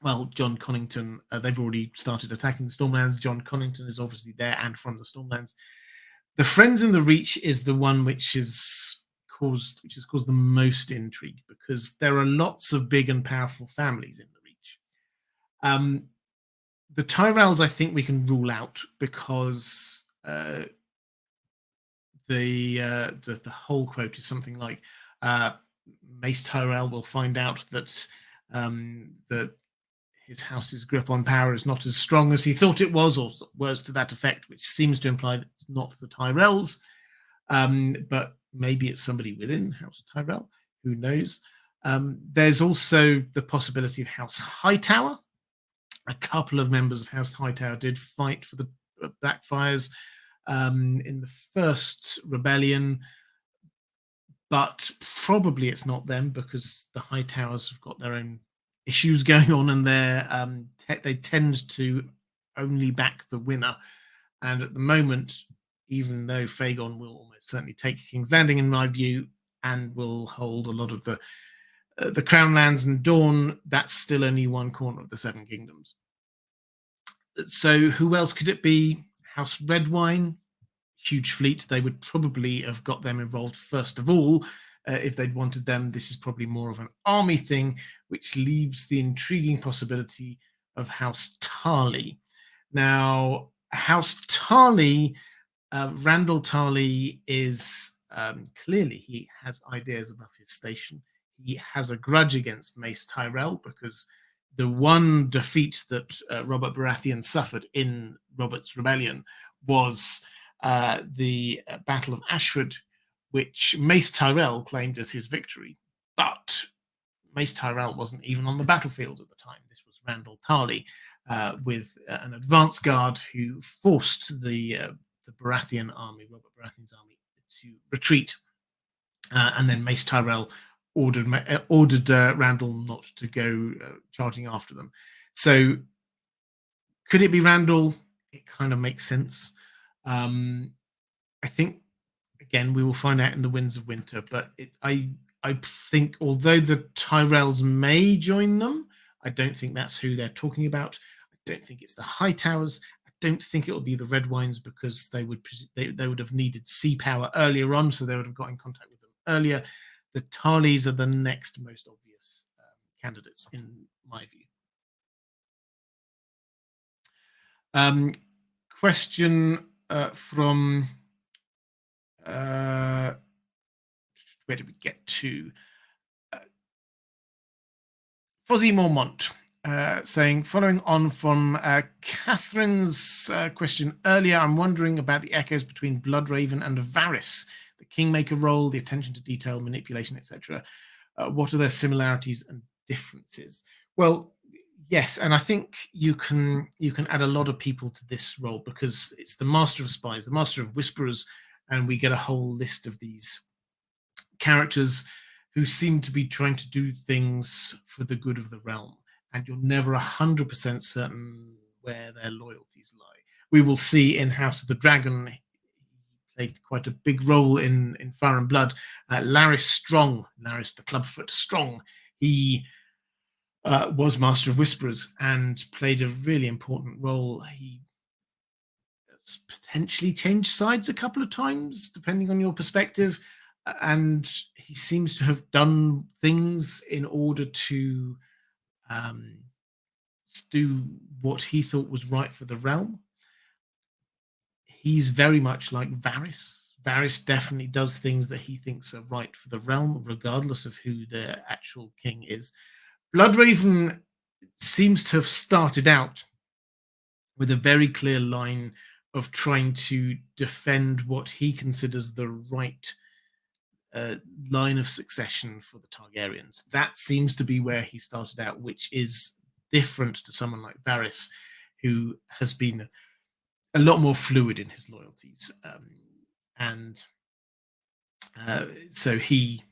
well, John Connington, they've already started attacking the Stormlands. John Connington is obviously there and from the Stormlands. The Friends in the Reach is the one which has caused the most intrigue, because there are lots of big and powerful families in the Reach. The Tyrells, I think we can rule out, because the whole quote is something like, Mace Tyrell will find out that that his house's grip on power is not as strong as he thought it was, or words to that effect, which seems to imply that it's not the Tyrells, but maybe it's somebody within House Tyrell. Who knows? There's also the possibility of House Hightower. A couple of members of House Hightower did fight for the Blackfyres in the first rebellion, but probably it's not them because the Hightowers have got their own issues going on, and they tend to only back the winner. And at the moment, even though Fagon will almost certainly take King's Landing, in my view, and will hold a lot of the Crown Lands and Dawn, that's still only one corner of the Seven Kingdoms. So who else could it be? House Redwine, huge fleet. They would probably have got them involved first of all. If they'd wanted them, this is probably more of an army thing, which leaves the intriguing possibility of House Tarley. Now, House Tarley, Randall Tarley is clearly, he has ideas above his station. He has a grudge against Mace Tyrell because the one defeat that Robert Baratheon suffered in Robert's Rebellion was the Battle of Ashford, which Mace Tyrell claimed as his victory. But Mace Tyrell wasn't even on the battlefield at the time. This was Randall Tarley with an advance guard who forced the Baratheon army, Robert Baratheon's army, to retreat. And then Mace Tyrell ordered Randall not to go charging after them. So could it be Randall? It kind of makes sense. I think, again, we will find out in the Winds of Winter, but I think although the Tyrells may join them, I don't think that's who they're talking about. I don't think it's the Hightowers. I don't think it will be the Redwines because they would have needed sea power earlier on, so they would have got in contact with them earlier. The Tarleys are the next most obvious candidates, in my view. Question from where did we get to? Fozzie Mormont saying, following on from Catherine's question earlier, I'm wondering about the echoes between Bloodraven and Varys, the Kingmaker role, the attention to detail, manipulation, etc. What are their similarities and differences? Well, yes, and I think you can add a lot of people to this role because it's the Master of Spies, the Master of Whisperers, and we get a whole list of these characters who seem to be trying to do things for the good of the realm, and you're never 100% certain where their loyalties lie. We will see in House of the Dragon, he played quite a big role in Fire and Blood. Larys Strong, Larys the Clubfoot Strong, he was Master of Whisperers and played a really important role. He has potentially changed sides a couple of times, depending on your perspective. And he seems to have done things in order to do what he thought was right for the realm. He's very much like Varys. Varys definitely does things that he thinks are right for the realm, regardless of who the actual king is. Bloodraven seems to have started out with a very clear line of trying to defend what he considers the right line of succession for the Targaryens. That seems to be where he started out, which is different to someone like Varys, who has been a lot more fluid in his loyalties. So he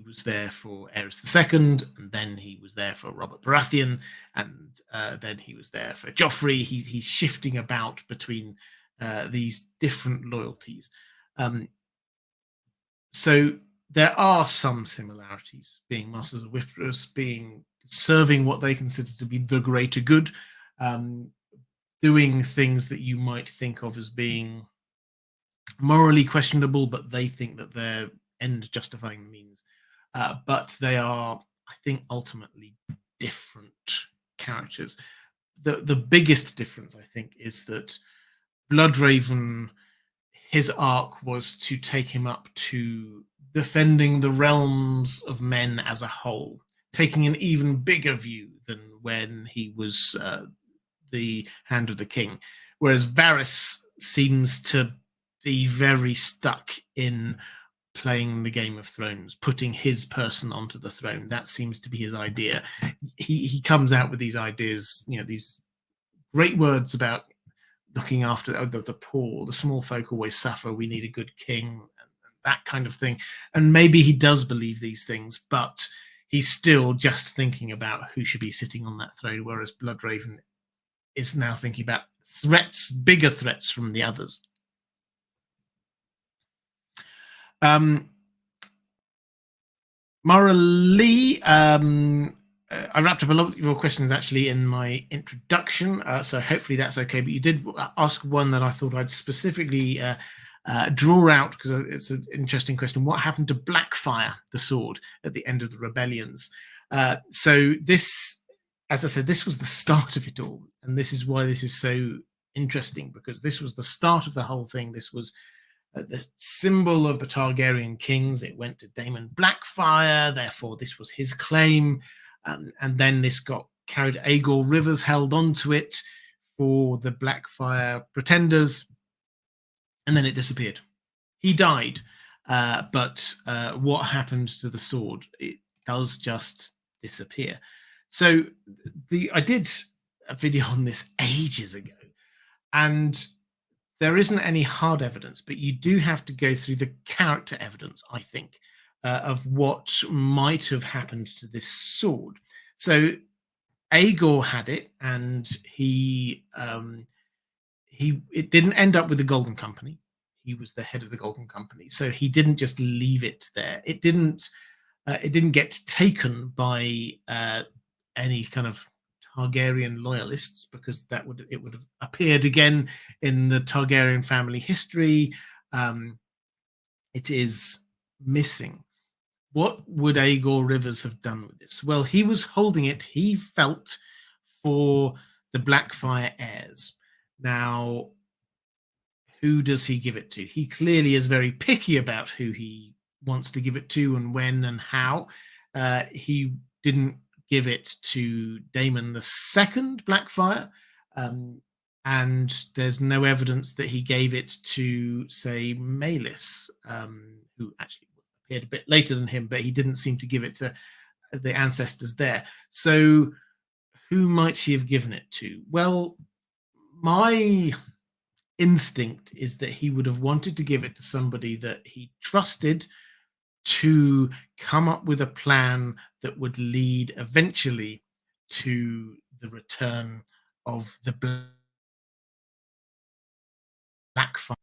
was there for Aerys II, and then he was there for Robert Baratheon, and then he was there for Joffrey. He's shifting about between these different loyalties. So there are some similarities, being Masters of Whisperers, serving what they consider to be the greater good, doing things that you might think of as being morally questionable, but they think that their end justifying the means. But they are, I think, ultimately different characters. The biggest difference, I think, is that Bloodraven, his arc was to take him up to defending the realms of men as a whole, taking an even bigger view than when he was the Hand of the King. Whereas Varys seems to be very stuck in playing the Game of Thrones, putting his person onto the throne. That seems to be his idea. He comes out with these ideas, these great words about looking after the poor, the small folk always suffer. We need a good king, and that kind of thing. And maybe he does believe these things, but he's still just thinking about who should be sitting on that throne, whereas Bloodraven is now thinking about threats, bigger threats from the others. Mara Lee, I wrapped up a lot of your questions actually in my introduction, so hopefully that's okay. But you did ask one that I thought I'd specifically draw out because it's an interesting question. What happened to Blackfyre, the sword, at the end of the rebellions? So this, as I said, this was the start of it all, and this is why this is so interesting, because this was the start of the whole thing. This was the symbol of the Targaryen kings. It went to Daemon Blackfyre, therefore this was his claim. And then this got carried. Aegor Rivers held onto it for the Blackfyre pretenders, and then it disappeared. He died, but what happened to the sword? It does just disappear. So I did a video on this ages ago, and there isn't any hard evidence, but you do have to go through the character evidence, I think, of what might have happened to this sword. So Aegor had it, and it didn't end up with the Golden Company. He was the head of the Golden Company, so he didn't just leave it there. It didn't get taken by any kind of Targaryen loyalists, because it would have appeared again in the Targaryen family history. It is missing. What would Aegor Rivers have done with this? Well, he was holding it, he felt, for the Blackfyre heirs. Now, who does he give it to? He clearly is very picky about who he wants to give it to and when and how. He didn't give it to Daemon II Blackfyre, and there's no evidence that he gave it to, say, Maelys, who actually appeared a bit later than him, but he didn't seem to give it to the ancestors there. So who might he have given it to? Well, my instinct is that he would have wanted to give it to somebody that he trusted to come up with a plan that would lead eventually to the return of the Blackfyre.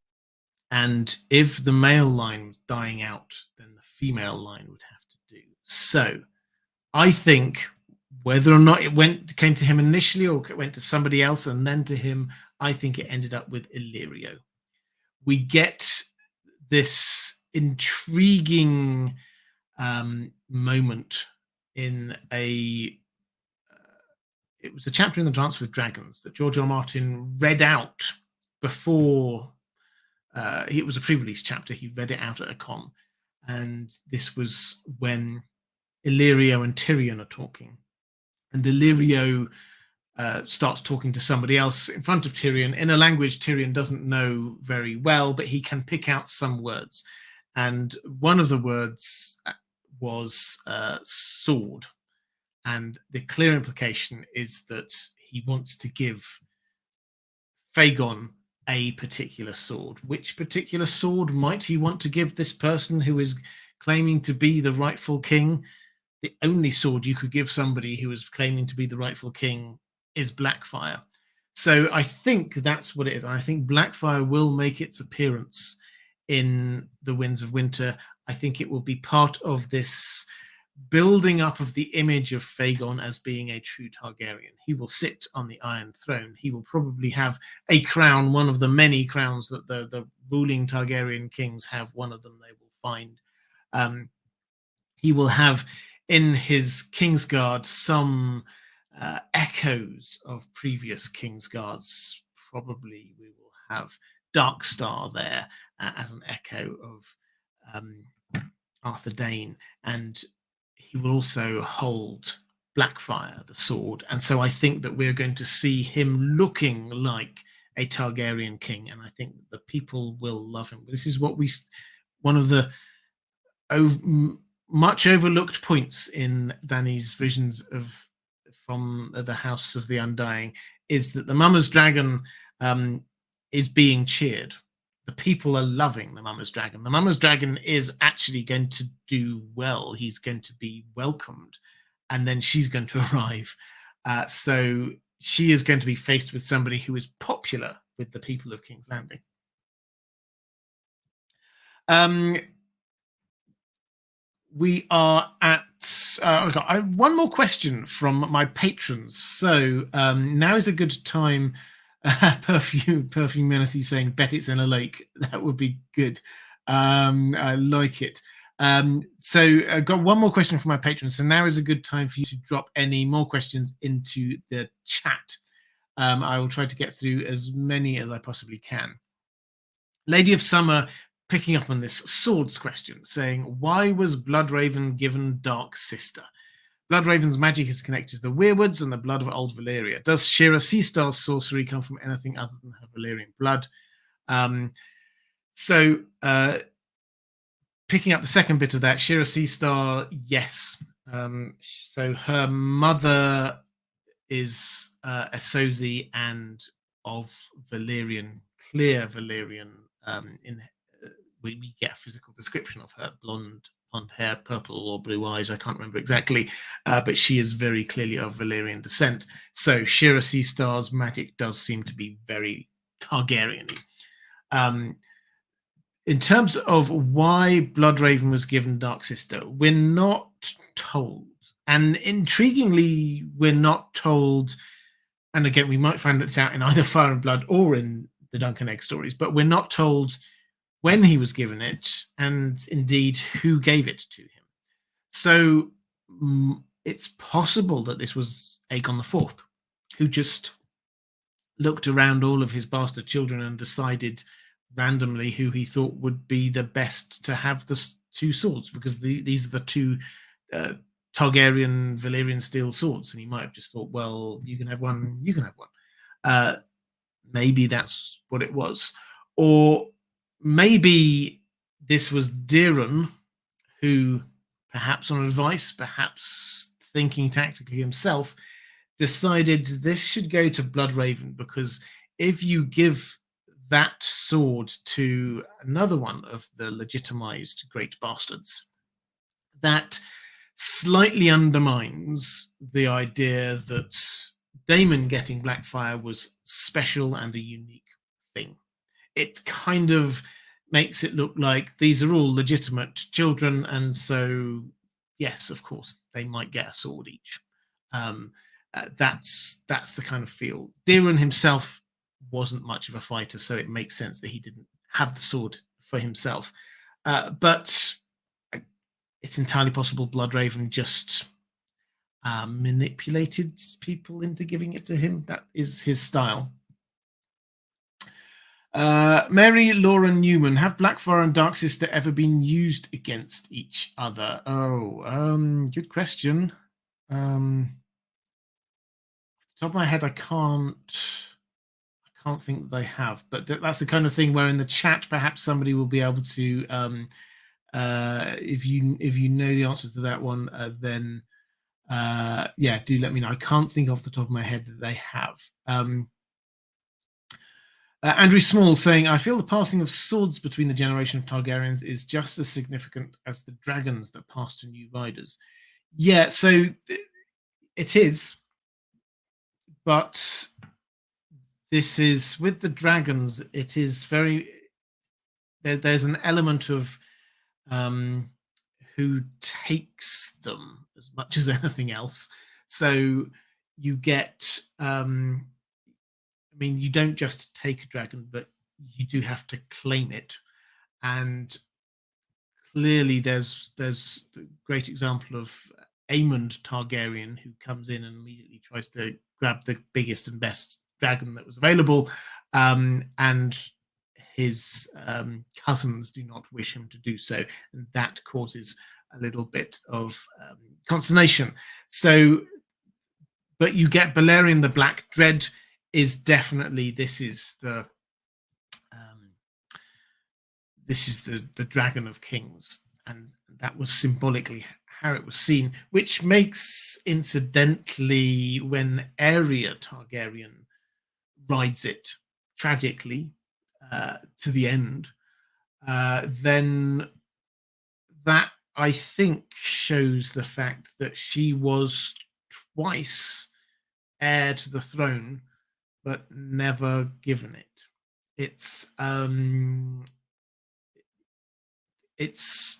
And if the male line was dying out, then the female line would have to do. So I think whether or not it came to him initially, or it went to somebody else and then to him, I think it ended up with Illyrio. We get this intriguing moment in it was a chapter in the Dance with Dragons that George R. R. Martin read out before. It was a pre-release chapter. He read it out at a con, and this was when Illyrio and Tyrion are talking, and Illyrio starts talking to somebody else in front of Tyrion in a language Tyrion doesn't know very well, but he can pick out some words, and one of the words was sword, and the clear implication is that he wants to give Fagon a particular sword. Which particular sword might he want to give this person who is claiming to be the rightful king? The only sword you could give somebody who is claiming to be the rightful king is Blackfyre. So I think that's what it is. I think Blackfyre will make its appearance in the Winds of Winter. I think it will be part of this building up of the image of Fagon as being a true Targaryen. He will sit on the Iron Throne. He will probably have a crown, one of the many crowns that the ruling Targaryen kings have. One of them they will find. He will have in his Kingsguard some echoes of previous Kingsguards. Probably we will have Darkstar there as an echo of Arthur Dane, and he will also hold Blackfyre, the sword. And so I think that we're going to see him looking like a Targaryen king, and I think that the people will love him. This is one of the much overlooked points in Danny's visions of from the House of the Undying is that the Mama's Dragon is being cheered. The people are loving the Mama's Dragon. The Mama's Dragon is actually going to do well. He's going to be welcomed, and then she's going to arrive. So she is going to be faced with somebody who is popular with the people of King's Landing. We are at I have one more question from my patrons. So now is a good time. Perfume Menacey saying, "Bet it's in a lake." That would be good. I like it. So I've got one more question from my patrons. So now is a good time for you to drop any more questions into the chat. I will try to get through as many as I possibly can. Lady of Summer picking up on this swords question, saying, why was Bloodraven given Dark Sister? Bloodraven's magic is connected to the Weirwoods and the blood of Old Valyria. Does Shira Seastar's sorcery come from anything other than her Valyrian blood? Picking up the second bit of that, Shira Seastar, yes. So her mother is a Sozi and of Valyrian, clear Valyrian. We get a physical description of her: blonde hair, purple or blue eyes. I can't remember exactly, but she is very clearly of Valyrian descent. So Shira Seastar's magic does seem to be very Targaryen-y. In terms of why Bloodraven was given Dark Sister, we're not told. And intriguingly, we're not told, and again, we might find this out in either Fire and Blood or in the Duncan Egg stories, but we're not told when he was given it, and indeed who gave it to him. So it's possible that this was Aegon IV, who just looked around all of his bastard children and decided randomly who he thought would be the best to have the two swords, because these are the two Targaryen Valyrian steel swords, and he might have just thought, well, you can have one, you can have one. Maybe that's what it was. Or maybe this was Diron, who, perhaps on advice, perhaps thinking tactically himself, decided this should go to Bloodraven, because if you give that sword to another one of the legitimized great bastards, that slightly undermines the idea that Daemon getting Blackfyre was special and a unique thing. It kind of makes it look like these are all legitimate children, and so yes, of course, they might get a sword each. That's the kind of feel. Diron himself wasn't much of a fighter, so it makes sense that he didn't have the sword for himself. But it's entirely possible Bloodraven just manipulated people into giving it to him. That is his style. Mary Laura Newman, have Blackfyre and Dark Sister ever been used against each other? Good question. Off the top of my head, I can't think they have, but that's the kind of thing where in the chat perhaps somebody will be able to, if you know the answer to that one, then yeah, do let me know. I can't think off the top of my head that they have. Andrew Small saying, I feel the passing of swords between the generation of Targaryens is just as significant as the dragons that pass to new riders. Yeah, so it is, but this is, with the dragons, it is very, there's an element of who takes them as much as anything else. So you get, I mean, you don't just take a dragon, but you do have to claim it. And clearly there's the great example of Aemond Targaryen, who comes in and immediately tries to grab the biggest and best dragon that was available, and his cousins do not wish him to do so, and that causes a little bit of consternation. So, but you get Balerion the Black Dread is definitely, this is the Dragon of Kings. and that was symbolically how it was seen, which makes, incidentally, when Arya Targaryen rides it tragically to the end, then that, I think, shows the fact that she was twice heir to the throne, but never given it. It's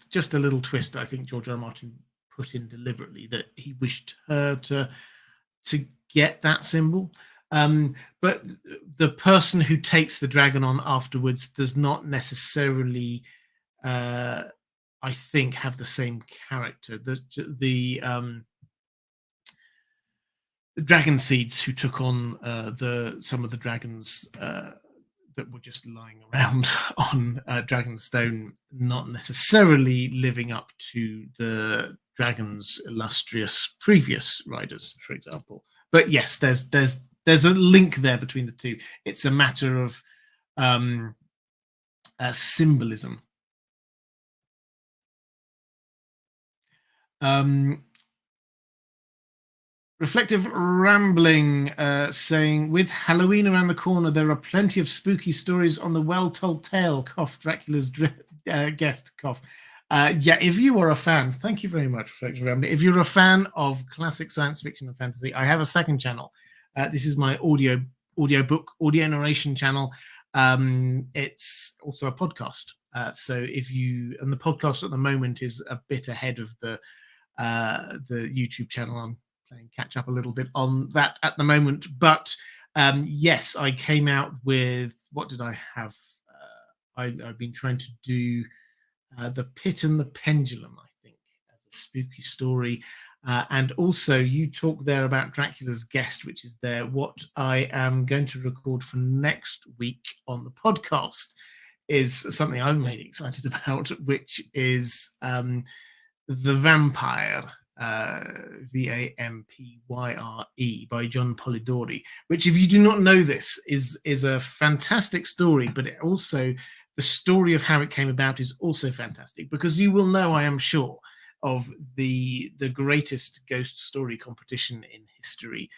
just a little twist I think George R. R. Martin put in deliberately, that he wished her to get that symbol. But the person who takes the dragon on afterwards does not necessarily, uh, I think, have the same character. The dragon seeds who took on some of the dragons that were just lying around on Dragonstone, not necessarily living up to the dragon's illustrious previous riders, for example. But yes, there's a link there between the two. It's a matter of symbolism. Reflective Rambling saying, with Halloween around the corner, there are plenty of spooky stories on the well-told tale. Cough, Dracula's guest. Cough. Yeah, if you are a fan, thank you very much, Reflective Rambling. If you're a fan of classic science fiction and fantasy, I have a second channel. This is my audio audio narration channel. It's also a podcast. So and the podcast at the moment is a bit ahead of the YouTube channel. I'm playing catch up a little bit on that at the moment, but yes, I came out with, what did I have? I've been trying to do The Pit and the Pendulum, I think, as a spooky story. And also, you talk there about Dracula's Guest, which is what I am going to record for next week on the podcast, is something I'm really excited about, which is The Vampire, Vampyre, by John Polidori, which, if you do not know this, is a fantastic story, but it also, the story of how it came about is also fantastic, because you will know, I am sure, of the greatest ghost story competition in history,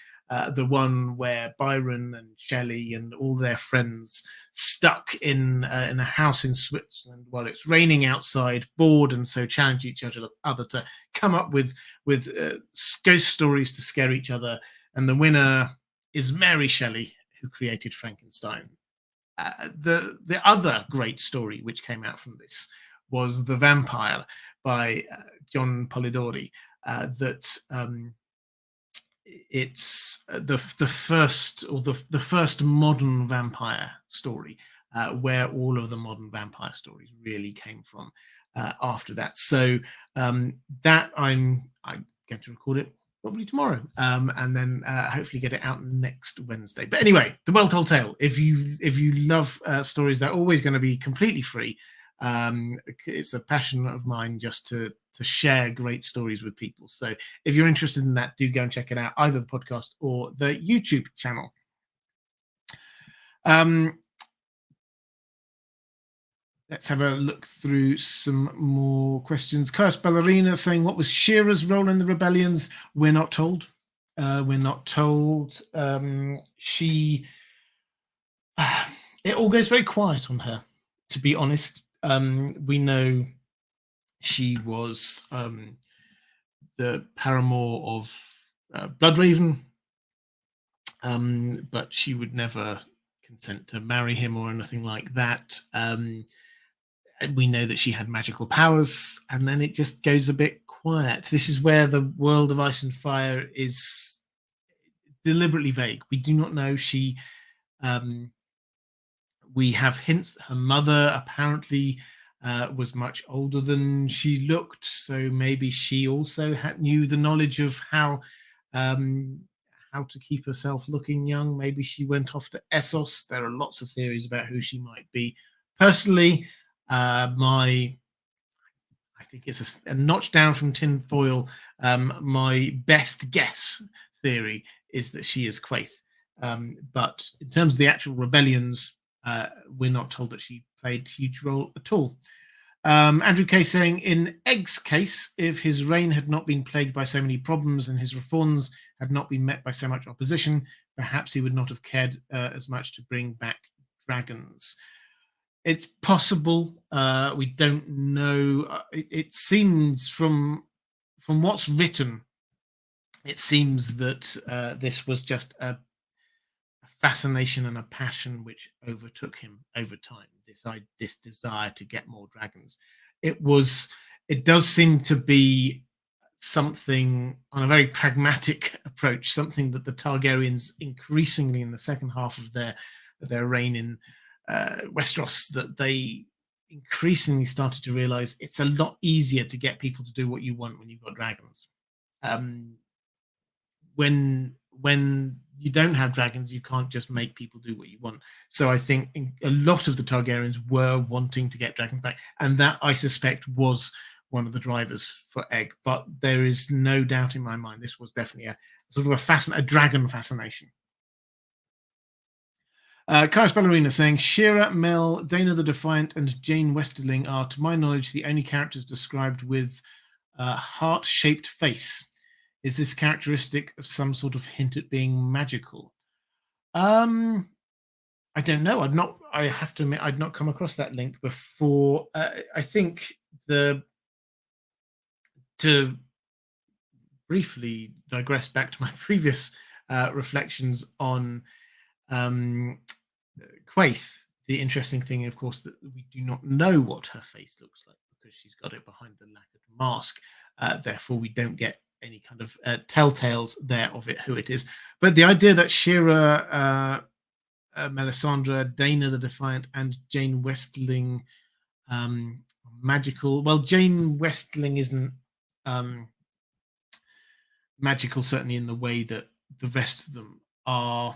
the one where Byron and Shelley and all their friends stuck in a house in Switzerland while it's raining outside, bored, and so challenge each other to come up with ghost stories to scare each other. And the winner is Mary Shelley, who created Frankenstein. The other great story which came out from this was The Vampire by John Polidori. It's the first modern vampire story, where all of the modern vampire stories really came from after that. So that I'm going to record it probably tomorrow, and then hopefully get it out next Wednesday. But anyway, The Well Told Tale. If you love stories, they're always going to be completely free. It's a passion of mine just to share great stories with people. So if you're interested in that, do go and check it out, either the podcast or the YouTube channel. Let's have a look through some more questions. Chaos Ballerina saying, what was Shira's role in the rebellions? We're not told. We're not told. It all goes very quiet on her, to be honest. We know she was the paramour of Bloodraven, but she would never consent to marry him or anything like that. We know that she had magical powers, and then it just goes a bit quiet. This is where the world of Ice and Fire is deliberately vague. We do not know. We have hints that her mother apparently was much older than she looked, so maybe she also knew the knowledge of how to keep herself looking young. Maybe she went off to Essos. There are lots of theories about who she might be. Personally, I think it's a notch down from tinfoil. My best guess theory is that she is Quaithe. But in terms of the actual rebellions, we're not told that she played a huge role at all. Andrew Kay saying, in Egg's case, if his reign had not been plagued by so many problems and his reforms had not been met by so much opposition, perhaps he would not have cared as much to bring back dragons. It's possible. We don't know. It seems from what's written, it seems that this was just a fascination and a passion which overtook him over time. This desire to get more dragons. It does seem to be something on a very pragmatic approach, something that the Targaryens increasingly in the second half of their reign in Westeros, that they increasingly started to realize it's a lot easier to get people to do what you want when you've got dragons. Um, when you don't have dragons, you can't just make people do what you want. So I think a lot of the Targaryens were wanting to get dragons back, and that, I suspect, was one of the drivers for Egg. But there is no doubt in my mind this was definitely a sort of a dragon fascination. Kaius Ballerina saying, Shira, Mel, Dana the Defiant, and Jane Westerling are, to my knowledge, the only characters described with a heart-shaped face. Is this characteristic of some sort of hint at being magical? I don't know. I have to admit, I'd not come across that link before. I think to briefly digress back to my previous reflections on Quaithe, the interesting thing, of course, that we do not know what her face looks like because she's got it behind the lacquered mask. Therefore, we don't get any kind of telltales there of it, who it is. But the idea that Shira, Melisandre, Dana the Defiant, and Jane Westling magical. Well, Jane Westling isn't magical, certainly in the way that the rest of them are.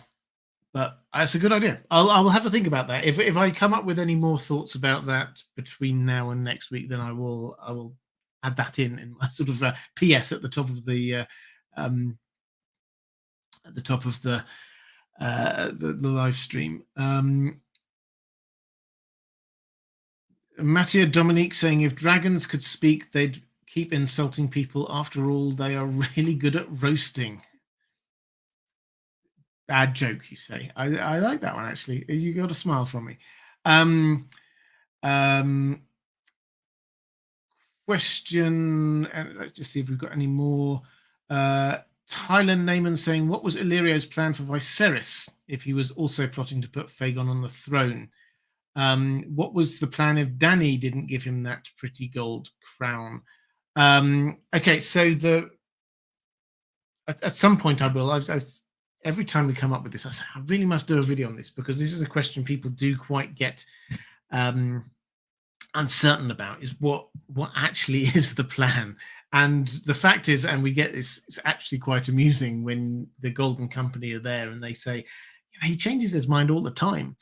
But that's a good idea. I'll have to think about that. If I come up with any more thoughts about that between now and next week, then I will add that in my sort of PS at the top of the live stream. Mattia Dominique saying, if dragons could speak, they'd keep insulting people. After all, they are really good at roasting. Bad joke, you say. I like that one, actually. You got a smile from me. Question, and let's just see if we've got any more. Tyler Neyman saying, what was Illyrio's plan for Viserys if he was also plotting to put Fagon on the throne? What was the plan if Dany didn't give him that pretty gold crown? Okay, so at some point I will. Every time we come up with this, I say I really must do a video on this, because this is a question people do quite get uncertain about, is what actually is the plan. And the fact is, and we get this, it's actually quite amusing when the Golden Company are there and they say, he changes his mind all the time.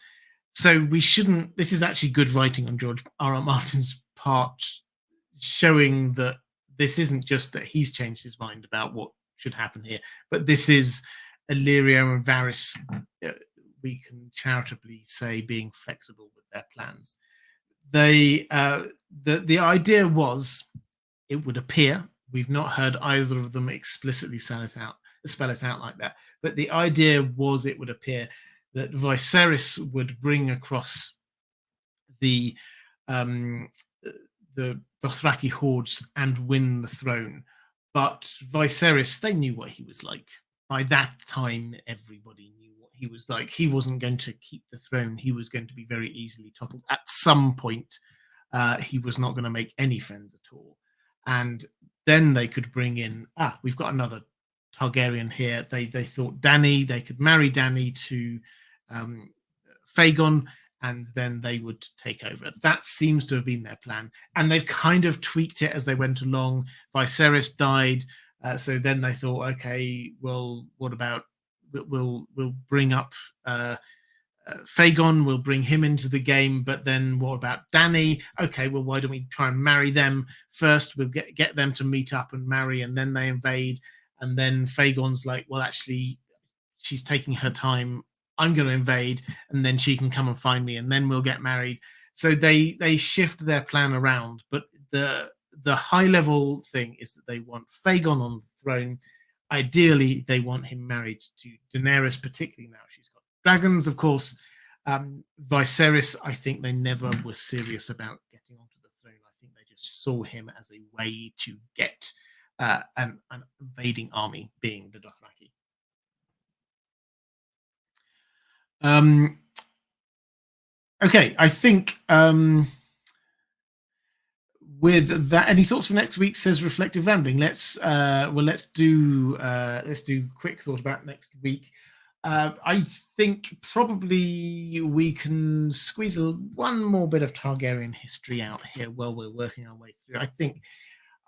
So we shouldn't. This is actually good writing on George R.R. Martin's part, showing that this isn't just that he's changed his mind about what should happen here, but this is Illyrio and Varys, we can charitably say, being flexible with their plans. The idea was, it would appear, we've not heard either of them explicitly spell it out like that, but the idea was, it would appear that Viserys would bring across the Dothraki hordes and win the throne. But Viserys, they knew what he was like. By that time, everybody knew what he was like. He wasn't going to keep the throne. He was going to be very easily toppled. At some point, he was not going to make any friends at all. And then they could bring in, we've got another Targaryen here. They thought Dany, they could marry Dany to Fagon, and then they would take over. That seems to have been their plan. And they've kind of tweaked it as they went along. Viserys died. So then they thought, okay, well, what about, we'll bring up Fagon, we'll bring him into the game, but then what about Dany? Okay, well, why don't we try and marry them first? We'll get them to meet up and marry, and then they invade. And then Fagon's like, well, actually, she's taking her time. I'm going to invade, and then she can come and find me, and then we'll get married. So they shift their plan around, but the high level thing is that they want Fagon on the throne. Ideally, they want him married to Daenerys, particularly now she's got dragons, of course. Viserys, I think they never were serious about getting onto the throne. I think they just saw him as a way to get an invading army, being the Dothraki. Okay, I think with that, any thoughts for next week? Says Reflective Rambling. Let's do quick thought about next week. I think probably we can squeeze one more bit of Targaryen history out here while we're working our way through. I think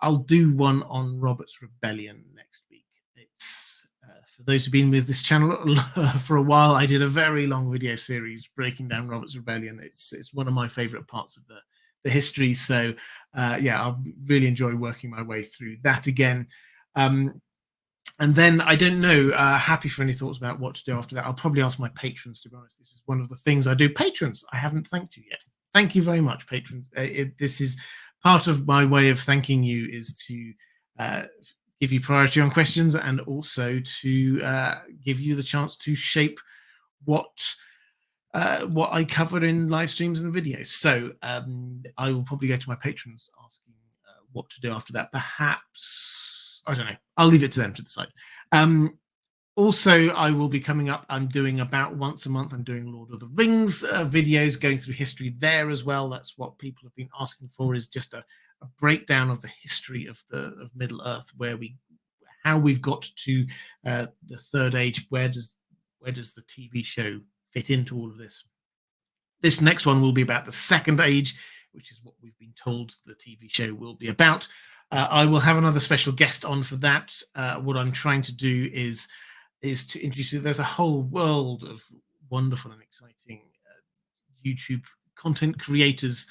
I'll do one on Robert's Rebellion next week. It's for those who've been with this channel for a while. I did a very long video series breaking down Robert's Rebellion. It's one of my favorite parts of the history. So yeah, I'll really enjoy working my way through that again. And then I don't know, happy for any thoughts about what to do after that. I'll probably ask my patrons, to be honest. This is one of the things I do. Patrons, I haven't thanked you yet. Thank you very much, patrons. This is part of my way of thanking you, is to give you priority on questions, and also to give you the chance to shape what I cover in live streams and videos. So I will probably go to my patrons asking what to do after that. Perhaps, I don't know. I'll leave it to them to decide. Also, I will be coming up. I'm doing about once a month. I'm doing Lord of the Rings videos, going through history there as well. That's what people have been asking for, is just a breakdown of the history of Middle Earth, how we've got to the Third Age. Where does the TV show fit into all of this? This next one will be about the Second Age, which is what we've been told the TV show will be about. I will have another special guest on for that. What I'm trying to do is to introduce you. There's a whole world of wonderful and exciting YouTube content creators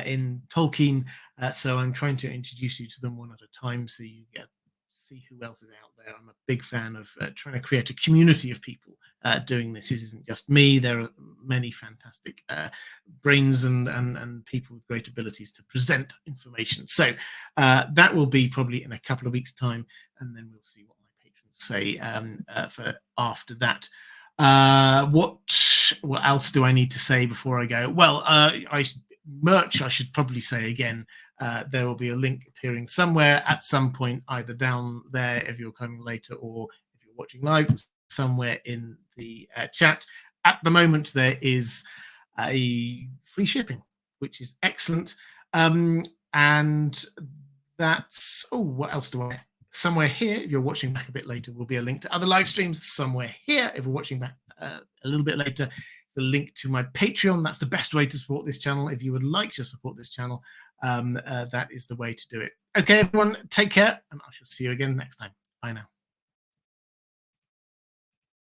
in Tolkien. So I'm trying to introduce you to them one at a time, so you get to see who else is out there. I'm a big fan of trying to create a community of people doing this. It isn't just me. There are many fantastic brains and people with great abilities to present information. So that will be probably in a couple of weeks' time, and then we'll see what my patrons say for after that. What else do I need to say before I go? Well, merch, I should probably say again. There will be a link appearing somewhere at some point, either down there if you're coming later, or if you're watching live, somewhere in the chat. At the moment, there is a free shipping, which is excellent. And that's, what else do I? Somewhere here, if you're watching back a bit later, will be a link to other live streams. Somewhere here, if you're watching back a little bit later, the link to my Patreon. That's the best way to support this channel. If you would like to support this channel, that is the way to do it. Okay, everyone, take care, and I shall see you again next time. Bye now.